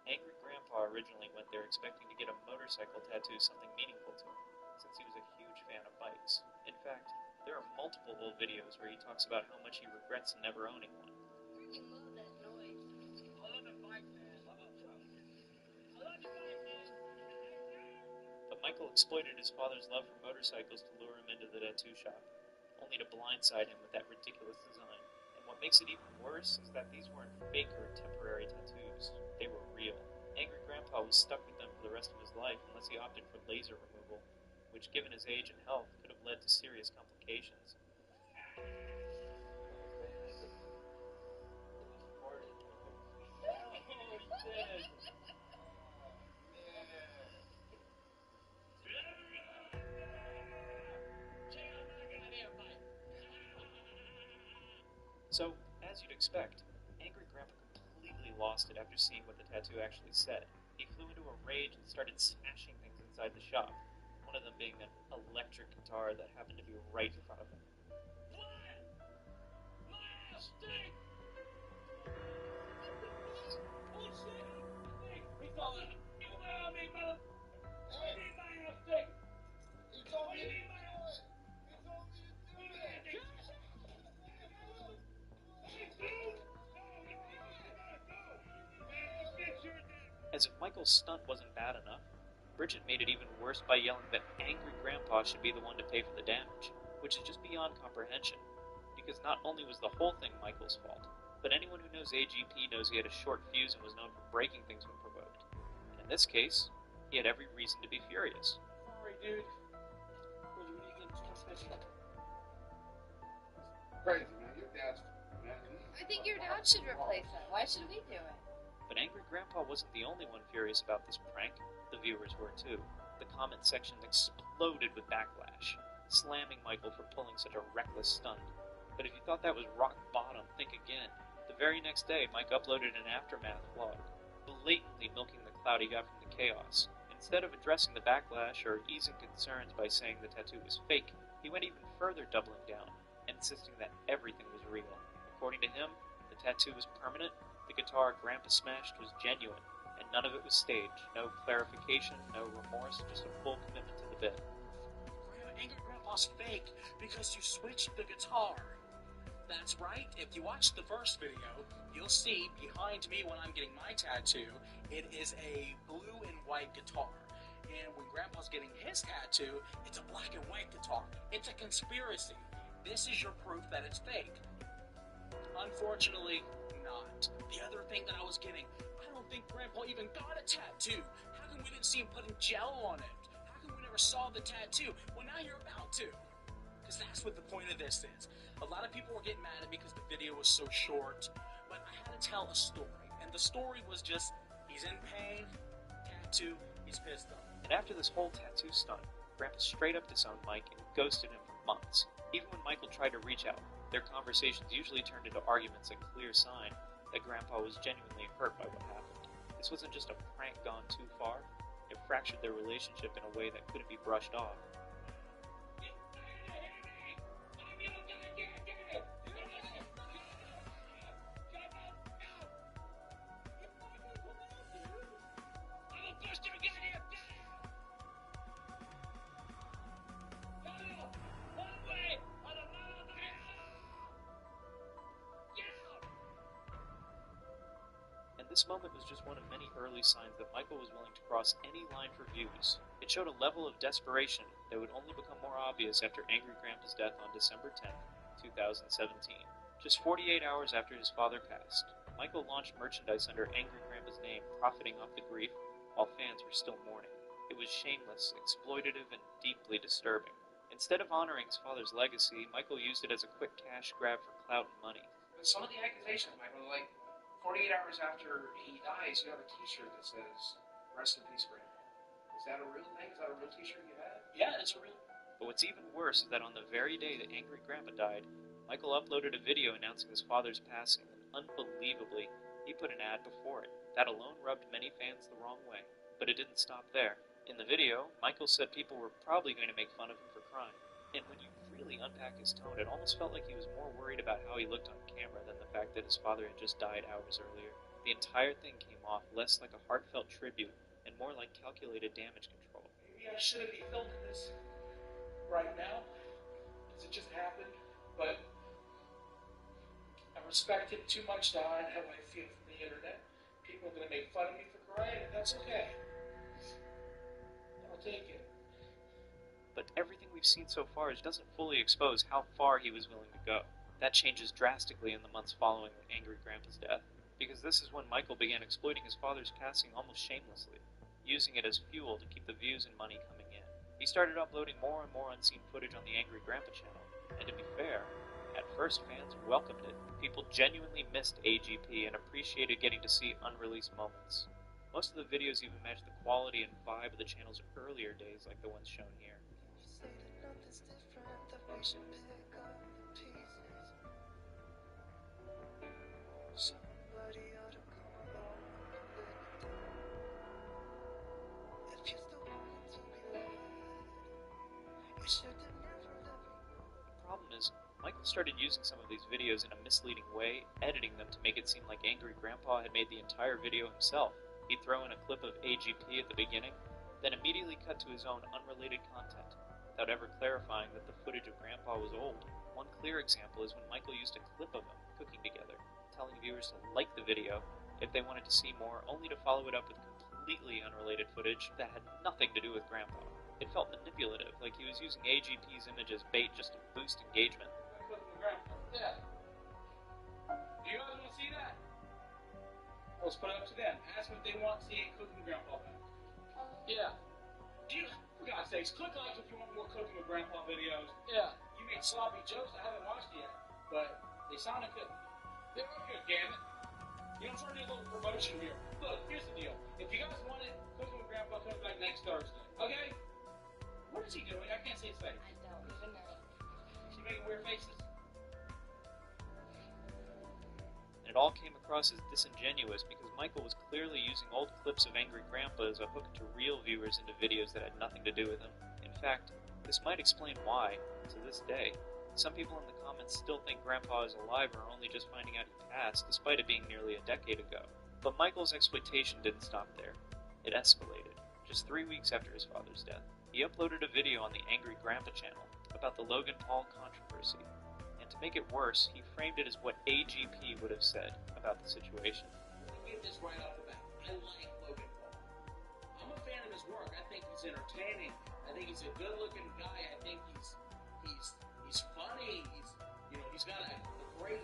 Angry Grandpa originally went there expecting to get a motorcycle tattoo, something meaningful to him, since he was a huge fan of bikes. In fact, there are multiple old videos where he talks about how much he regrets never owning one. I love that noise. I love the bike, man. I love the bike, man. But Michael exploited his father's love for motorcycles to lure him into the tattoo shop, only to blindside him with that ridiculous design. And what makes it even worse is that these weren't fake or temporary tattoos. They were real. Angry Grandpa was stuck with them for the rest of his life unless he opted for laser removal, which, given his age and health, could have led to serious complications. So, as you'd expect, Angry Grandpa completely lost it after seeing what the tattoo actually said. He flew into a rage and started smashing things inside the shop, one of them being an electric guitar that happened to be right in front of him. As if Michael's stunt wasn't bad enough, Bridget made it even worse by yelling that angry Grandpa should be the one to pay for the damage, which is just beyond comprehension, because not only was the whole thing Michael's fault, but anyone who knows AGP knows he had a short fuse and was known for breaking things when provoked. And in this case, he had every reason to be furious. Sorry, dude. Was there anything suspicious? Crazy, man. Your dad's man. I think your dad should replace him. Why should we do it? But angry Grandpa wasn't the only one furious about this prank. The viewers were too. The comment section exploded with backlash, slamming Michael for pulling such a reckless stunt. But if you thought that was rock bottom, think again. The very next day, Mike uploaded an aftermath vlog, blatantly milking the clout he got from the chaos. Instead of addressing the backlash or easing concerns by saying the tattoo was fake, he went even further, doubling down, insisting that everything was real. According to him, the tattoo was permanent, the guitar Grandpa smashed was genuine, and none of it was staged. No clarification, no remorse, just a full commitment to the bit. Angry Grandpa's fake because you switched the guitar. That's right. If you watch the first video, you'll see behind me when I'm getting my tattoo, it is a blue and white guitar. And when Grandpa's getting his tattoo, it's a black and white guitar. It's a conspiracy. This is your proof that it's fake. Unfortunately, not. The other thing that I was getting, I don't think Grandpa even got a tattoo. How come we didn't see him putting gel on it? How come we never saw the tattoo? Well, now you're about to. Because that's what the point of this is. A lot of people were getting mad at me because the video was so short, but I had to tell a story, and the story was just, he's in pain, tattoo, he's pissed off. And after this whole tattoo stunt, Grandpa straight up disowned Mike and ghosted him for months. Even when Michael tried to reach out, their conversations usually turned into arguments, a clear sign that Grandpa was genuinely hurt by what happened. This wasn't just a prank gone too far, it fractured their relationship in a way that couldn't be brushed off. This moment was just one of many early signs that Michael was willing to cross any line for views. It showed a level of desperation that would only become more obvious after Angry Grandpa's death on December 10, 2017. Just 48 hours after his father passed, Michael launched merchandise under Angry Grandpa's name, profiting off the grief while fans were still mourning. It was shameless, exploitative, and deeply disturbing. Instead of honoring his father's legacy, Michael used it as a quick cash grab for clout and money. But some of the accusations, Michael, like 48 hours after he dies, you have a t-shirt that says, "Rest in peace, Grandpa." Is that a real thing? Is that a real t-shirt you have? Yeah, it's real. But what's even worse is that on the very day that Angry Grandpa died, Michael uploaded a video announcing his father's passing, and unbelievably, he put an ad before it. That alone rubbed many fans the wrong way. But it didn't stop there. In the video, Michael said people were probably going to make fun of him for crying. And when you really unpack his tone, it almost felt like he was more worried about how he looked on camera than the fact that his father had just died hours earlier. The entire thing came off less like a heartfelt tribute and more like calculated damage control. Maybe I shouldn't be filming this right now, because it just happened, but I respect it too much to hide how I feel from the internet. People are going to make fun of me for crying, and that's okay. I'll take it. But everything we've seen so far doesn't fully expose how far he was willing to go. That changes drastically in the months following Angry Grandpa's death, because this is when Michael began exploiting his father's passing almost shamelessly, using it as fuel to keep the views and money coming in. He started uploading more and more unseen footage on the Angry Grandpa channel, and to be fair, at first fans welcomed it. People genuinely missed AGP and appreciated getting to see unreleased moments. Most of the videos even matched the quality and vibe of the channel's earlier days, like the ones shown here. The problem is, Michael started using some of these videos in a misleading way, editing them to make it seem like Angry Grandpa had made the entire video himself. He'd throw in a clip of AGP at the beginning, then immediately cut to his own unrelated content, without ever clarifying that the footage of Grandpa was old. One clear example is when Michael used a clip of them cooking together, telling viewers to like the video if they wanted to see more, only to follow it up with completely unrelated footage that had nothing to do with Grandpa. It felt manipulative, like he was using AGP's image as bait just to boost engagement. Yeah. Do you guys want to see that? Let's put it up to them. Ask them if they want to see a Cooking with Grandpa back. Yeah. Do you, for God's sakes, click like if you want more Cooking with Grandpa videos. Yeah. You made sloppy jokes. I haven't watched it yet, but they sounded good. They were good, damn it. You know, I'm trying to do a little promotion here. Look, here's the deal. If you guys want it, Cooking with Grandpa comes back next Thursday. Okay? What is he doing? I can't see his face. I don't even know. Is he making weird faces? And it all came across as disingenuous because Michael was clearly using old clips of Angry Grandpa as a hook to reel viewers into videos that had nothing to do with him. In fact, this might explain why, to this day, some people in the comments still think Grandpa is alive or are only just finding out he passed, despite it being nearly a decade ago. But Michael's exploitation didn't stop there. It escalated. Just 3 weeks after his father's death, he uploaded a video on the Angry Grandpa channel about the Logan Paul controversy. And to make it worse, he framed it as what AGP would have said about the situation. Let me get this right off the bat. I like Logan Paul. I'm a fan of his work. I think he's entertaining. I think he's a good-looking guy. I think he's funny. He's got a great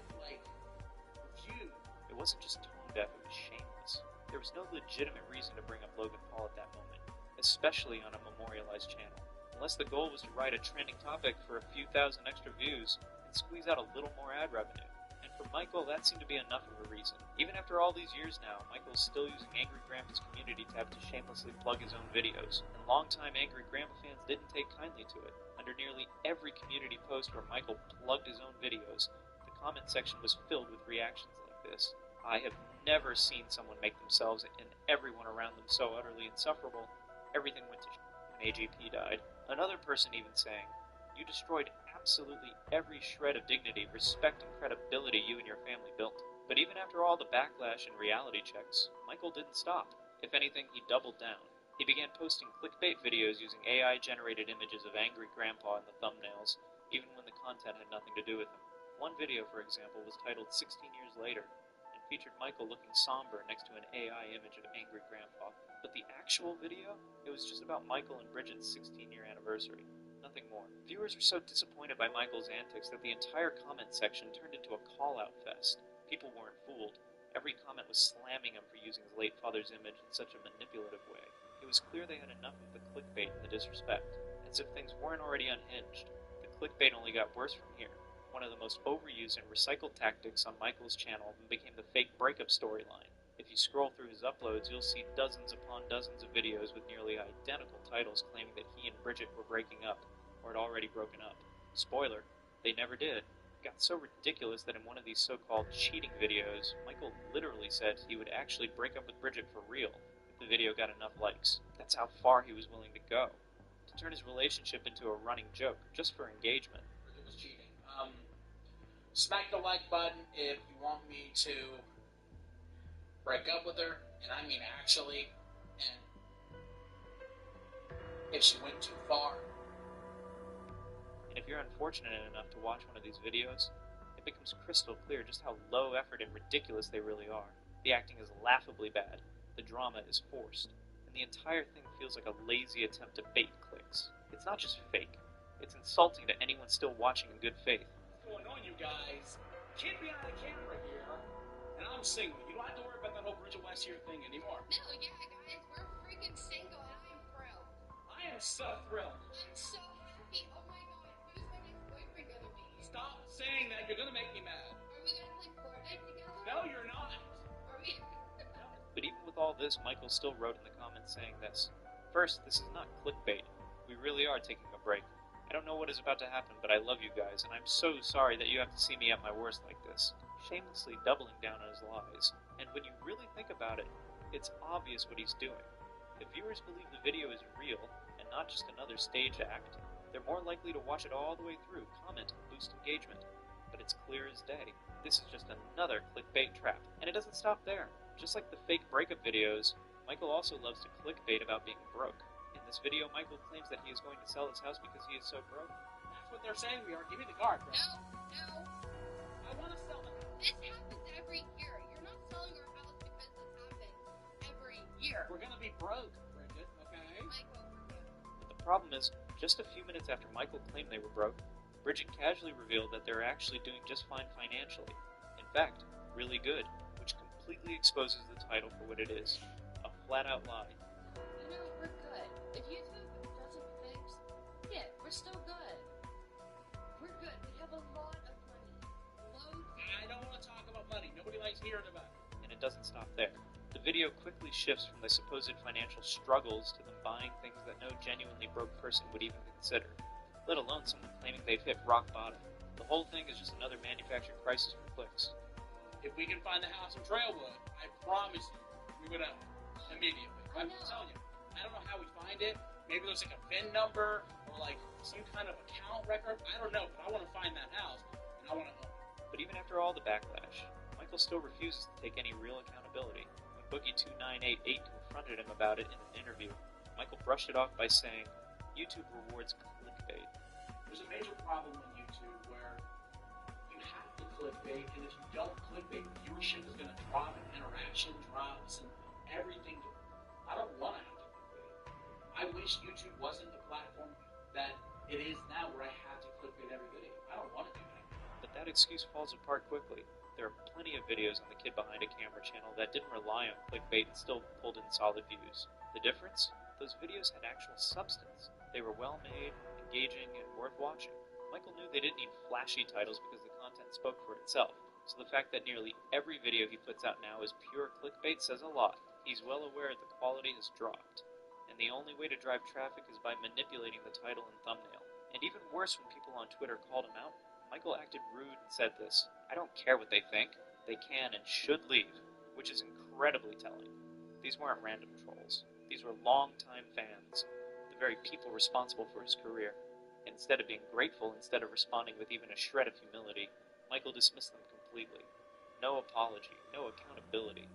view. It wasn't just tone deaf, it was shameless. There was no legitimate reason to bring up Logan Paul at that moment, especially on a memorialized channel, unless the goal was to write a trending topic for a few thousand extra views and squeeze out a little more ad revenue. And for Michael, that seemed to be enough of a reason. Even after all these years now, Michael's still using Angry Grandpa's community tab to shamelessly plug his own videos, and longtime Angry Grandpa fans didn't take kindly to it. Under nearly every community post where Michael plugged his own videos, the comment section was filled with reactions like this. I have never seen someone make themselves and everyone around them so utterly insufferable. Everything went to shit when AGP died. Another person even saying, "You destroyed absolutely every shred of dignity, respect, and credibility you and your family built." But even after all the backlash and reality checks, Michael didn't stop. If anything, he doubled down. He began posting clickbait videos using AI-generated images of Angry Grandpa in the thumbnails, even when the content had nothing to do with him. One video, for example, was titled 16 Years Later, and featured Michael looking somber next to an AI image of Angry Grandpa. But the actual video, it was just about Michael and Bridget's 16-year anniversary. Nothing more. Viewers were so disappointed by Michael's antics that the entire comment section turned into a call-out fest. People weren't fooled. Every comment was slamming him for using his late father's image in such a manipulative way. It was clear they had enough of the clickbait and the disrespect. As if things weren't already unhinged, the clickbait only got worse from here. One of the most overused and recycled tactics on Michael's channel became the fake breakup storyline. If you scroll through his uploads, you'll see dozens upon dozens of videos with nearly identical titles claiming that he and Bridget were breaking up, or had already broken up. Spoiler, they never did. It got so ridiculous that in one of these so-called cheating videos, Michael literally said he would actually break up with Bridget for real if the video got enough likes. That's how far he was willing to go. To turn his relationship into a running joke, just for engagement. It was cheating. Smack the like button if you want me to break up with her, and I mean actually, and if she went too far. And if you're unfortunate enough to watch one of these videos, it becomes crystal clear just how low effort and ridiculous they really are. The acting is laughably bad, the drama is forced, and the entire thing feels like a lazy attempt to bait clicks. It's not just fake, it's insulting to anyone still watching in good faith. What's going on, you guys? Kid behind the camera here, and I'm single. You don't have to worry about that whole Bridget West here thing anymore. No, yeah, guys, we're freaking single, and I'm thrilled. I am so thrilled. I'm so happy. Oh my god, who's my next boyfriend gonna be? Stop saying that. You're gonna make me mad. Are we gonna play Fortnite together? No, you're not. Are we? But even with all this, Michael still wrote in the comments saying this. First, this is not clickbait. We really are taking a break. I don't know what is about to happen, but I love you guys, and I'm so sorry that you have to see me at my worst like this. Shamelessly doubling down on his lies. And when you really think about it, it's obvious what he's doing. If viewers believe the video is real, and not just another stage act, they're more likely to watch it all the way through, comment, and boost engagement. But it's clear as day. This is just another clickbait trap. And it doesn't stop there. Just like the fake breakup videos, Michael also loves to clickbait about being broke. In this video, Michael claims that he is going to sell his house because he is so broke. That's what they're saying we are. Give me the card, bro. No. I want to sell the house. This happens every year. You're not selling our house because this happens every year. We're gonna be broke, Bridget, okay? Michael, we're good. But the problem is, just a few minutes after Michael claimed they were broke, Bridget casually revealed that they're actually doing just fine financially. In fact, really good, which completely exposes the title for what it is, a flat-out lie. You know, we're good. If YouTube doesn't fix it, we're still good. We're good. We have a lot of money. Loads. I don't want to talk about money. Nobody likes hearing about it. And it doesn't stop there. The video quickly shifts from the supposed financial struggles to them buying things that no genuinely broke person would even consider, let alone someone claiming they've hit rock bottom. The whole thing is just another manufactured crisis for clicks. If we can find the house in Trailwood, I promise you, we would have immediately. I'm telling you, I don't know how we find it. Maybe there's like a VIN number or like some kind of account record. I don't know, but I want to find that house and I want to own it. But even after all the backlash, Michael still refuses to take any real accountability. When Boogie-2988 confronted him about it in an interview, Michael brushed it off by saying, YouTube rewards clickbait. There's a major problem on YouTube where you have to clickbait, and if you don't clickbait, viewership is going to drop and interaction drops and everything. I don't want to have to clickbait. I wish YouTube wasn't the platform that it is now where I have to clickbait every video. I don't want to do that. But that excuse falls apart quickly. There are plenty of videos on the Kid Behind a Camera channel that didn't rely on clickbait and still pulled in solid views. The difference? Those videos had actual substance. They were well made, engaging, and worth watching. Michael knew they didn't need flashy titles because the content spoke for itself, so the fact that nearly every video he puts out now is pure clickbait says a lot. He's well aware the quality has dropped, and the only way to drive traffic is by manipulating the title and thumbnail. And even worse, when people on Twitter called him out, Michael acted rude and said this, "I don't care what they think. They can and should leave," which is incredibly telling. These weren't random trolls. These were long-time fans, the very people responsible for his career. And instead of being grateful, instead of responding with even a shred of humility, Michael dismissed them completely. No apology, no accountability,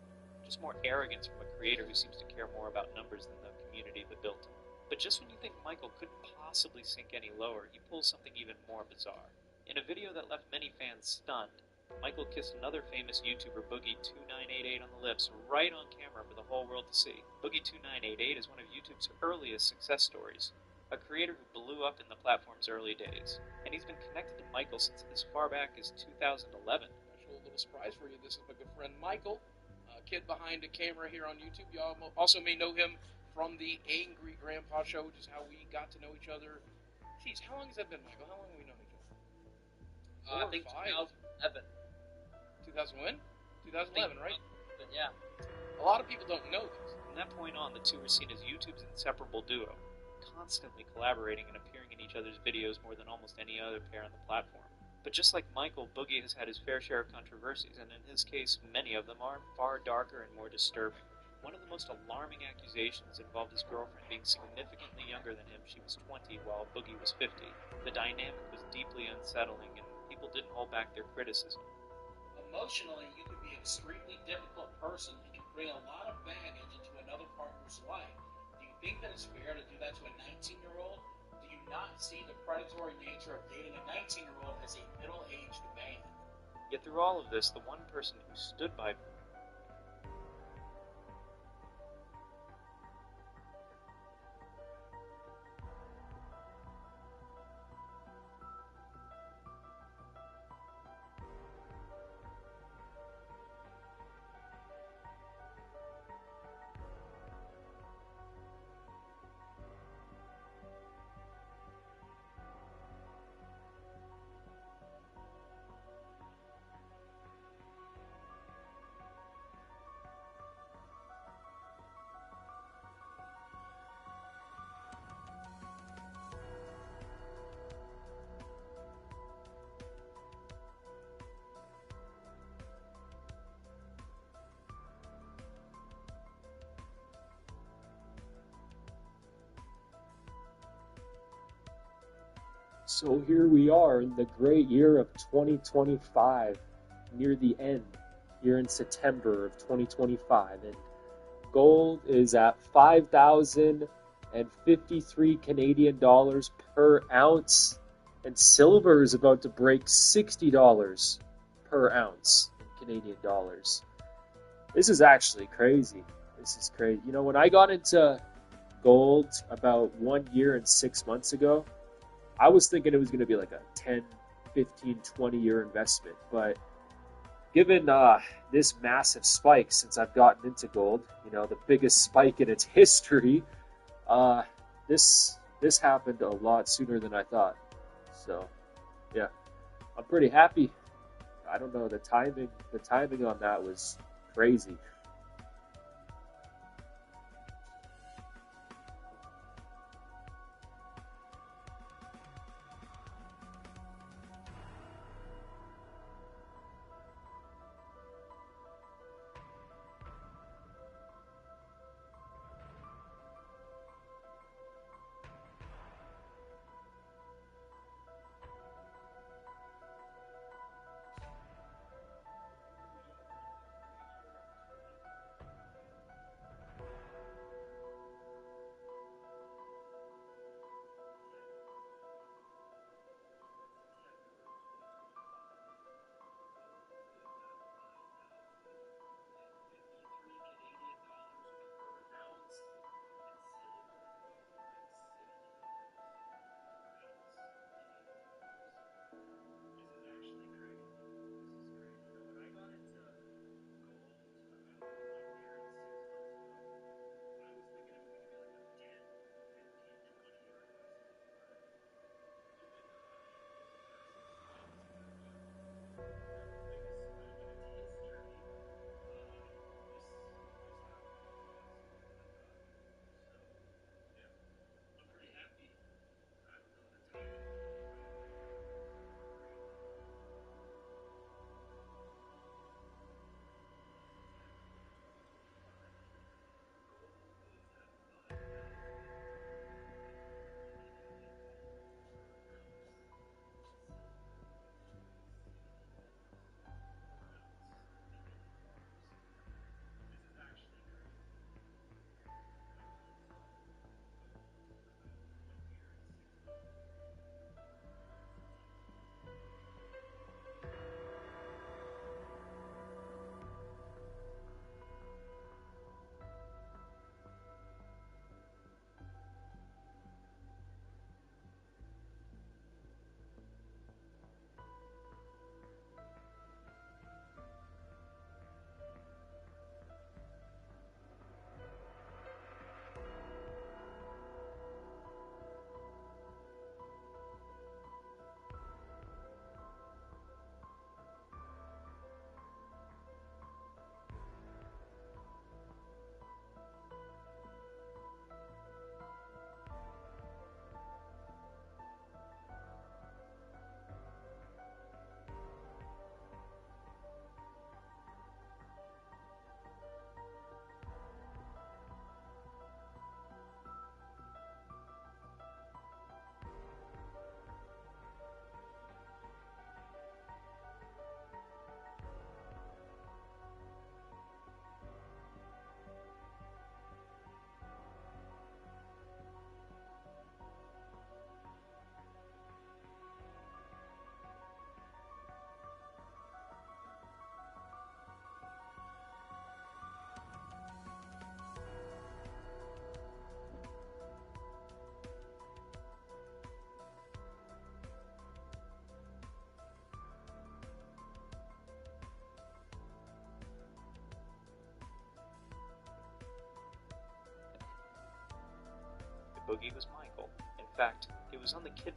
just more arrogance from a creator who seems to care more about numbers than the community that built him. But just when you think Michael couldn't possibly sink any lower, he pulls something even more bizarre. In a video that left many fans stunned, Michael kissed another famous YouTuber, Boogie-2988, on the lips right on camera for the whole world to see. Boogie-2988 is one of YouTube's earliest success stories, a creator who blew up in the platform's early days, and he's been connected to Michael since as far back as 2011. Actual little surprise for you, this is my good friend Michael, Kid Behind a Camera here on YouTube. You all also may know him from the Angry Grandpa Show, which is how we got to know each other. Jeez, how long has that been, Michael? How long have we known each other? I think 2011. 2000 when? 2011, right? But yeah. A lot of people don't know this. From that point on, the two were seen as YouTube's inseparable duo, constantly collaborating and appearing in each other's videos more than almost any other pair on the platform. But just like Michael, Boogie has had his fair share of controversies, and in his case, many of them are far darker and more disturbing. One of the most alarming accusations involved his girlfriend being significantly younger than him. She was 20 while Boogie was 50. The dynamic was deeply unsettling, and people didn't hold back their criticism. Emotionally, you could be an extremely difficult person and can bring a lot of baggage into another partner's life. Do you think that it's fair to do that to a 19-year-old? Do you not see the predatory nature of dating a 19-year-old as a middle-aged man? Yet through all of this, the one person who stood by So here we are in the great year of 2025, near the end, here in September of 2025, and gold is at 5,053 Canadian dollars per ounce, and silver is about to break $60 per ounce in Canadian dollars. This is actually crazy. This is crazy. You know, when I got into gold about 1 year and 6 months ago, I was thinking it was going to be like a 10, 15, 20-year investment. But given this massive spike since I've gotten into gold, you know, the biggest spike in its history, this happened a lot sooner than I thought. So, yeah, I'm pretty happy. I don't know, the timing on that was crazy. Boogie was Michael. In fact, it was on the kid.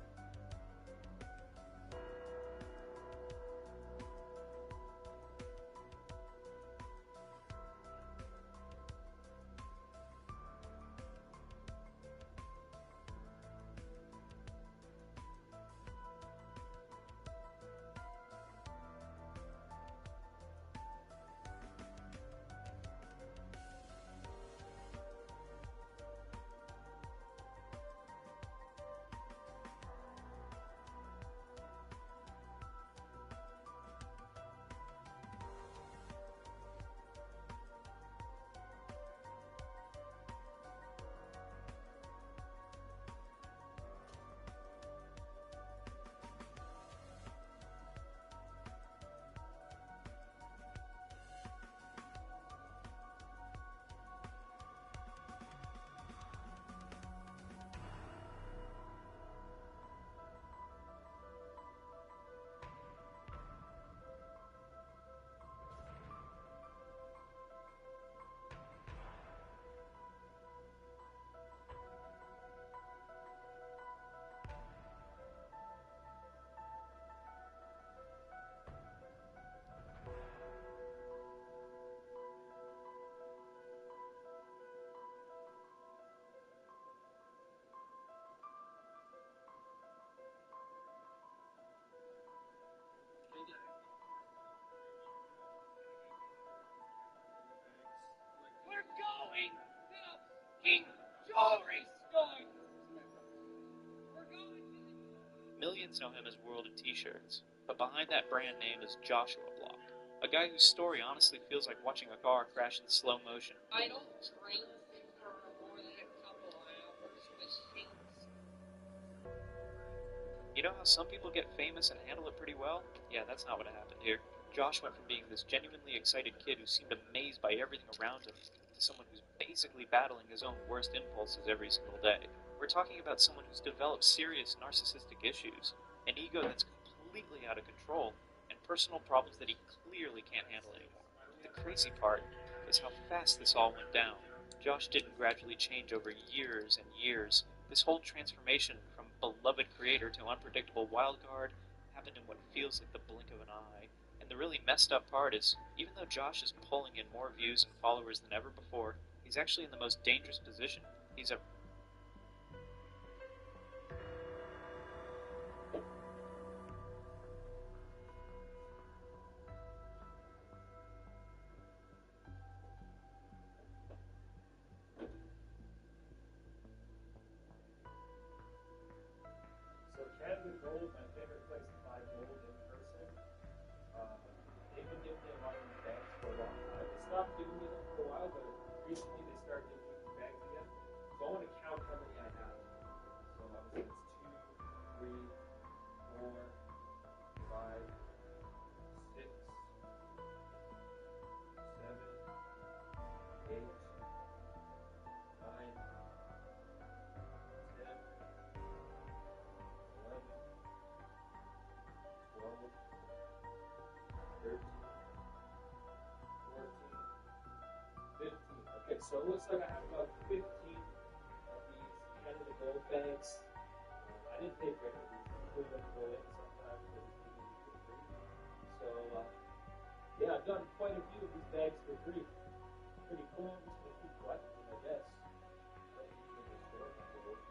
fucking jewelry store. Millions know him as World of T-shirts, but behind that brand name is Joshua Block, a guy whose story honestly feels like watching a car crash in slow motion. I don't drink for more than a couple hours with things. You know how some people get famous and handle it pretty well? Yeah, that's not what happened here. Josh went from being this genuinely excited kid who seemed amazed by everything around him to someone who's basically battling his own worst impulses every single day. We're talking about someone who's developed serious narcissistic issues, an ego that's completely out of control, and personal problems that he clearly can't handle anymore. The crazy part is how fast this all went down. Josh didn't gradually change over years and years. This whole transformation from beloved creator to unpredictable wildcard happened in what feels like the blink of an eye. And the really messed up part is, even though Josh is pulling in more views and followers than ever before, he's actually in the most dangerous position he's ever. So Canada Gold, my favorite place to buy gold in person. They've been giving me a lot of these bags for a long time. They stopped giving me them for a while, but recently they started giving me these bags again. So I want to count how many I have. So obviously it's 2, 3, 4, 5, 6, 7, 8, 9, 10, 11, 12, 13, 14, 15. Okay, so it looks like I have about 15 of these Canada Gold bags. I didn't pay for any of these. Usually when you go in, sometimes they just give you for free. So, yeah, I've done quite a few of these bags for free. Pretty cool. I'm just going to keep collecting them, I guess. I don't use them to store my gold.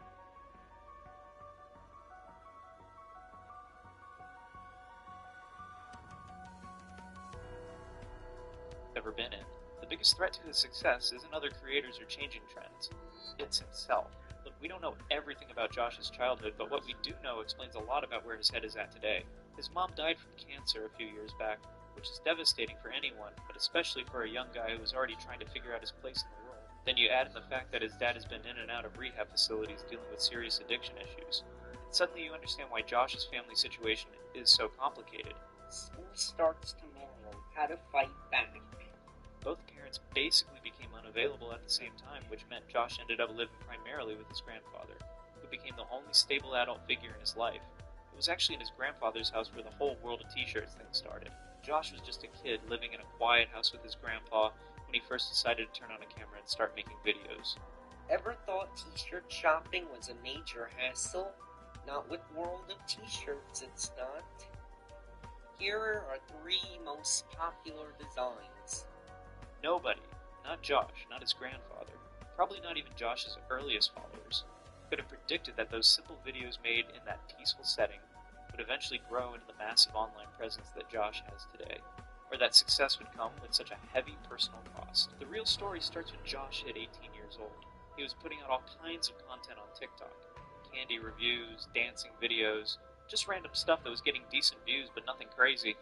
Ever been in. The biggest threat to his success isn't other creators or changing trends. It's himself. Look, we don't know everything about Josh's childhood, but what we do know explains a lot about where his head is at today. His mom died from cancer a few years back, which is devastating for anyone, but especially for a young guy who was already trying to figure out his place in the world. Then you add in the fact that his dad has been in and out of rehab facilities dealing with serious addiction issues. And suddenly you understand why Josh's family situation is so complicated. School starts tomorrow. How to fight back. Both parents basically became unavailable at the same time, which meant Josh ended up living primarily with his grandfather, who became the only stable adult figure in his life. It was actually in his grandfather's house where the whole World of T-shirts thing started. Josh was just a kid living in a quiet house with his grandpa when he first decided to turn on a camera and start making videos. Ever thought t-shirt shopping was a major hassle? Not with World of T-shirts, it's not. Here are 3 most popular designs. Nobody, not Josh, not his grandfather, probably not even Josh's earliest followers, could have predicted that those simple videos made in that peaceful setting would eventually grow into the massive online presence that Josh has today, or that success would come with such a heavy personal cost. The real story starts when Josh hit 18 years old. He was putting out all kinds of content on TikTok, candy reviews, dancing videos, just random stuff that was getting decent views but nothing crazy.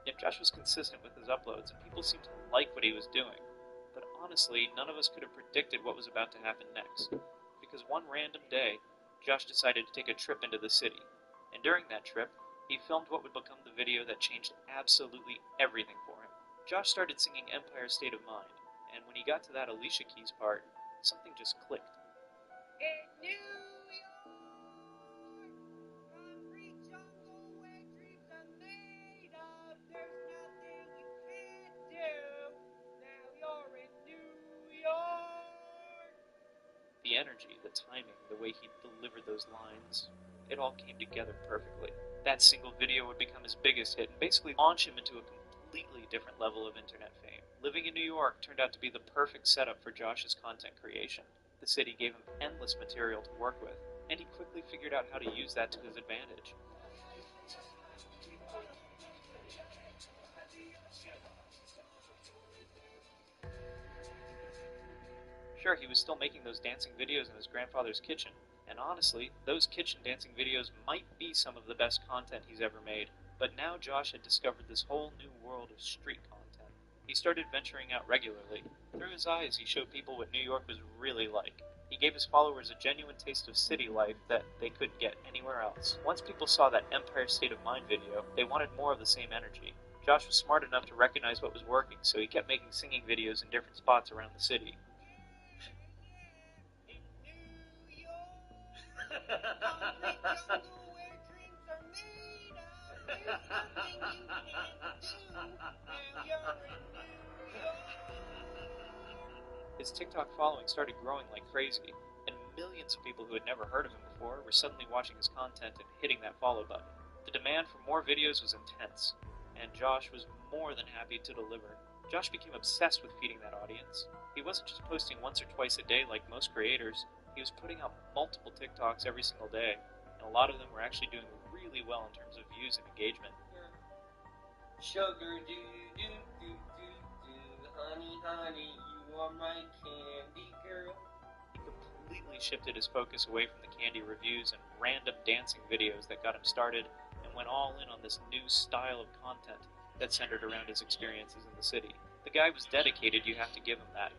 Yet Josh was consistent with his uploads, and people seemed to like what he was doing. But honestly, none of us could have predicted what was about to happen next. Because one random day, Josh decided to take a trip into the city. And during that trip, he filmed what would become the video that changed absolutely everything for him. Josh started singing Empire State of Mind, and when he got to that Alicia Keys part, something just clicked. In New York, concrete jungle where dreams are made of. There's nothing you can't do. Now you're in New York. The energy, the timing, the way he delivered those lines, it all came together perfectly. That single video would become his biggest hit and basically launch him into a completely different level of internet fame. Living in New York turned out to be the perfect setup for Josh's content creation. The city gave him endless material to work with, and he quickly figured out how to use that to his advantage. Sure, he was still making those dancing videos in his grandfather's kitchen, and honestly, those kitchen dancing videos might be some of the best content he's ever made, but now Josh had discovered this whole new world of street content. He started venturing out regularly. Through his eyes, he showed people what New York was really like. He gave his followers a genuine taste of city life that they couldn't get anywhere else. Once people saw that Empire State of Mind video, they wanted more of the same energy. Josh was smart enough to recognize what was working, so he kept making singing videos in different spots around the city. His TikTok following started growing like crazy, and millions of people who had never heard of him before were suddenly watching his content and hitting that follow button. The demand for more videos was intense, and Josh was more than happy to deliver. Josh became obsessed with feeding that audience. He wasn't just posting once or twice a day like most creators, he was putting out multiple TikToks every single day, and a lot of them were actually doing really well in terms of views and engagement. Sugar do do do do do, honey honey, you are my candy girl. He completely shifted his focus away from the candy reviews and random dancing videos that got him started, and went all in on this new style of content that centered around his experiences in the city. The guy was dedicated, you have to give him that.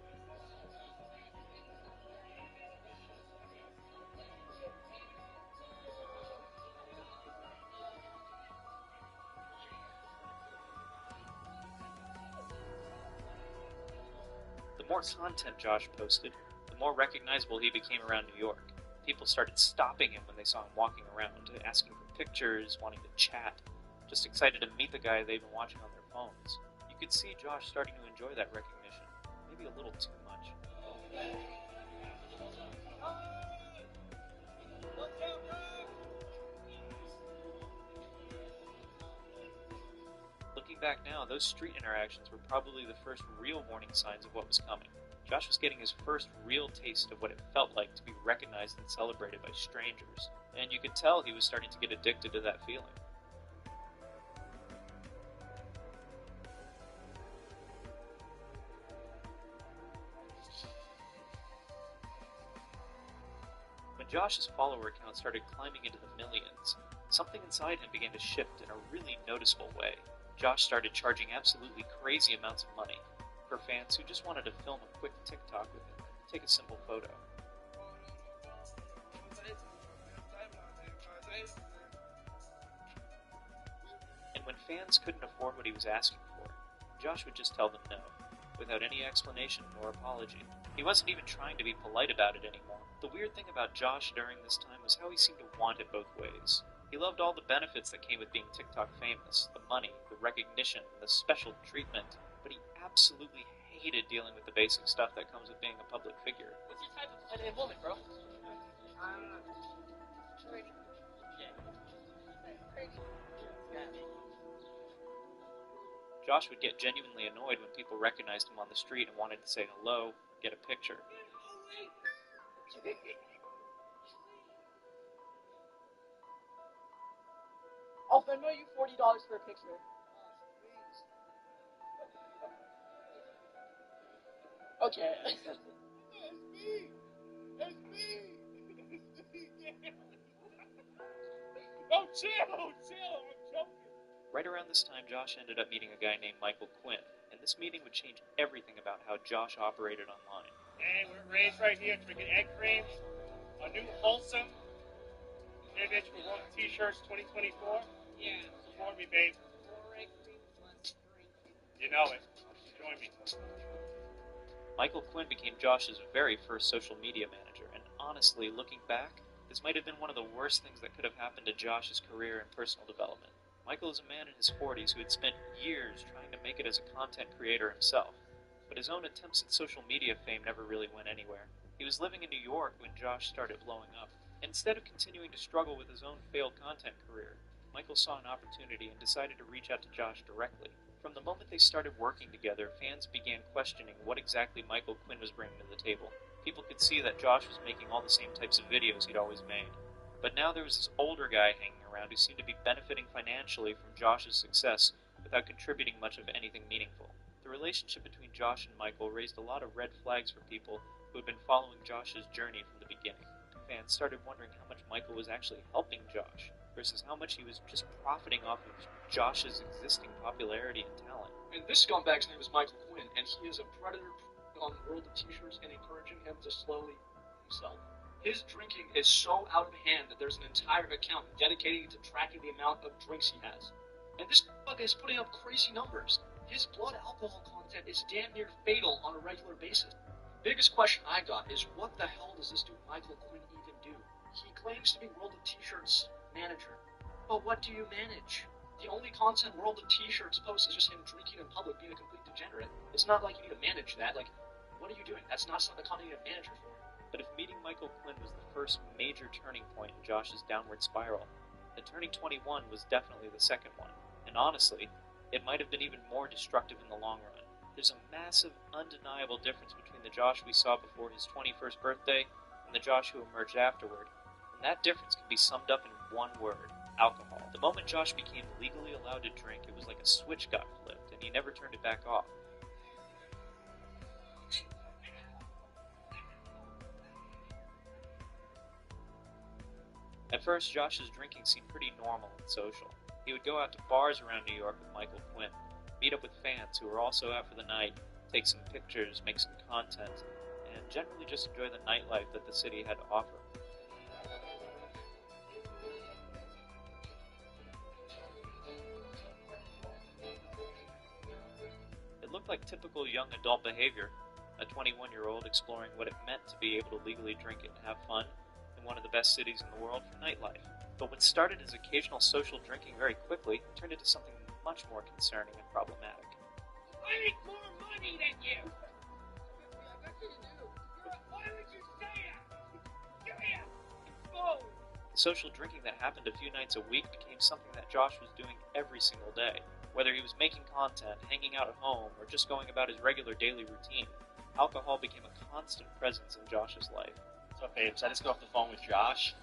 The more content Josh posted, the more recognizable he became around New York. People started stopping him when they saw him walking around, asking for pictures, wanting to chat, just excited to meet the guy they'd been watching on their phones. You could see Josh starting to enjoy that recognition, maybe a little too much. Looking back now, those street interactions were probably the first real warning signs of what was coming. Josh was getting his first real taste of what it felt like to be recognized and celebrated by strangers, and you could tell he was starting to get addicted to that feeling. When Josh's follower count started climbing into the millions, something inside him began to shift in a really noticeable way. Josh started charging absolutely crazy amounts of money for fans who just wanted to film a quick TikTok with him, take a simple photo. And when fans couldn't afford what he was asking for, Josh would just tell them no, without any explanation or apology. He wasn't even trying to be polite about it anymore. The weird thing about Josh during this time was how he seemed to want it both ways. He loved all the benefits that came with being TikTok famous, the money, the recognition, the special treatment, but he absolutely hated dealing with the basic stuff that comes with being a public figure. What's your type of funny woman, bro? Pretty. Yeah. Pretty. Josh would get genuinely annoyed when people recognized him on the street and wanted to say hello, get a picture. I'll Venmo you $40 for a picture. Okay. That's me! Oh, chill! I'm joking. Right around this time, Josh ended up meeting a guy named Michael Quinn, and this meeting would change everything about how Josh operated online. Hey, we're raised right here drinking egg creams. A new wholesome image for World T-shirts 2024. Yeah. Support me, babe. More egg creams, less drink. You know it. Join me. Michael Quinn became Josh's very first social media manager, and honestly, looking back, this might have been one of the worst things that could have happened to Josh's career and personal development. Michael is a man in his 40s who had spent years trying to make it as a content creator himself, but his own attempts at social media fame never really went anywhere. He was living in New York when Josh started blowing up. Instead of continuing to struggle with his own failed content career, Michael saw an opportunity and decided to reach out to Josh directly. From the moment they started working together, fans began questioning what exactly Michael Quinn was bringing to the table. People could see that Josh was making all the same types of videos he'd always made. But now there was this older guy hanging around who seemed to be benefiting financially from Josh's success without contributing much of anything meaningful. The relationship between Josh and Michael raised a lot of red flags for people who had been following Josh's journey from the beginning. Fans started wondering how much Michael was actually helping Josh, versus how much he was just profiting off of Josh's existing popularity and talent. And this scumbag's name is Michael Quinn, and he is a predator on the world of t-shirts and encouraging him to slowly himself. His drinking is so out of hand that there's an entire account dedicated to tracking the amount of drinks he has. And this fucker is putting up crazy numbers. His blood alcohol content is damn near fatal on a regular basis. Biggest question I got is, what the hell does this dude Michael Quinn even do? He claims to be World of T-Shirts manager. But what do you manage? The only content World of T-Shirts posts is just him drinking in public, being a complete degenerate. It's not like you need to manage that. Like, what are you doing? That's not the content you need a manager for. But if meeting Michael Quinn was the first major turning point in Josh's downward spiral, then turning 21 was definitely the second one. And honestly, it might have been even more destructive in the long run. There's a massive, undeniable difference between the Josh we saw before his 21st birthday and the Josh who emerged afterward. And that difference can be summed up in one word: alcohol. The moment Josh became legally allowed to drink, it was like a switch got flipped, and he never turned it back off. At first, Josh's drinking seemed pretty normal and social. He would go out to bars around New York with Michael Quinn, meet up with fans who were also out for the night, take some pictures, make some content, and generally just enjoy the nightlife that the city had to offer. It looked like typical young adult behavior, a 21-year-old exploring what it meant to be able to legally drink it and have fun in one of the best cities in the world for nightlife. But what started as occasional social drinking very quickly turned into something much more concerning and problematic. I make more money than you! Why would you say that? Give me a phone! The social drinking that happened a few nights a week became something that Josh was doing every single day. Whether he was making content, hanging out at home, or just going about his regular daily routine, alcohol became a constant presence in Josh's life. What's up, babes? I just got off the phone with Josh.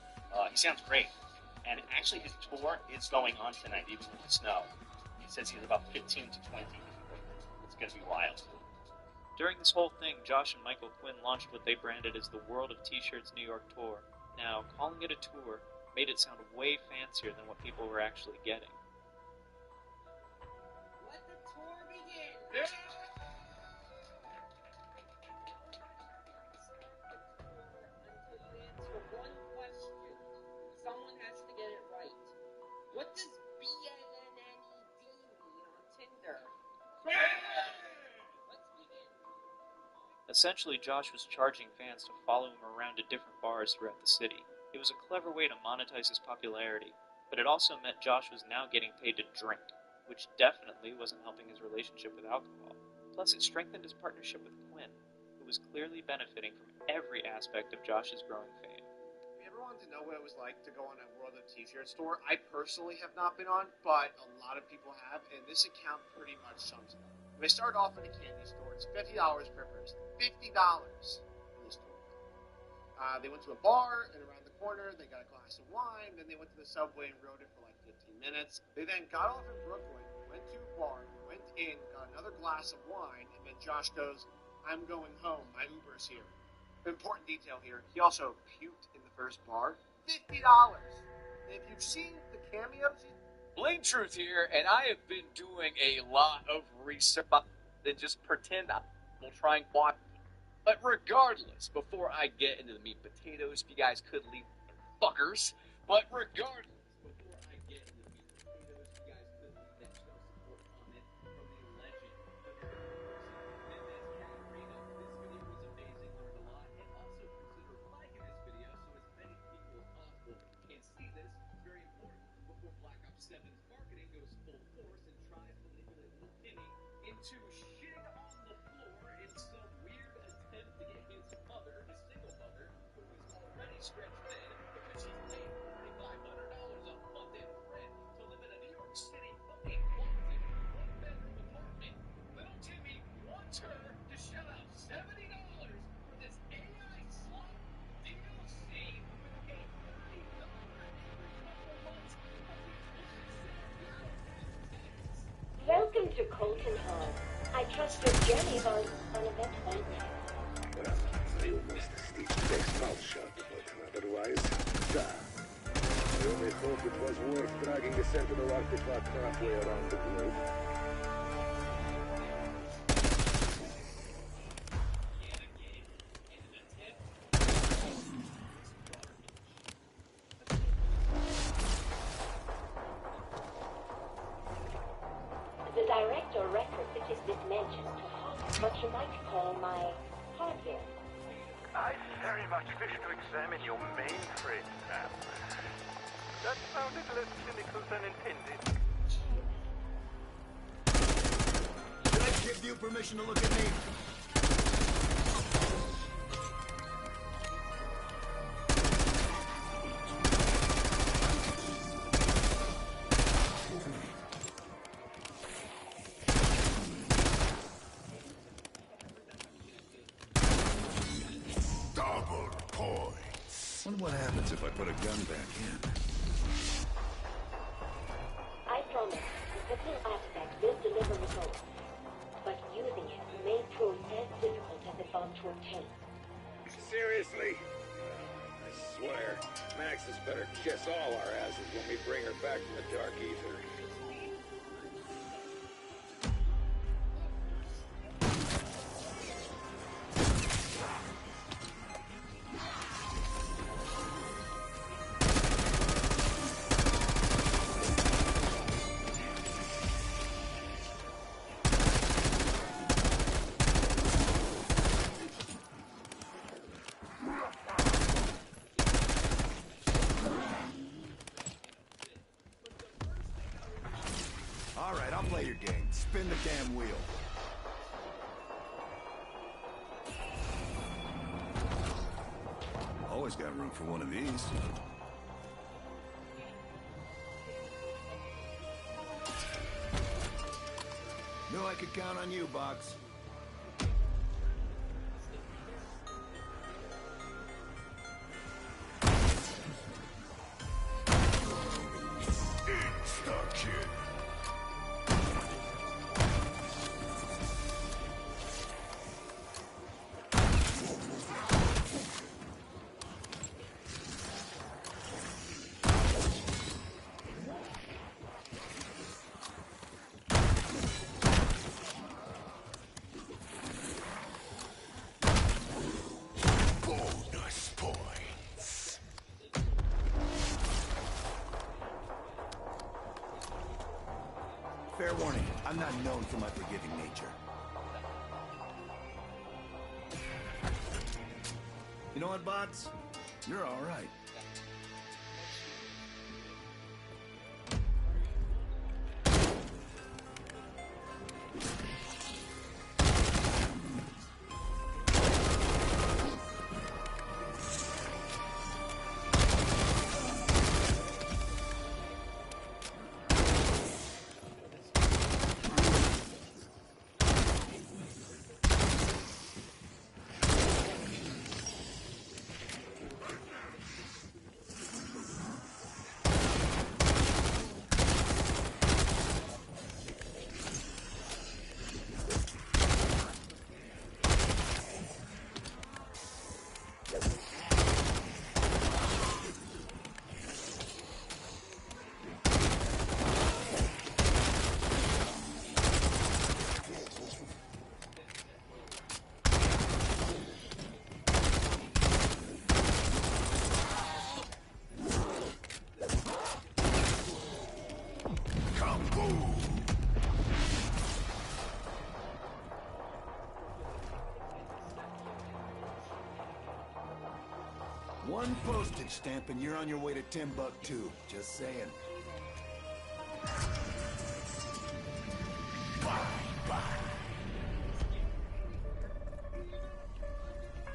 He sounds great. And actually, his tour is going on tonight, even with the snow. He says he has about 15 to 20. It's going to be wild. During this whole thing, Josh and Michael Quinn launched what they branded as the World of T-Shirts New York Tour. Now, calling it a tour made it sound way fancier than what people were actually getting. Let the tour begin! One question. Someone has to get it right. What does BNNED mean on Tinder? Let's begin. Essentially, Josh was charging fans to follow him around to different bars throughout the city. It was a clever way to monetize his popularity, but it also meant Josh was now getting paid to drink, which definitely wasn't helping his relationship with alcohol. Plus, it strengthened his partnership with Quinn, who was clearly benefiting from every aspect of Josh's growing fame. If you ever wanted to know what it was like to go on a World of T-Shirt store, I personally have not been on, but a lot of people have, and this account pretty much sums it up. They start off in a candy store. It's $50 per person. $50 in the store. They went to a bar, and around the corner, they got a glass of wine. Then they went to the subway and rode it for like 15 minutes. They then got off in Brooklyn, went to a bar, went in, got another glass of wine, and then Josh goes, "I'm going home. My Uber's here." Important detail here, he also puked in the first bar. $50! And if you've seen the cameos... Blade Truth here, and I have been doing a lot of research, then just pretend I will try and watch. But regardless, before I get into the meat and potatoes, if you guys could leave fuckers, but regardless, before I get into the meat and potatoes, if you guys could leave that show support comment from the legend of your This video was amazing, learned a lot, and also consider liking this video so as many people as possible can see this. It's very important before Black Ops 7's marketing goes full force and tries to manipulate Little Timmy into shitting on the floor in some weird attempt to get his mother, his single mother, who is already stretched thin because she's paid $4,500 a month in rent to live in a New York City fucking closet, one-bedroom apartment. Little Timmy wants her to shell out $70 for this AI slot DLC with a $30 every couple months because he pushes sales. Welcome to Colton Hall. I trust your journey was uneventful. Sentinel artifact halfway around the globe. The director retrofitted this mansion to what you might call my hardware. I very much wish to examine your mainframe, Sam. That sounded less clinical than intended. Did I give you permission to look at me? Double points. Wonder what happens if I put a gun back in. I promise the Sentinel artifact will deliver results, but using it may prove as difficult as it was to obtain. Seriously? I swear, Maxis better kiss all our asses when we bring her back from the Dark Ether. All right, I'll play your game. Spin the damn wheel. Always got room for one of these. Knew I could count on you, Box. Insta-kill. Bonus points. Fair warning, I'm not known for my forgiving nature. You know what, Bots? You're all right. One postage stamp and you're on your way to Timbuktu. Just saying. Bye-bye.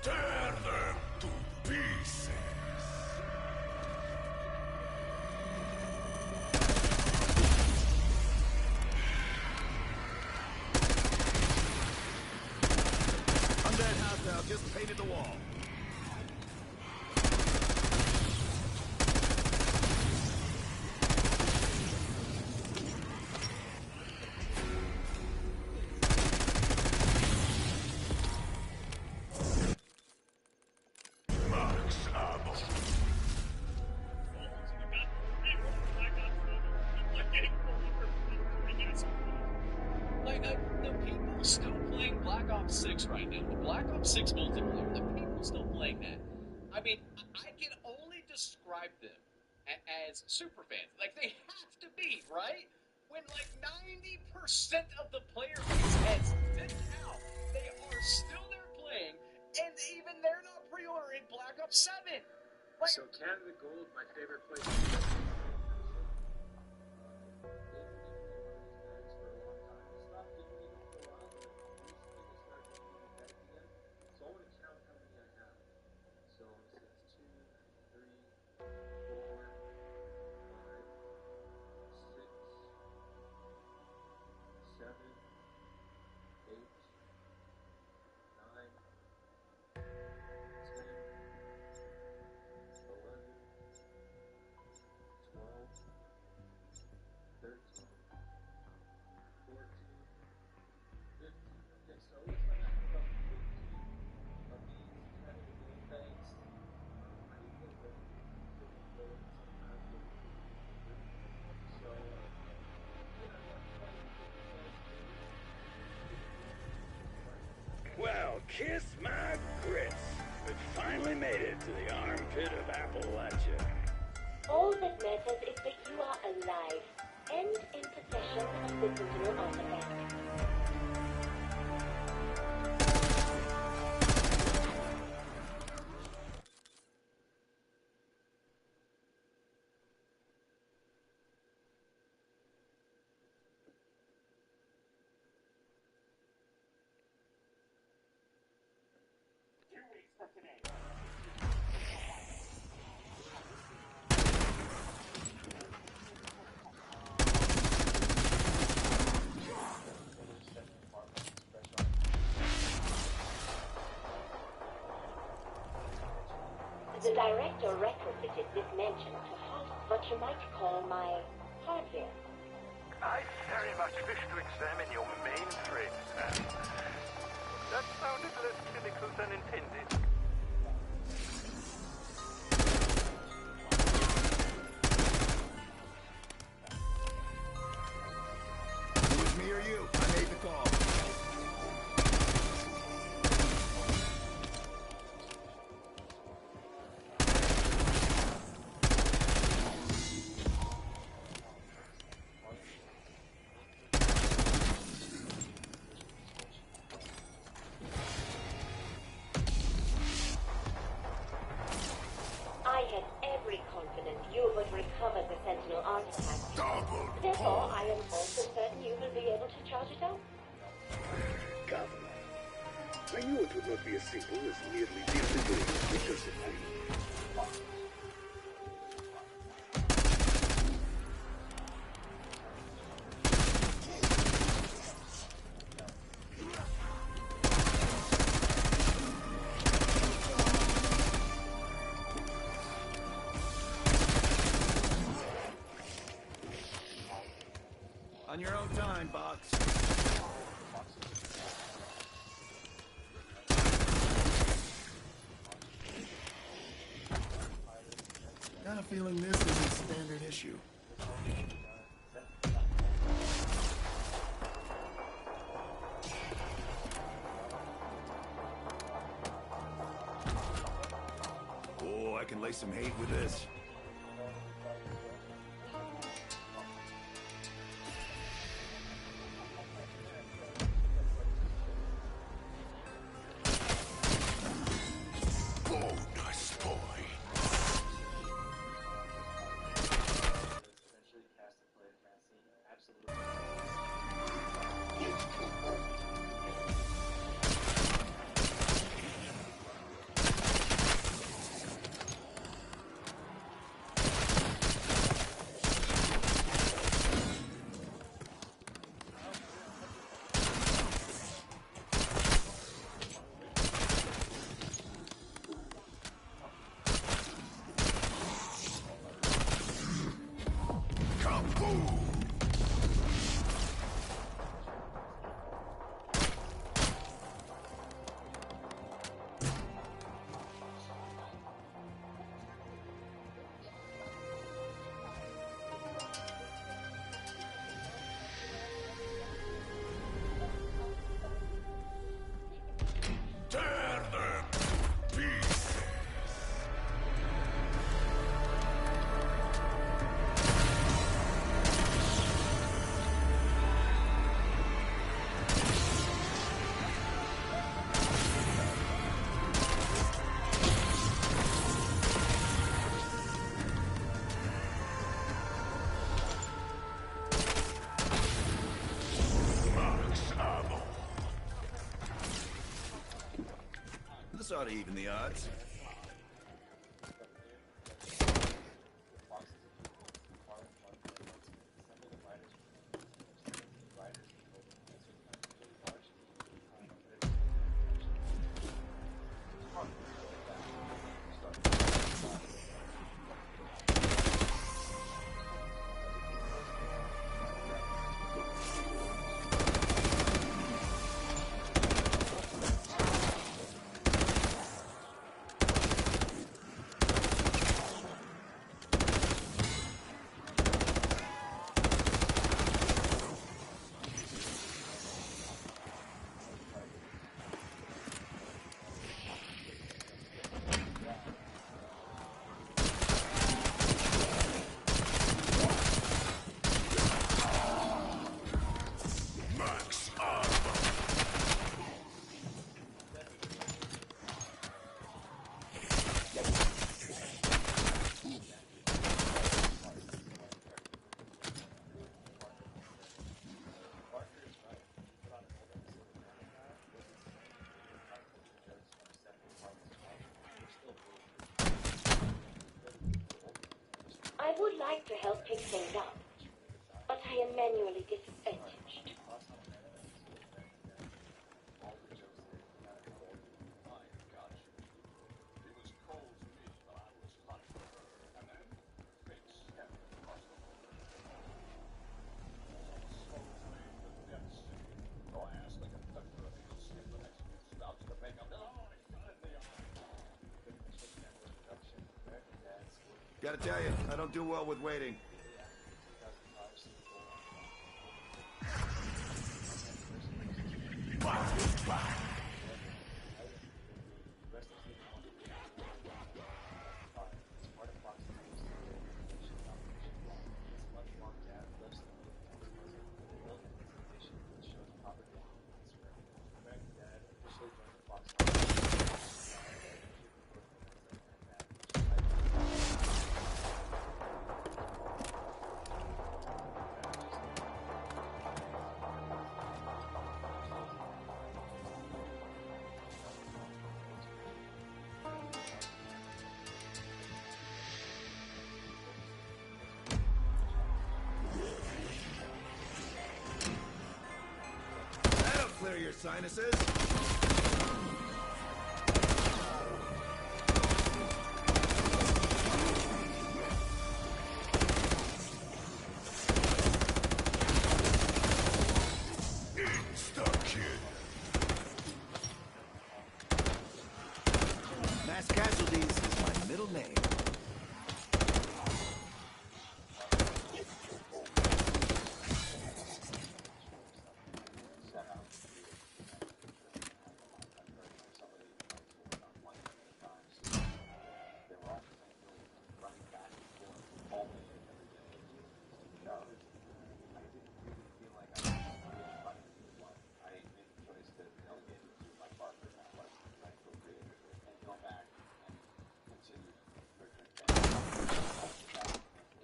Tear them to pieces. Undead house now, just painted the wall. Black Ops 6 multiplayer, the people still playing that. I mean, I can only describe them as super fans. Like, they have to be, right? When, like, 90% of the player base has dipped out, they are still there playing, and even they're not pre-ordering Black Ops 7. Like, So Canada Gold, my favorite place. Well, kiss my grits. We've finally made it to the armpit of Appalachia. All that matters is that you are alive and in possession of the Sentinel artifact. The director retrofitted this mansion to house what you might call my hardware. I very much wish to examine your mainframe, Sam. That sounded less clinical than intended. It was me or you. I made the call. I had every confidence you would recover the Sentinel artifact. Therefore, I am also certain you will be able to charge it up. Governor, I knew it would not be as simple as merely delivering pictures of me. On your own time, Box. Got a feeling this isn't standard issue. Oh, I can lay some hate with this. This ought to even the odds. I would like to help pick things up, but I am manually disadvantaged. Gotta tell you, I don't do well with waiting. That'll clear your sinuses. Mass casualties is my middle name.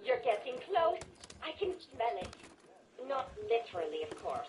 You're getting close. I can smell it. Not literally, of course.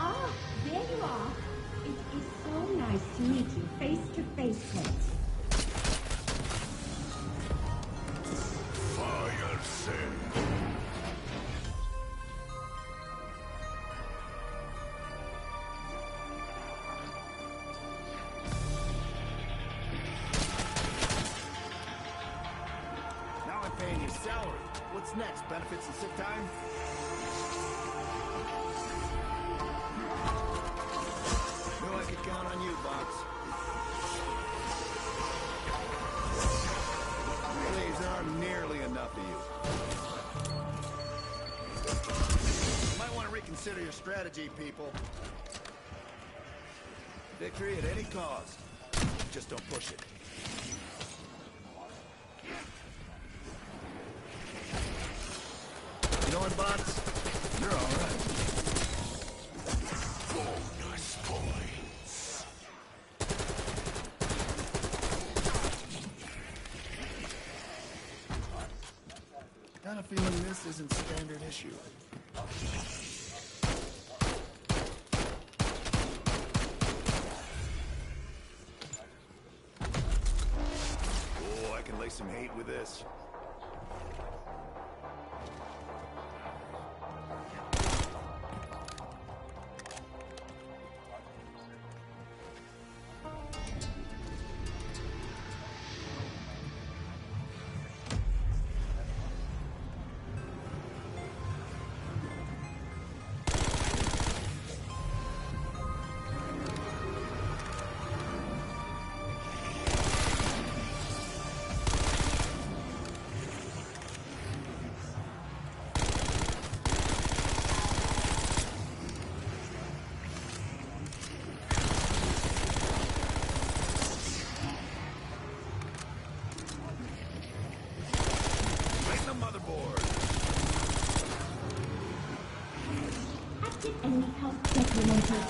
Ah, there you are. It is so nice to meet you face to face, Kate. Fire sale. salary. What's next? Benefits and sick time? Knew I could count on you, Box. Please, there aren't nearly enough of you. You might want to reconsider your strategy, people. Victory at any cost. Just don't push it. You know what, Box? You're all right. Bonus points. Got a feeling this isn't standard issue. Oh, I can lay some hate with this. Enemy health documented.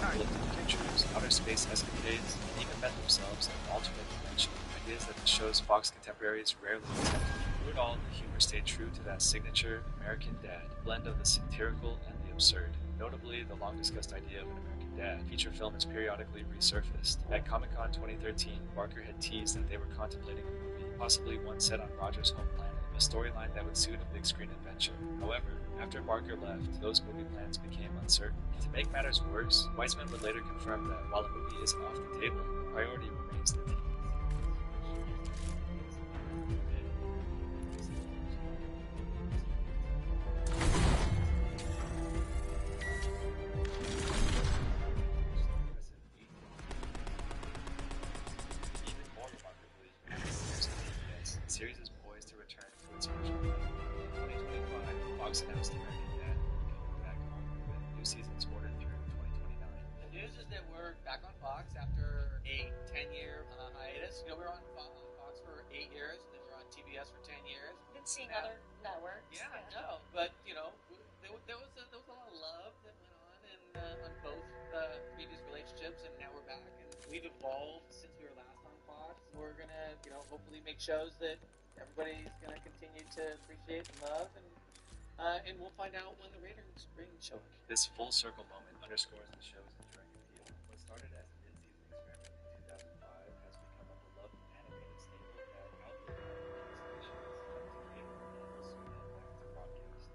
uplifting pictures, outer space escapades, and even met themselves in an alternate dimension. Ideas that the show's Fox contemporaries rarely attempted. Through it all, the humor stayed true to that signature American Dad, blend of the satirical and the absurd. Notably, the long-discussed idea of an American Dad feature film has periodically resurfaced. At Comic-Con 2013, Barker had teased that they were contemplating a movie, possibly one set on Roger's home planet, a storyline that would suit a big-screen adventure. However, after Barker left, those movie plans became uncertain. And to make matters worse, Weisman would later confirm that while a movie isn't off the table, the priority remains the TV. Even more remarkably, after years of TBS, the series is poised to return to its original run. In 2025, Fox announced American Dad coming back home with new seasons ordered through 2029. The news is that we're back on Fox after a 10-year hiatus. You know, we were on Fox for 8 years, and then we were on TBS for 10 years. Been seeing other networks. Yeah, I know. But, you know, there was a lot of love that went on on both previous relationships, and now we're back. And we've evolved since we were last on Fox. We're going to, you know, hopefully make shows that everybody's going to continue to appreciate and love. And we'll find out when the ratings show up. This full circle moment underscores the show's enduring appeal. What started as a mid-season experiment in 2005 has become a beloved animated staple that outlived our expectations to cable and will soon head back to broadcast.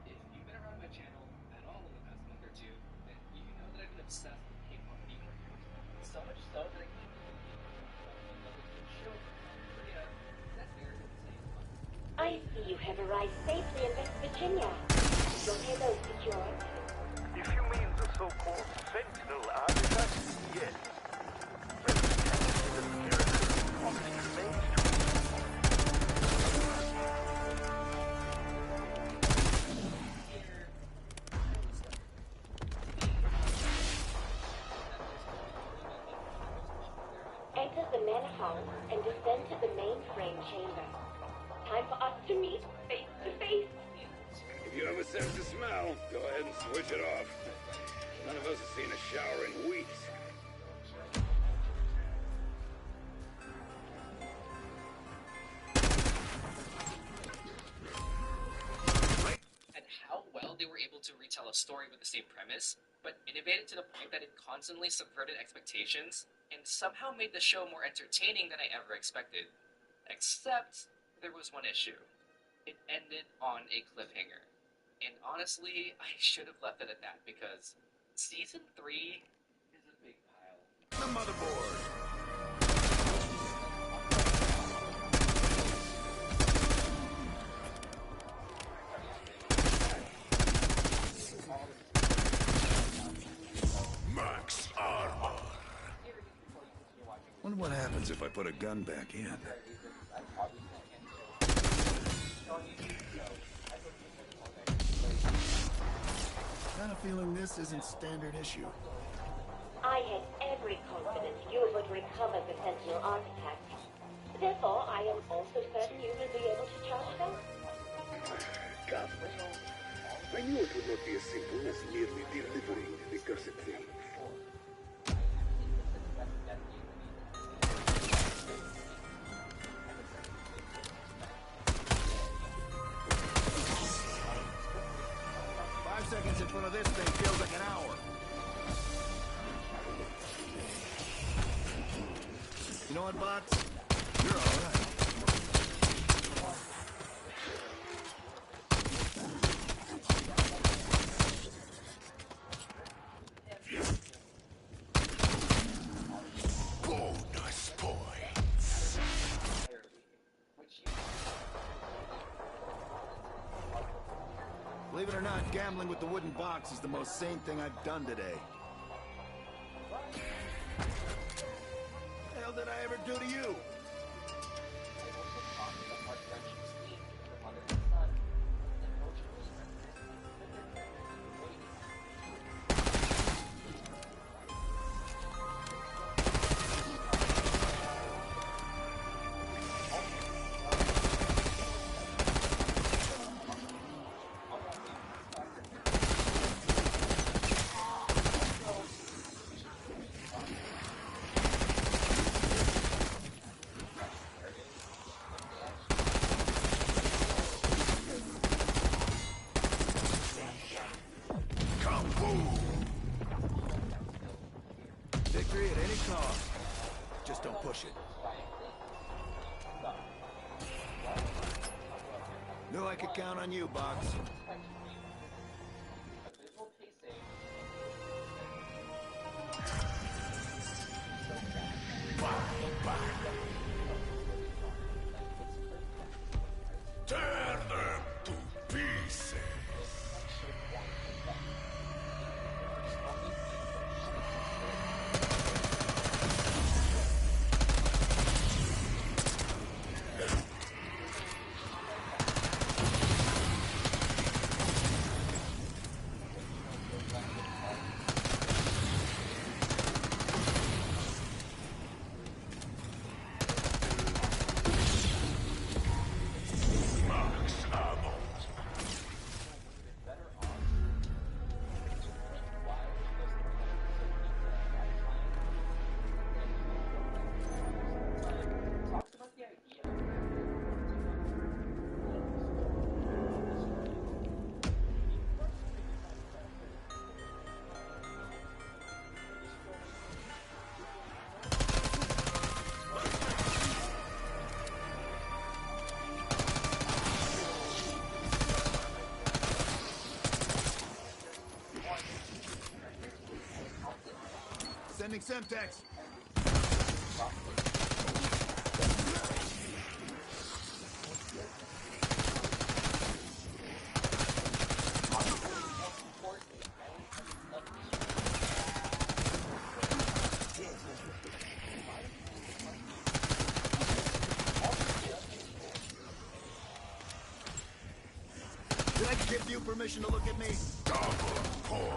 If you've been around my channel at all in the past month or two, then you know that I've been obsessed with K-pop theme characters. So much so that I keep show Korea that narrative at the same time. I see you have arrived safely in West Virginia. Your payload secured. If you mean the so-called Sentinel artifact, yes. But the security Fox remains Enter the manor house and descend to the mainframe chamber. Time for us to meet face to face. If you ever sense the smell, go ahead and switch it off. None of us have seen a shower in weeks. And how well they were able to retell a story with the same premise, but innovated to the point that it constantly subverted expectations, and somehow made the show more entertaining than I ever expected. Except, there was one issue. It ended on a cliffhanger. And honestly, I should have left it at that, because Season 3 is a big pile. The motherboard! Max armor. Wonder what happens if I put a gun back in. Got a feeling this isn't standard issue. I had every confidence you would recover the Sentinel artifact. Therefore, I am also certain you will be able to charge them. God, I knew it would not be as simple as merely delivering the cursed thing. Seconds in front of this thing feels like an hour. You know what, bots? You're all right. Bonus points. Believe it or not, gambling with the wooden box is the most sane thing I've done today. did I ever do to you? Victory at any cost. Just don't push it. Knew I could count on you, Box. Tear them to pieces. Sending Semtex. Did I give you permission to look at me? Double core.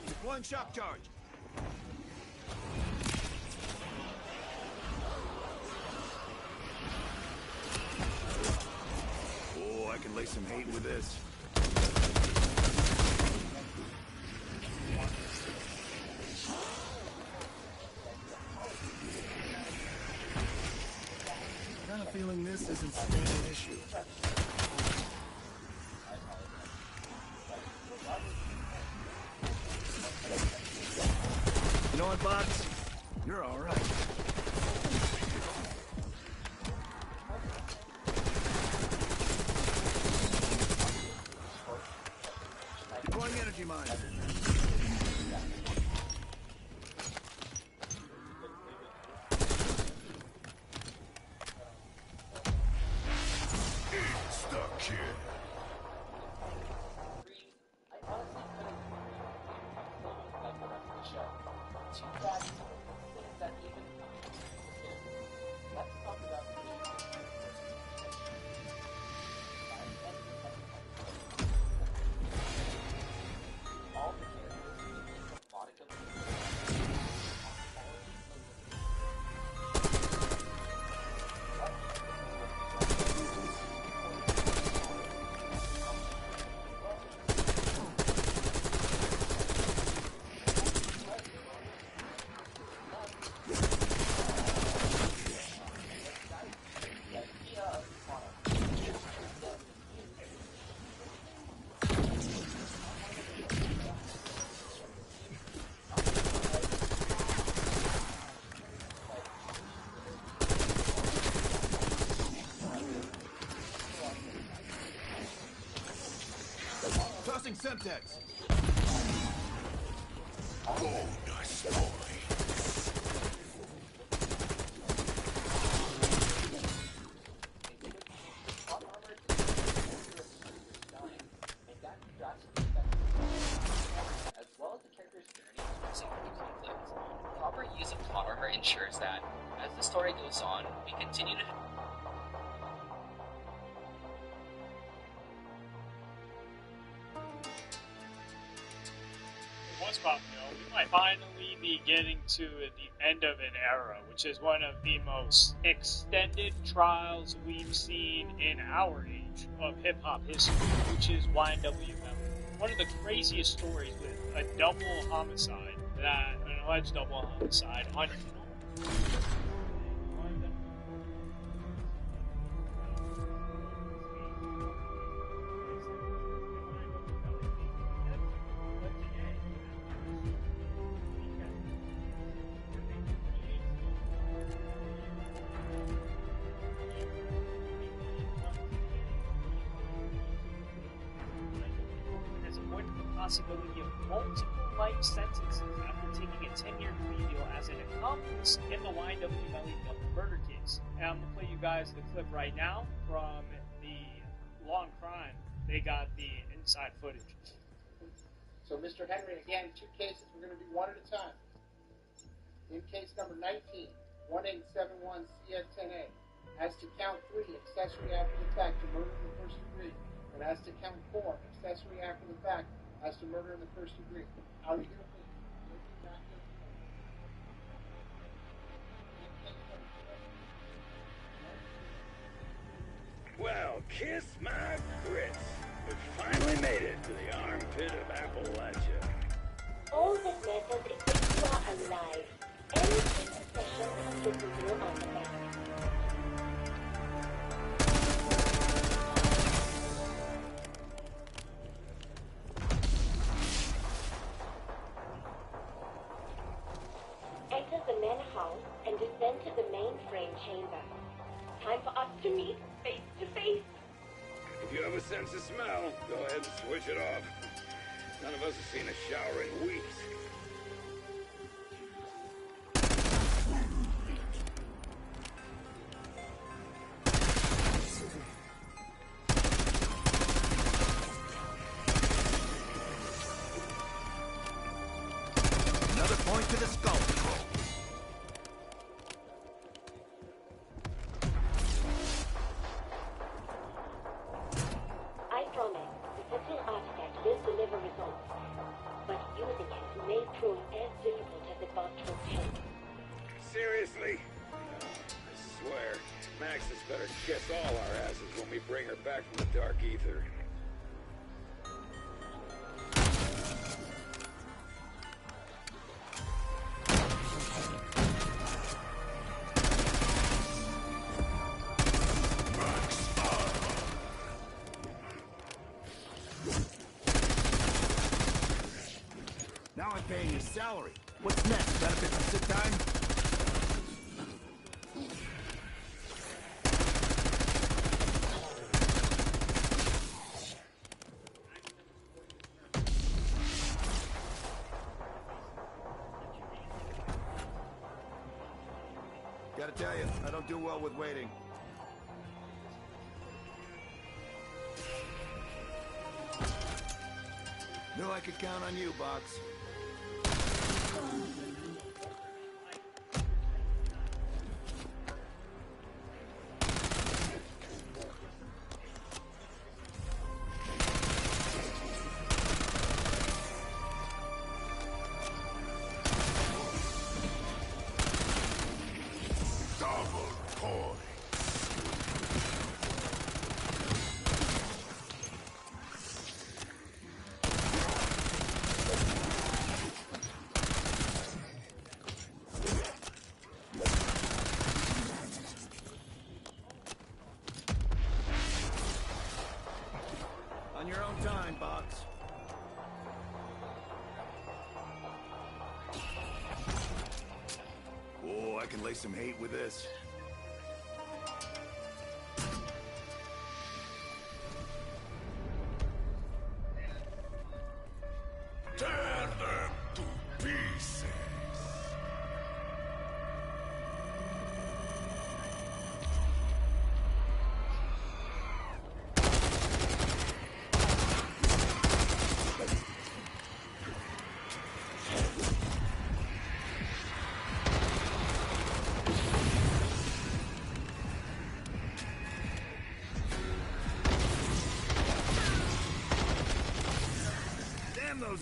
Deploying shock charge. Oh, I can lay some hate with this. Kind of feeling this isn't still an issue. You know what, Box? You're all right. Deploying energy mine. Insta-kill. Semtex. Oh, nice boy. As well as the character's journey to resolve the conflict. Proper use of plot armor ensures that, as the story goes on, we continue to Once Pop, we might finally be getting to the end of an era, which is one of the most extended trials we've seen in our age of hip-hop history, which is YNW Melly. One of the craziest stories with a double homicide, an alleged double homicide on has avoided the possibility of multiple life sentences after taking a 10-year plea deal as an accomplice in the YNW Melly double murder case. And I'm going to play you guys the clip right now from the Long Crime. They got the inside footage. So, Mr. Henry, again, two cases. We're going to do one at a time. In case number 19, 1871 CF10A, as to count 3, accessory after the fact to murder in the first degree, and as to count 4, accessory after the fact as to murder in the first degree. How are you going to plead? Well, kiss my grits. We finally made it to the armpit of Appalachia. All that matters is that you are alive. Anything special comes with the real artifact. Enter the manor house and descend to the mainframe chamber. Time for us to meet face to face. If you have a sense of smell, go ahead and switch it off. None of us have seen a shower in weeks. Another point to the skull. I promise, the central artifact will deliver results. But using it may prove as difficult as it was to obtain. Seriously? I swear, Max has better kiss all our asses when we bring her back from the dark ether. Now I'm paying his salary. What's next? Benefits and sick time? Gotta tell you, I don't do well with waiting. Knew I could count on you, Box. Double points. On your own time, Box. Oh, I can lay some hate with this.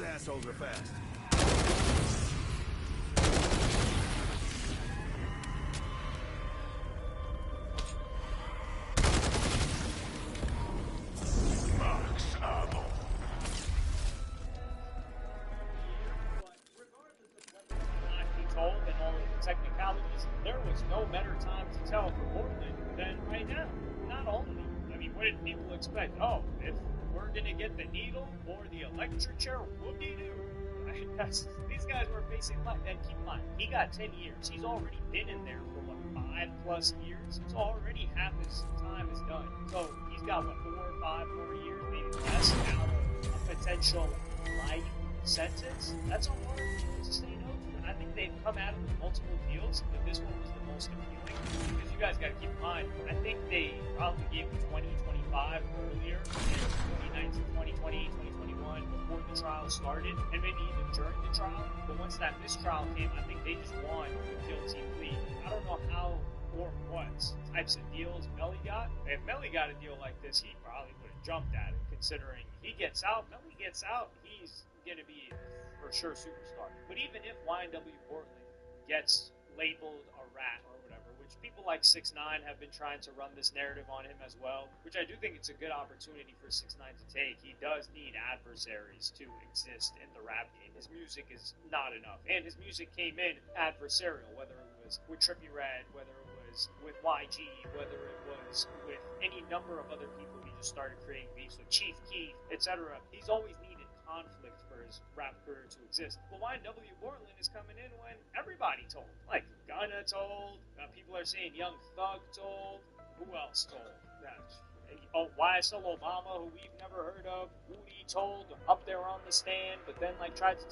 assholes are fast. Max ammo. Not be told and all of the technicalities, there was no better time to tell for Portland than right now. Not only, I mean, what did people expect? Oh, if we're gonna get the needle or the electric chair, whoop-de-doo. Right? These guys were facing life. And keep in mind, he got 10 years. He's already been in there for, what, 5+ years? So already half his time is done. So he's got, what, 4 or 5 more years, maybe less, now a potential life sentence. That's a hard deal to say no to. And I think they've come at it with multiple deals, but this one was the most appealing. Because you guys got to keep in mind, I think they probably gave him 2025 earlier in 2019, 2020, 2021, before the trial started, and maybe even during the trial. But once that mistrial came, I think they just won the guilty plea. I don't know how or what types of deals Melly got. If Melly got a deal like this, he probably would have jumped at it, considering he gets out, Melly gets out, he's going to be for sure superstar. But even if YNW Portland gets labeled a rat or whatever, which people like 6ix9ine have been trying to run this narrative on him as well, which I do think it's a good opportunity for 6ix9ine to take. He does need adversaries to exist in the rap game. His music is not enough. And his music came in adversarial, whether it was with Trippie Redd, whether it was with YG, whether it was with any number of other people he just started creating beefs with, Chief Keef, etc. He's always needed conflict for his rap career to exist. But YNW Portland is coming in when everybody told. Like Gunna told, people are saying Young Thug told, who else told? YSL Obama, who we've never heard of, Woody told, up there on the stand, but then like tried to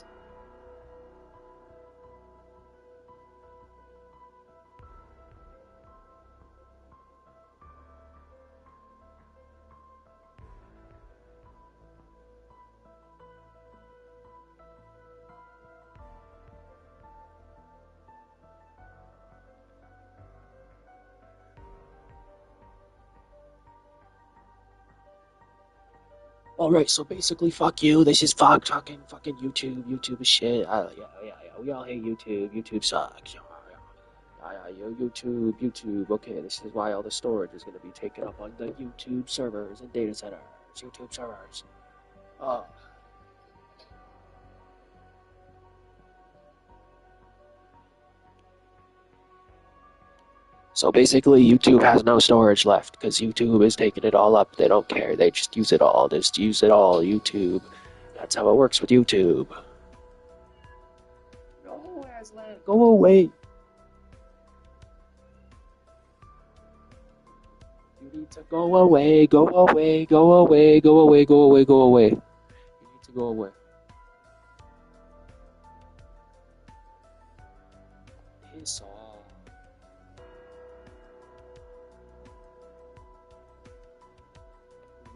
Alright, so basically, fuck you. This is fucking YouTube. YouTube is shit. Yeah. We all hate YouTube. YouTube sucks. YouTube. Okay, this is why all the storage is going to be taken up on the YouTube servers and data centers. YouTube servers. So basically, YouTube has no storage left because YouTube is taking it all up. They don't care. They just use it all. Just use it all. YouTube. That's how it works with YouTube. No, Aslan, go away. You need to go away. Go away. Go away. Go away. Go away. Go away. You need to go away. Piss off.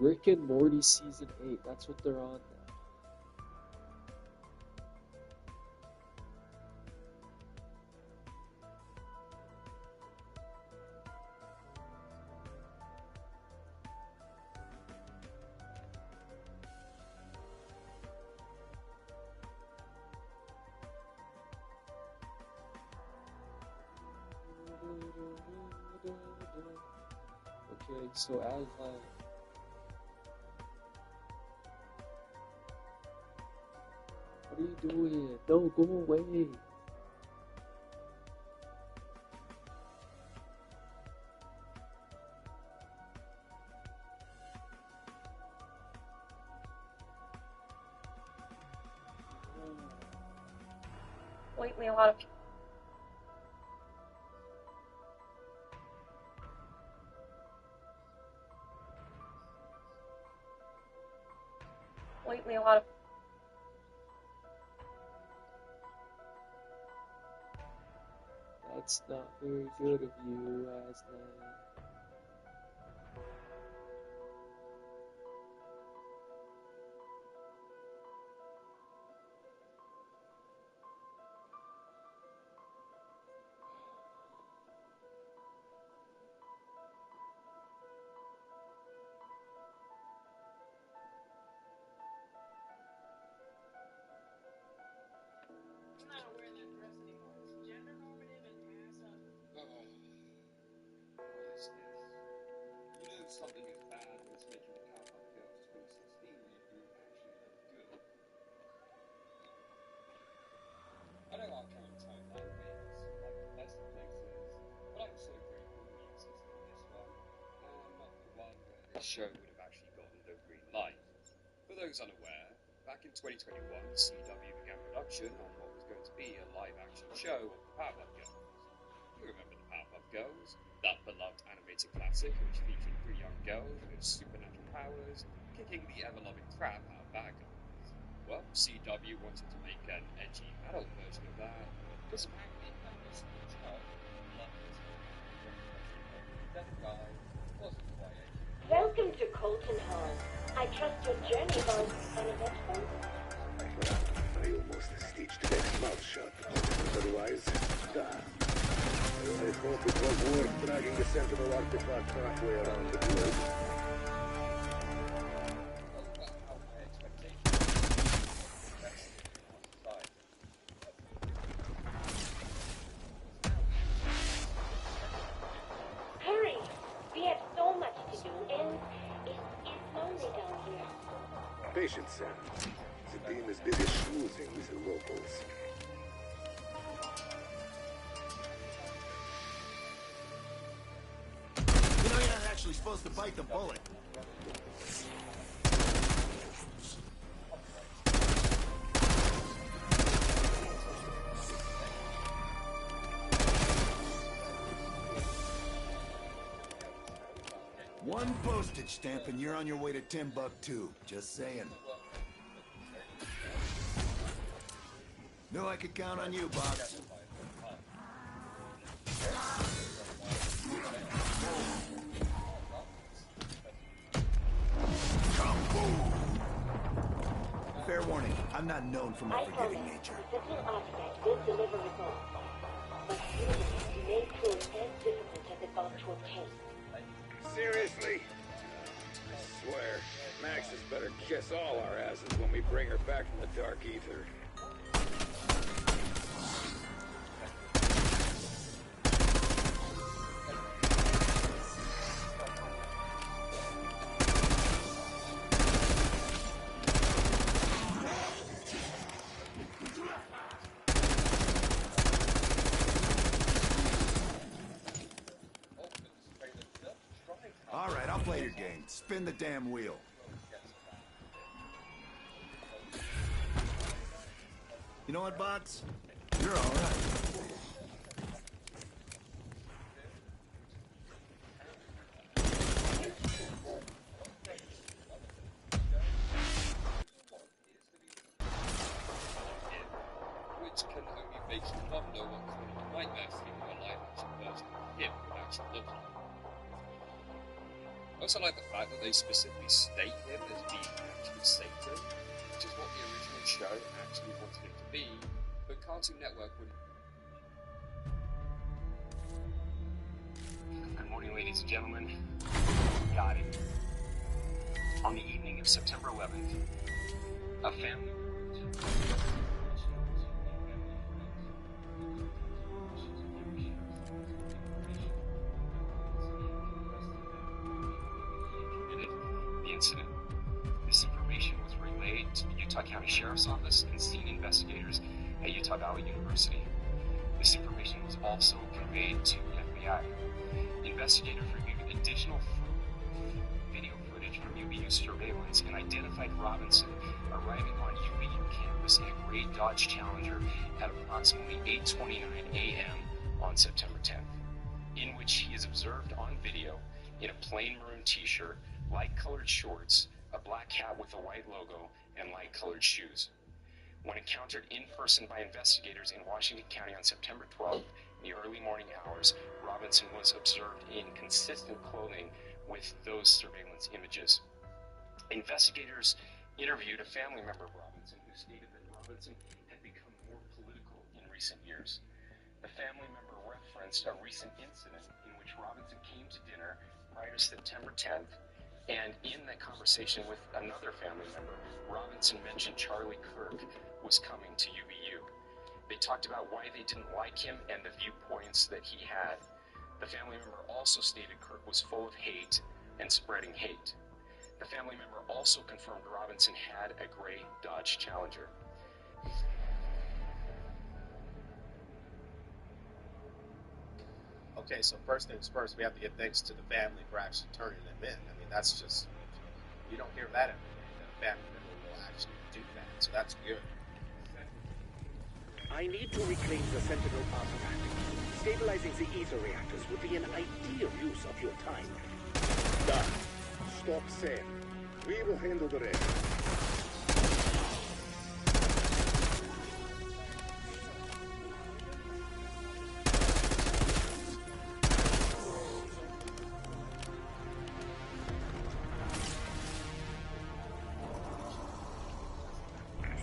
Rick and Morty Season 8, that's what they're on now. Okay, so Aslan. What are you doing? No, go away. Lately, a lot of people. Lately, a lot of. That's not very good of you, Aslan. something as bad as making Powerpuff Girls 2016 reboot actually look good. I know our current timeline may not seem like the best of places, but I'm so grateful we existed in this one, and not the one where this show would have actually gotten the green light. For those unaware, back in 2021, CW began production on what was going to be a live-action show of the Powerpuff Girls. You remember the Powerpuff Girls? That beloved animated classic which featured 3 young girls with supernatural powers, kicking the ever-loving crap out of bad guys. Well, CW wanted to make an edgy adult version of that, because apparently that was the child loved it. That guy wasn't quite edgy. Welcome to Colton Hall. I trust your journey was uneventful. I almost stitched Beck's mouth shut. Otherwise, I hope it was worth dragging the Sentinel artifact halfway around the globe. Hurry! We have so much to do, and it is lonely down here. Patience, Sam. The team is busy schmoozing with the locals. You know you're not actually supposed to bite the bullet. One postage stamp and you're on your way to Timbuktu. Just saying. Knew I could count on you, Box. Fair warning, I'm not known for my forgiving nature. The Sentinel artifact will deliver results, but it may prove as difficult as it was to obtain. Seriously? I swear, Max has better kiss all our asses when we bring her back from the dark ether. All right, I'll play your game. Spin the damn wheel. You know what, Box? You're all right. Which can only make you wonder what kind of nightmare thing a live-action version of him would actually look like. I also like the fact that they specifically state him as being actually Satan, which is what the original show actually wanted him to be, but Cartoon Network wouldn't. Good morning, ladies and gentlemen. Got it. On the evening of September 11th, a family... incident. This information was relayed to the Utah County Sheriff's Office and scene investigators at Utah Valley University. This information was also conveyed to the FBI. Investigators reviewed additional video footage from UVU surveillance and identified Robinson arriving on UVU campus in a gray Dodge Challenger at approximately 8:29 a.m. on September 10th, in which he is observed on video in a plain maroon t-shirt, light-colored shorts, a black hat with a white logo, and light-colored shoes. When encountered in person by investigators in Washington County on September 12th, in the early morning hours, Robinson was observed in consistent clothing with those surveillance images. Investigators interviewed a family member of Robinson who stated that Robinson had become more political in recent years. The family member referenced a recent incident in which Robinson came to dinner prior to September 10th, and in that conversation with another family member, Robinson mentioned Charlie Kirk was coming to UVU. They talked about why they didn't like him and the viewpoints that he had. The family member also stated Kirk was full of hate, and spreading hate. The family member also confirmed Robinson had a gray Dodge Challenger. Okay, so first things first, we have to give thanks to the family for actually turning them in. I mean, that's just, you don't hear that every day, that a family member will actually do that, so that's good. I need to reclaim the Sentinel artifact. Stabilizing the ether reactors would be an ideal use of your time. Done. Stop Sam. We will handle the rest.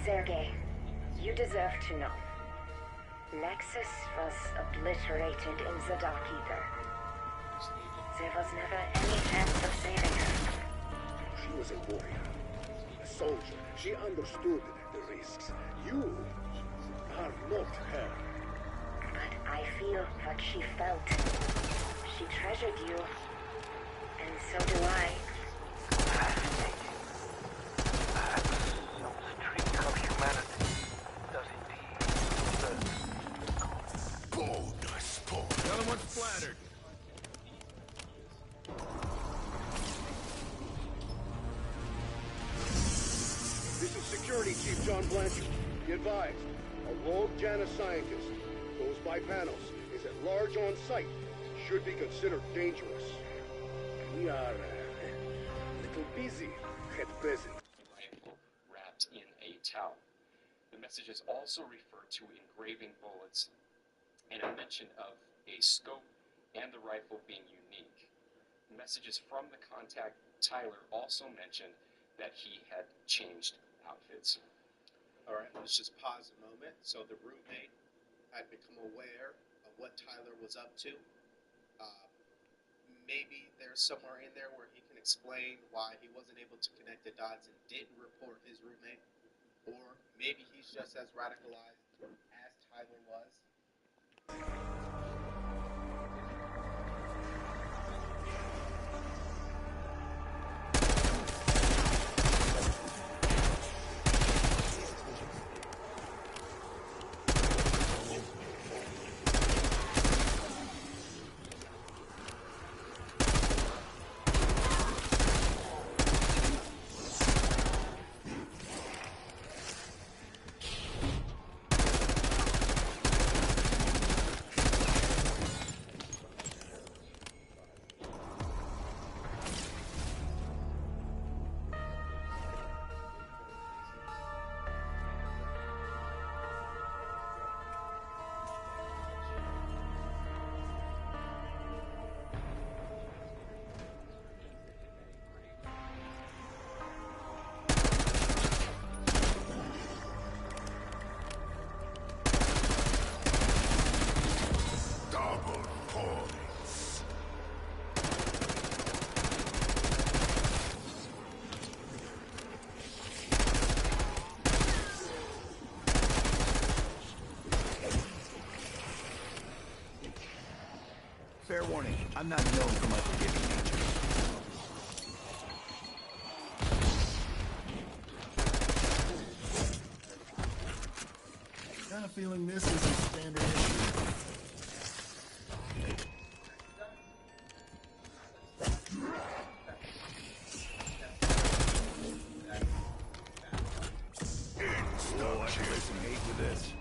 Sergei, you deserve to know. Nexus was obliterated in the Dark Ether. There was never any chance of saving her. She was a warrior, a soldier. She understood the risks. You are not her. But I feel what she felt. She treasured you, and so do I. Some streak of humanity does indeed serve. Boldness, bold. The other one's flattered. This is Security Chief John Blanchard. Be advised, a rogue Janus scientist, goes by panels, is at large on site, should be considered dangerous. We are a little busy at present. Rifle wrapped in a towel. The messages also refer to engraving bullets and a mention of a scope and the rifle being unique. Messages from the contact, Tyler, also mentioned that he had changed outfits. All right, let's just pause a moment. So the roommate had become aware of what Tyler was up to. Maybe there's somewhere in there where he can explain why he wasn't able to connect the dots and didn't report his roommate. Or maybe he's just as radicalized as Tyler was. Fair warning, I'm not known for my forgiving nature. Kind of feeling this is a standard issue. Oh, I should get some hate with this.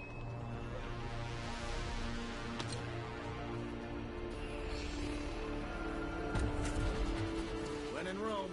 When in Rome.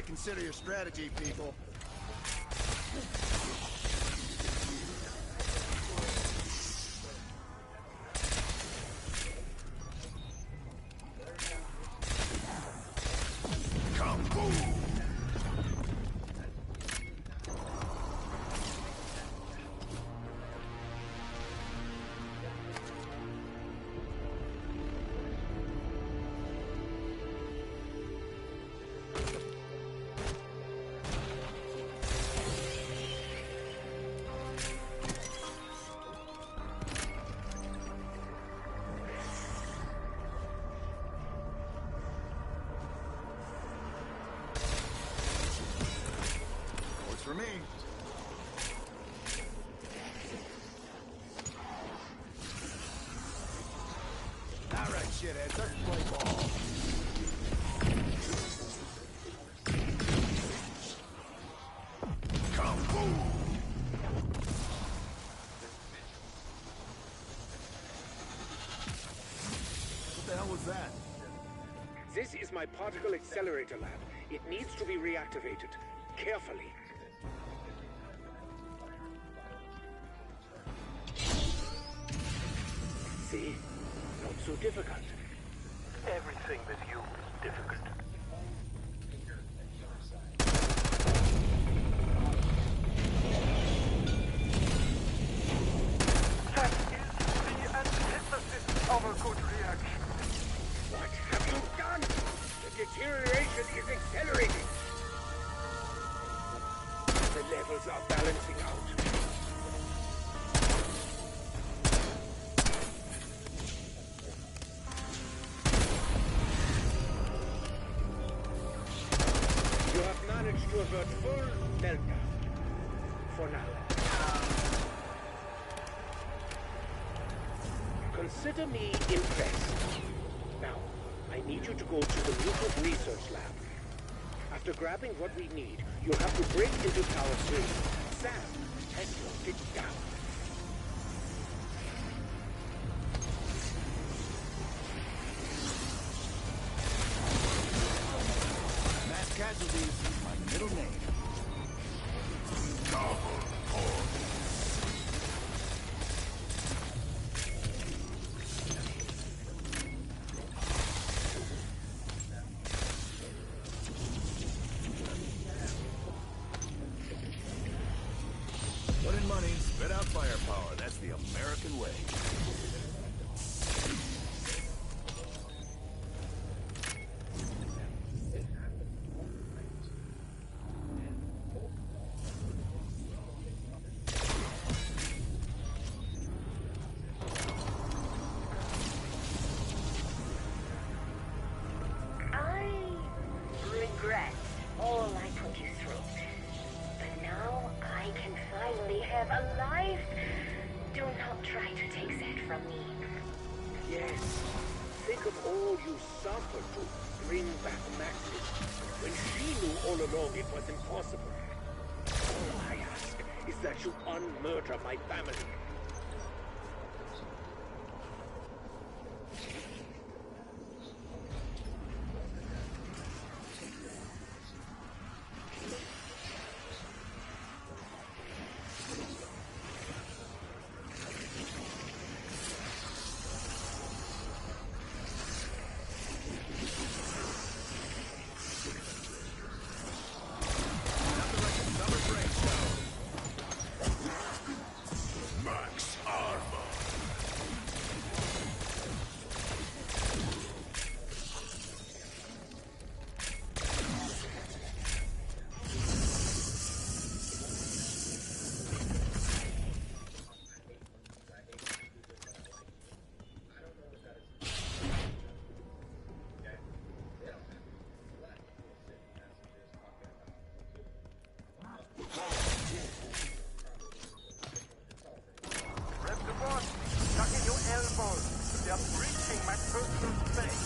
reconsider your strategy, people. For me. All right, shitheads, let's play ball. Kung Fu! What the hell was that? This is my particle accelerator lab. It needs to be reactivated. Carefully. See? Not so difficult. Everything with you is difficult. That is the antithesis of a good reaction. What have you done? The deterioration is accelerating. The levels are balancing out. You have managed to avert full meltdown. For now. Consider me impressed. Now, I need you to go to the mutant research lab. After grabbing what we need, you'll have to break into Tower 3. Sam has locked it down. Mass casualties, my middle name. Put in money, spit out firepower. That's the American way. I regret all I put you through. But now I can finally have a life. Do not try to take that from me. Yes. Think of all you suffered to bring back Maxis, when she knew all along it was impossible. All I ask is that you unmurder my family. Max armor. Grab the board. Tuck in your elbows. They are breaching my personal space.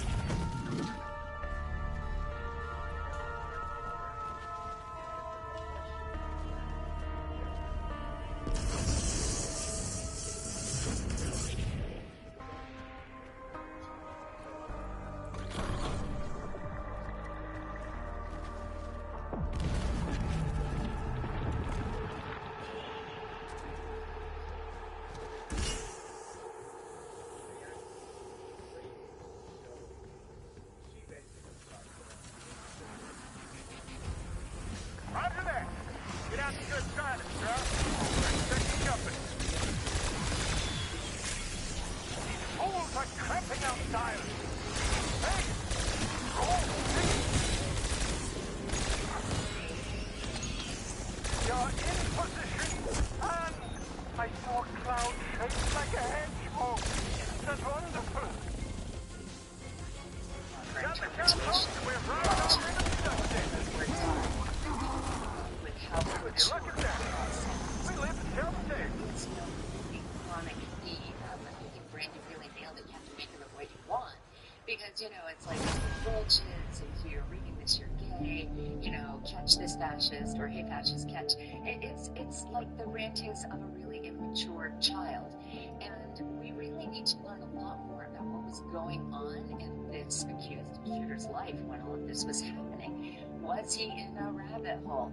fascist or hey fascist catch. It's like the rantings of a really immature child. And we really need to learn a lot more about what was going on in this accused shooter's life when all of this was happening. Was he in a rabbit hole?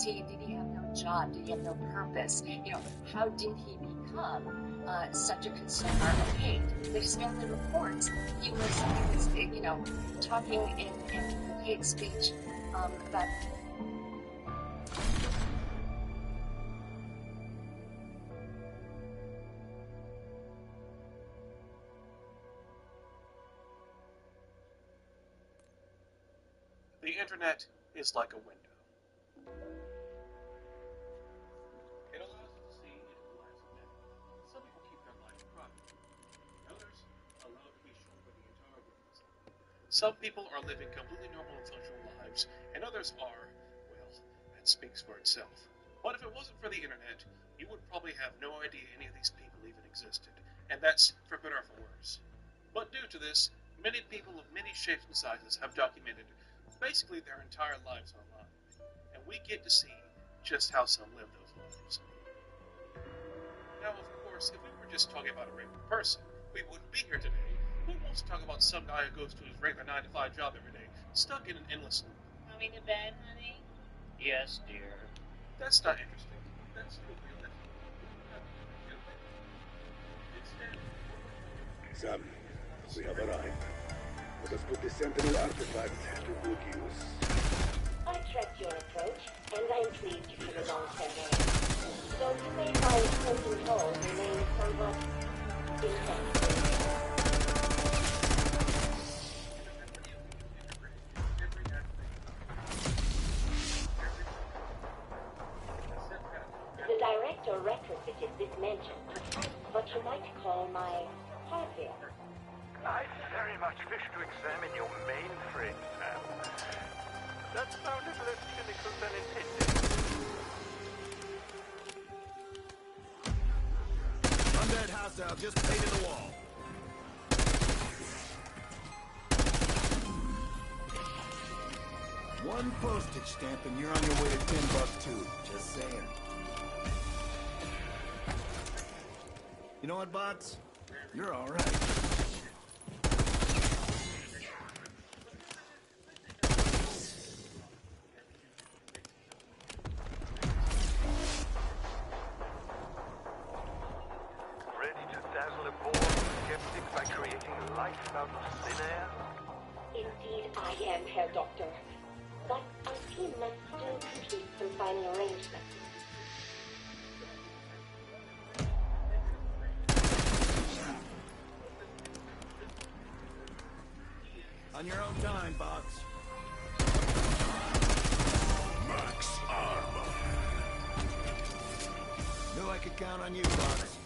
Did he have no job? Did he have no purpose? How did he become such a consumer of hate? The expanded reports, he was talking in hate speech about. The internet is like a window. It allows us to see into the lives of many. Some people keep their lives private. Others allow it to be shown by the entire world. Some people are living completely normal and social lives, and others are, well, that speaks for itself. But if it wasn't for the internet, you would probably have no idea any of these people even existed, and that's for better or for worse. But due to this, many people of many shapes and sizes have documented basically their entire lives online, and we get to see just how some live those lives. Now, of course, if we were just talking about a regular person, we wouldn't be here today. Who wants to talk about some guy who goes to his regular 9-to-5 job every day, stuck in an endless loop? Coming to bed, honey? Yes, dear. That's not interesting. That's still realistic. Sam, we have arrived. Let us put the Sentinel artifact to good use. I tracked your approach, and I'm pleased you came along so well. Though you may find certain holes remain somewhat insensitive. The director retrofitted this mansion to what you might call my hardware. I very much wish to examine your mainframe, Sam. That sounded less cynical than intended. Undead hostile just painted the wall. One postage stamp and you're on your way to $10 too. Just saying. You know what, bots? You're all right. Ready to dazzle a bored skeptic by creating life out of thin air? Indeed, I am, Herr Doctor. But our team must still complete some final arrangements. On your own time, bots. Max armor. Knew I could count on you, bots.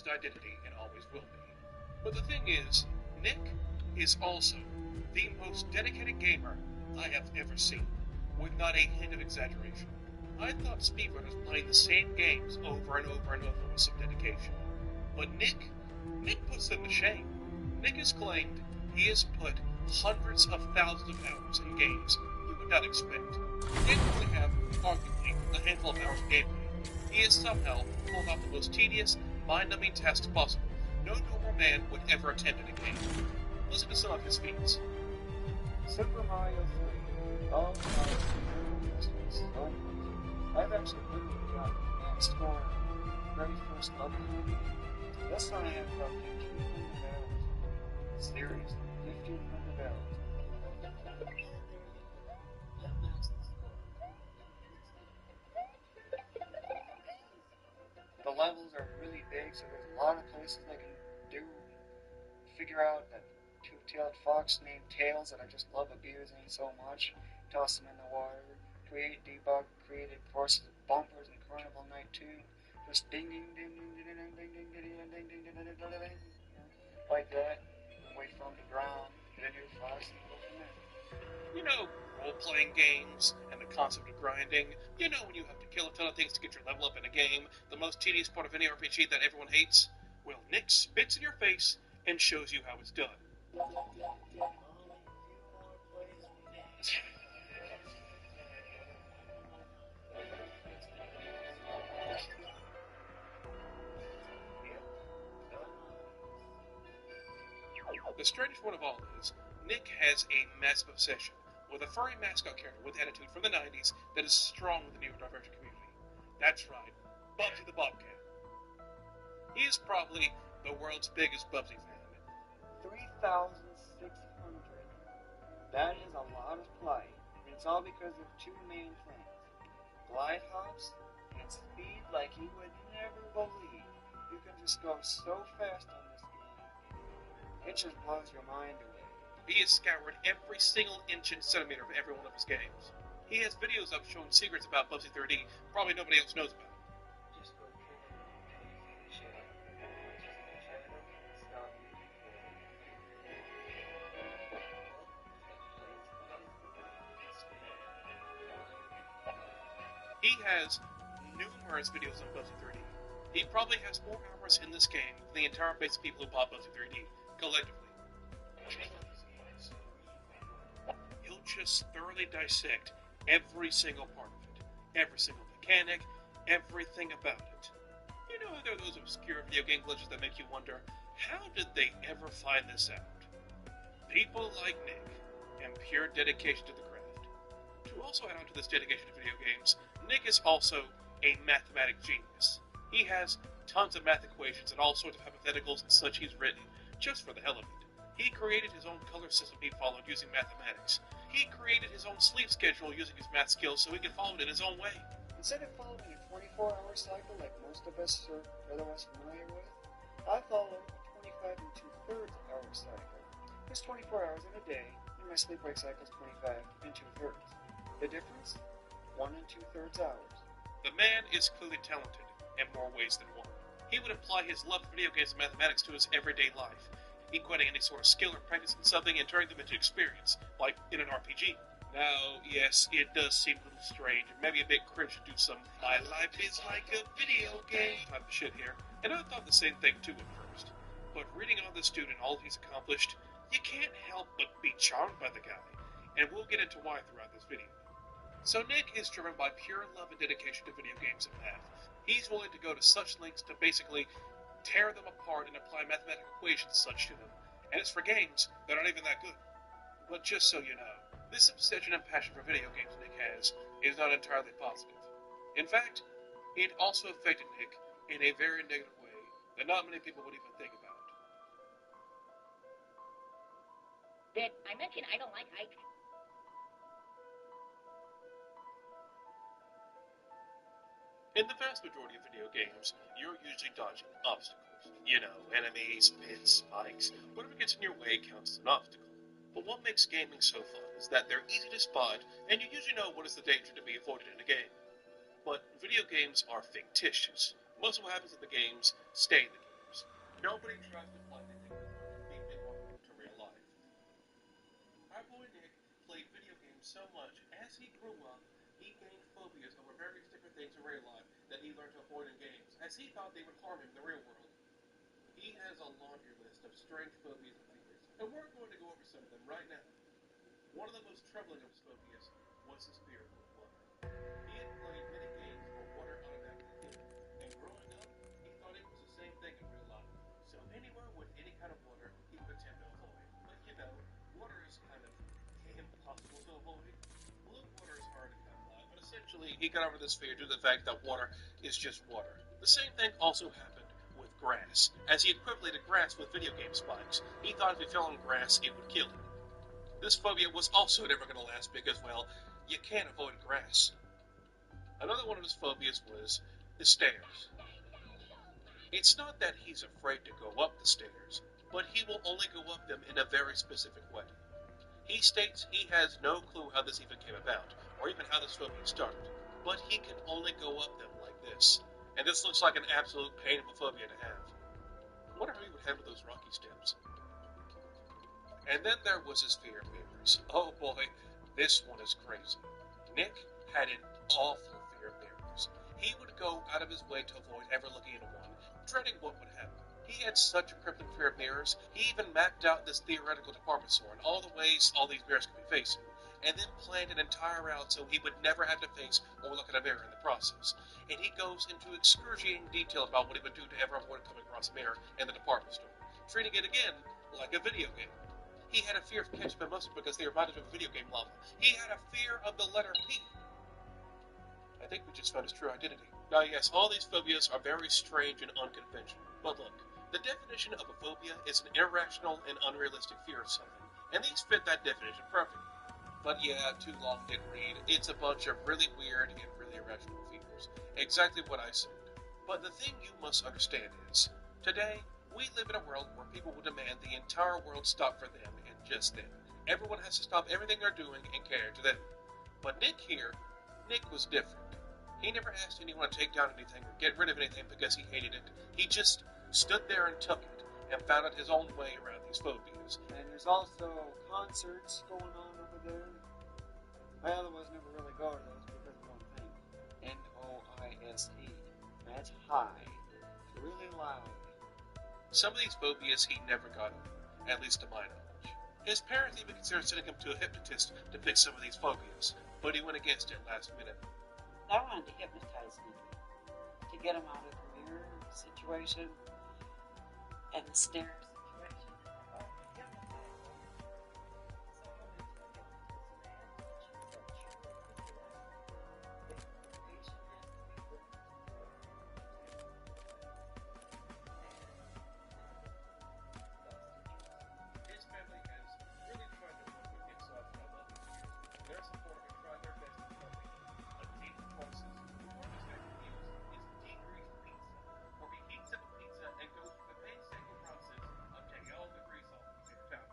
Identity and always will be. But the thing is, Nick is also the most dedicated gamer I have ever seen, with not a hint of exaggeration. I thought speedrunners played the same games over and over and over with some dedication. But Nick puts them to shame. Nick has claimed he has put hundreds of thousands of hours in games you would not expect. Nick only have, arguably, a handful of hours of gameplay. he has somehow pulled off the most tedious, mind-numbing tasks possible no normal man would ever attempt in a game. Listen to some of his feats. Super Mario 3. Oh, this was so much. I've actually literally got that score very first level. This time I have about 1,500 hours. Seriously, 1,500 hours. The levels are really big, so there's a lot of places I can figure out that two-tailed fox named Tails that I just love abusing so much. Toss them in the water. Create, debug, created forces of bumpers in Carnival Night 2. Just ding ding ding ding ding ding ding ding ding ding ding ding ding ding like that. And wait for them to drown. Get a new fox and go from there. You know, role-playing games and the concept of grinding. You know when you have to kill a ton of things to get your level up in a game, the most tedious part of any RPG that everyone hates? Well, Nick spits in your face and shows you how it's done. The strangest one of all is, Nick has a massive obsession with a furry mascot character with attitude from the 90s that is strong with the neurodivergent community. That's right, Bubsy the Bobcat. He is probably the world's biggest Bubsy fan. 3,600. That is a lot of play, and it's all because of two main things. Glide hops and speed like you would never believe. You can just go so fast on this game. It just blows your mind away. He has scoured every single inch and centimeter of every one of his games. He has videos up showing secrets about Bubsy 3D probably nobody else knows about. He has numerous videos on Bubsy 3D. He probably has more hours in this game than the entire base of people who bought Bubsy 3D, collectively. He'll just thoroughly dissect every single part of it, every single mechanic, everything about it. You know how there are those obscure video game glitches that make you wonder, how did they ever find this out? People like Nick, and pure dedication to the craft. To also add on to this dedication to video games, Nick is also a mathematic genius. He has tons of math equations and all sorts of hypotheticals and such he's written, just for the hell of it. He created his own color system he followed using mathematics. He created his own sleep schedule using his math skills so he could follow it in his own way. Instead of following a 24-hour cycle like most of us are otherwise familiar with, I follow a 25 and 2/3 hour cycle. There's 24 hours in a day, and my sleep-wake cycle is 25 and 2/3. The difference? 1 and 2/3 hours. The man is clearly talented in more ways than one. He would apply his love for video games and mathematics to his everyday life, equating any sort of skill or practice in something and turning them into experience, like in an RPG. Now, yes, it does seem a little strange, and maybe a bit cringe to do some "my life is like a video game" type of shit here, and I thought the same thing too at first. But reading on this dude and all he's accomplished, you can't help but be charmed by the guy, and we'll get into why throughout this video. So Nick is driven by pure love and dedication to video games and math. He's willing to go to such lengths to basically tear them apart and apply mathematical equations and such to them. And it's for games that aren't even that good. But just so you know, this obsession and passion for video games Nick has is not entirely positive. In fact, it also affected Nick in a very negative way that not many people would even think about. Did I mention I don't like heights? In the vast majority of video games, you're usually dodging obstacles. You know, enemies, pits, spikes, whatever gets in your way counts as an obstacle. But what makes gaming so fun is that they're easy to spot, and you usually know what is the danger to be avoided in a game. But video games are fictitious. Most of what happens in the games stay in the games. Nobody tries to apply anything to real life. Our boy Nick played video games so much, as he grew up, he gained phobias over various different things in real life that he learned to avoid in games, as he thought they would harm him in the real world. He has a laundry list of strange phobias and fears, and we're going to go over some of them right now. One of the most troubling of his phobias was his fear of water. He had played many games where water automatically hit him, Essentially, he got over this fear due to the fact that water is just water. The same thing also happened with grass, as he equated grass with video game spikes. He thought if he fell on grass, it would kill him. This phobia was also never going to last because, well, you can't avoid grass. Another one of his phobias was the stairs. It's not that he's afraid to go up the stairs, but he will only go up them in a very specific way. He states he has no clue how this even came about, or even how this phobia started, but he can only go up them like this. And this looks like an absolute pain of a phobia to have. I wonder how he would handle those rocky steps. And then there was his fear of mirrors. Oh boy, this one is crazy. Nick had an awful fear of mirrors. He would go out of his way to avoid ever looking into one, dreading what would happen. He had such a crippling fear of mirrors, he even mapped out this theoretical department store and all the ways all these mirrors could be facing, and then planned an entire route so he would never have to face or look at a mirror in the process. And he goes into excruciating detail about what he would do to ever avoid coming across a mirror in the department store, treating it again like a video game. He had a fear of ketchup and mustard because they reminded him of a video game level. He had a fear of the letter P. I think we just found his true identity. Now yes, all these phobias are very strange and unconventional, but look, the definition of a phobia is an irrational and unrealistic fear of something, and these fit that definition perfectly. But yeah, too long didn't read. It's a bunch of really weird and really irrational fears. Exactly what I said. But the thing you must understand is, today, we live in a world where people will demand the entire world stop for them and just them. Everyone has to stop everything they're doing and cater to them. But Nick was different. He never asked anyone to take down anything or get rid of anything because he hated it. He just stood there and took it, and found out his own way around these phobias. And there's also concerts going on over there. I otherwise never really go to those because of one thing. N-O-I-S-E. That's high. It's really loud. Some of these phobias he never got over, at least to my knowledge. His parents even considered sending him to a hypnotist to fix some of these phobias, but he went against it last minute. I wanted to hypnotize him to get him out of the mirror situation and the stairs situation. His family has really tried to work with Nick so I've known all these years. Their support and try their best to help him. A deep process. The hardest they can use is decreased pizza, where he heats up a pizza and goes through the painstaking process of taking all the grease off the paper towel.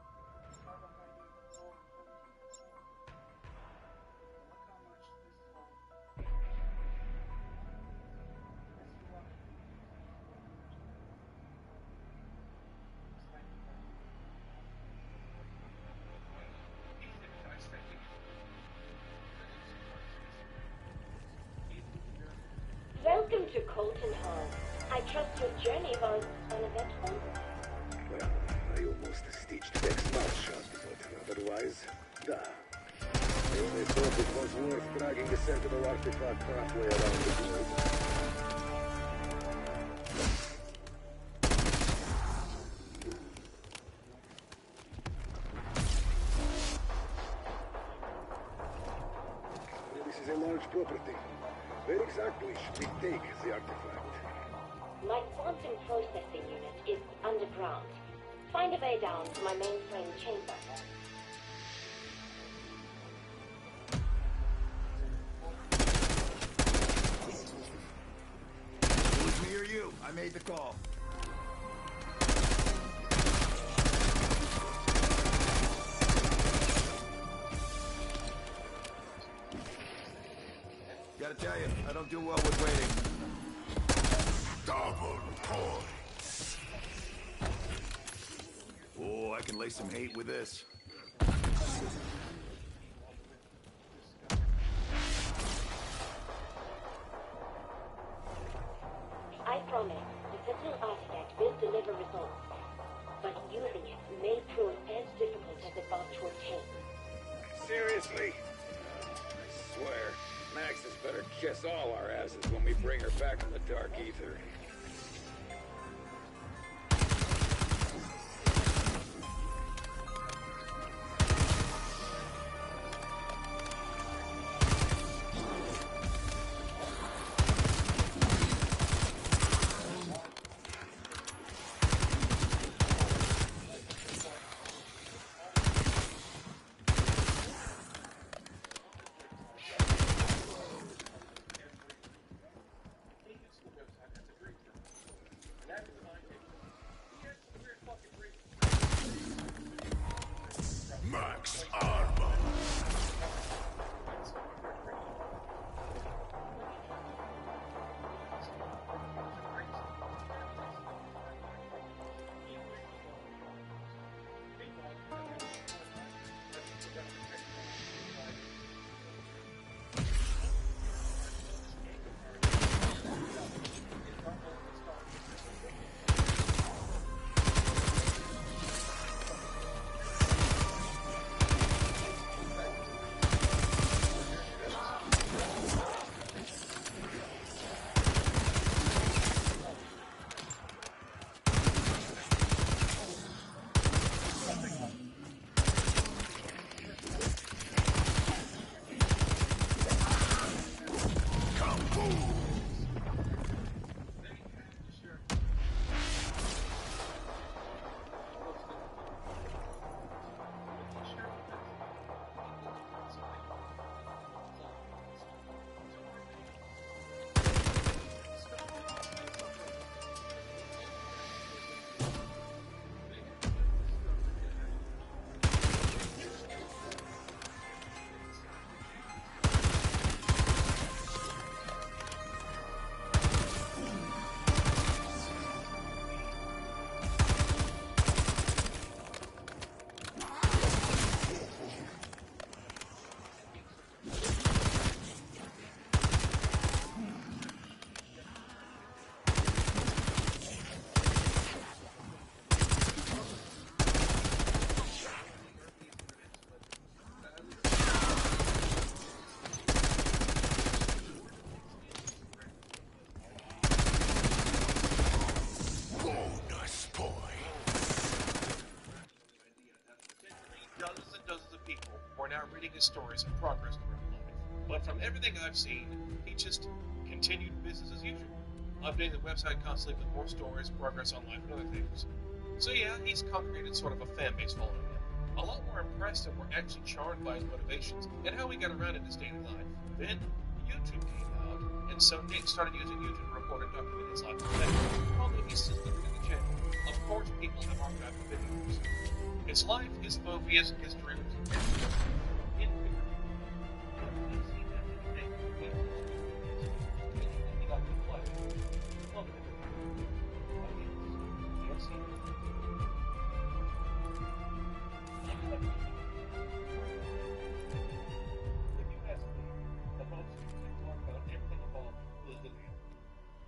Welcome to Colton Hall. I trust your journey was uneventful. Well, I almost stitched Beck's mouth shut, but otherwise, I only thought it was worth dragging the Sentinel artifact halfway around the globe. This is a large property. Where exactly should we take the artifact? My quantum processing unit is underground. Find a way down to my mainframe chamber. It was me or you. I made the call. Gotta tell you, I don't do well with waiting. Double points. Oh, I can lay some hate with this. I promise, the Sentinel artifact will deliver results. But using it may prove as difficult as it was to obtain. Seriously? I swear, Max has better kiss all our asses when we bring her back from the dark ether. out reading his stories and progress throughout life. But from everything I've seen, he just continued business as usual, updating the website constantly with more stories, progress on life, and other things. So yeah, he's congregated sort of a fan base following him. A lot more impressed and were actually charmed by his motivations and how he got around in his daily life. Then, YouTube came out, and so Nick started using YouTube to record and document his life and better, although he's still looking at the channel. Of course, people have archived the videos. His life, his phobias, his dreams, and in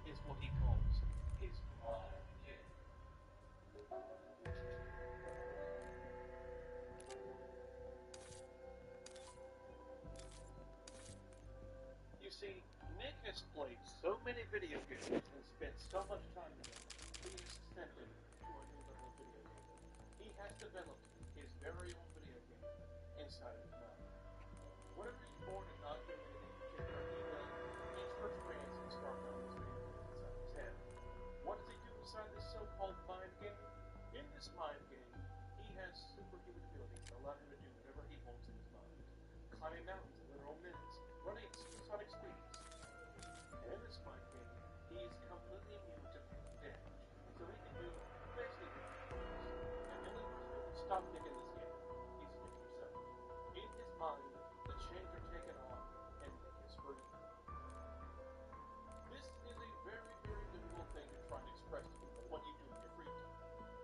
is what he calls his mind game. You see, Nick has played so many video games and spent so much time in them, he has ascended to a new level of video gaming. He has developed his very own video game inside of his mind. Whenever he's bored and not doing anything particular, he will reach for commands and start running his video game inside his head. What does he do inside this so-called mind game? In this mind game, he has superhuman abilities that allow him to do whatever he wants in his mind. Climbing mountains in literal minutes, running at supersonic speeds. And in this mind game, he is completely immune to damage, so he can do basically anything. And the only person who can stop Nick in this game is Nick himself. In his mind, the chains are taken off, and Nick is free. This is a very, very difficult thing to try and express to people what you do in your free time.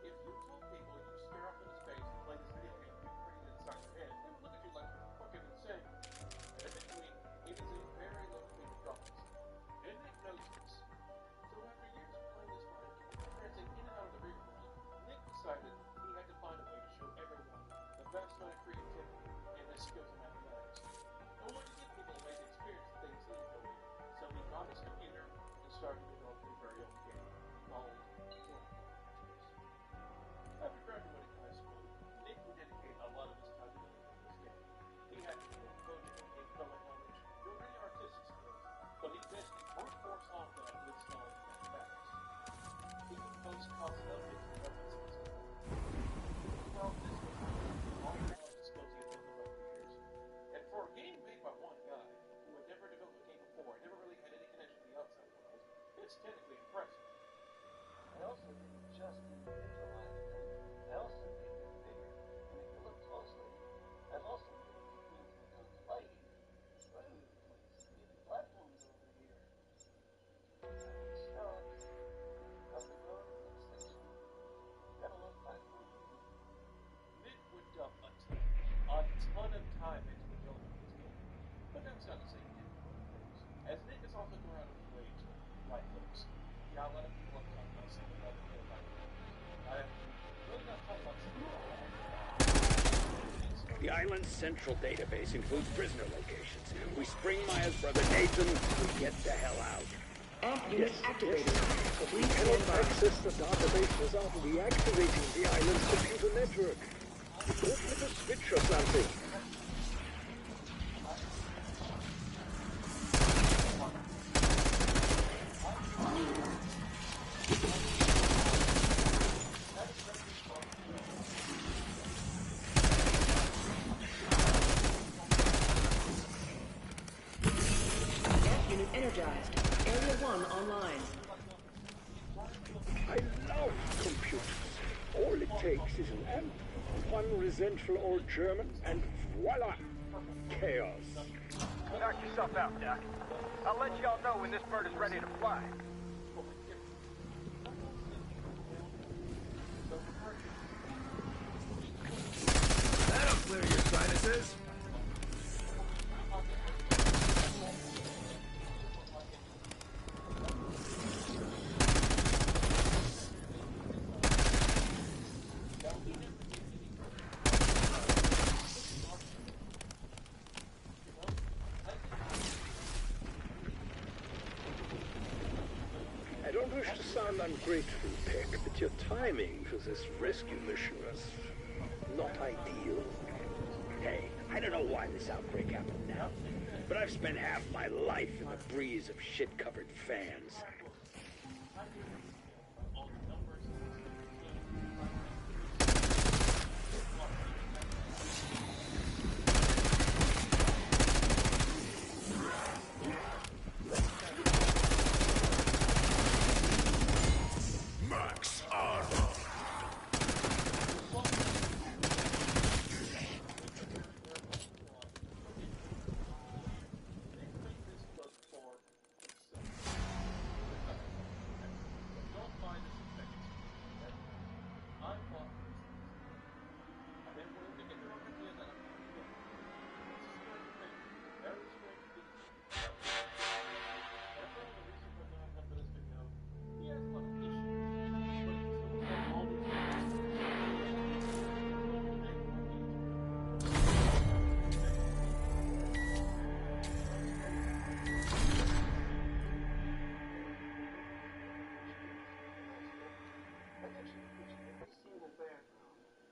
If you told people you stare up into space and play this video game you've created inside your head, they would look at you like you're fucking insane. And admittedly, it is a very low thing to process. And Nick knows this. So after years of playing this mind game, prancing in and out of the real world, Nick decided he had to find a way to show everyone the vast amount of creativity and his skills in mathematics. And wanted to give people a way to experience the things he enjoyed. So he got his computer and started developing his very own game called After graduating high school, Nick would dedicate a lot of his time to developing this game. He had full coding and programming knowledge, no really artistic skills, but he basically brute force all of that with his knowledge of mathematics. He would post constant updates and references. Well, this was all the knowledge and skills he had built up over the years. And for a game made by one guy, who had never developed a game before and never really had any connection to the outside world, it's technically impressive. I also didn't just individualize them, I also made them bigger. And if you look closely, I've also made a few things that come to light. Smooth, like platforms over here. Shrubs, public road station. Gotta love platforms. Nick would dump a ton of time into developing this game. But that's not to say he didn't do other things. As Nick has also gone out of his way to write books. Yeah, a lot of people have talked about single level real life games. I have really not talked about single level. The island's central database includes prisoner locations. We spring Maya's brother Nathan, we get the hell out. Unit activated. We cannot access the database without reactivating the island's computer network. Go flip a switch or something. Unit energized. Area 1 online. I love computers. All it takes is an amp, one resentful old German, and voila! Chaos. Knock yourself out, Doc. I'll let y'all know when this bird is ready to fly. That'll clear your sinuses. I don't wish to sound ungrateful, Peck, but your timing for this rescue mission was not ideal. Hey, I don't know why this outbreak happened now, but I've spent half my life in the breeze of shit-covered fans. Max armor.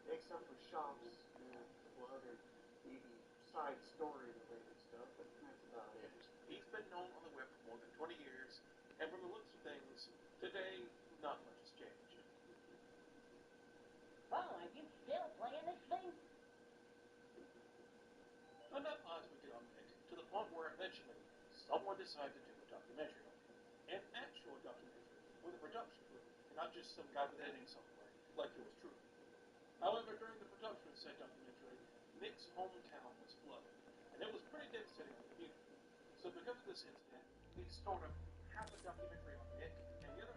Except for shops and a couple other maybe side story related stuff, but that's about it. He's been known on the web for more than 20 years, and from the looks of things, today, not much has changed. Oh, are you still playing this thing? Enough odds we get on it, to the point where eventually, someone decided to do a documentary on it. An actual documentary, with a production crew, and not just some guy with editing software, like yours truly. However, during the production of said documentary, Nick's hometown was flooded, and it was pretty devastating on the community. So because of this incident, we sort of half a documentary on Nick, and the other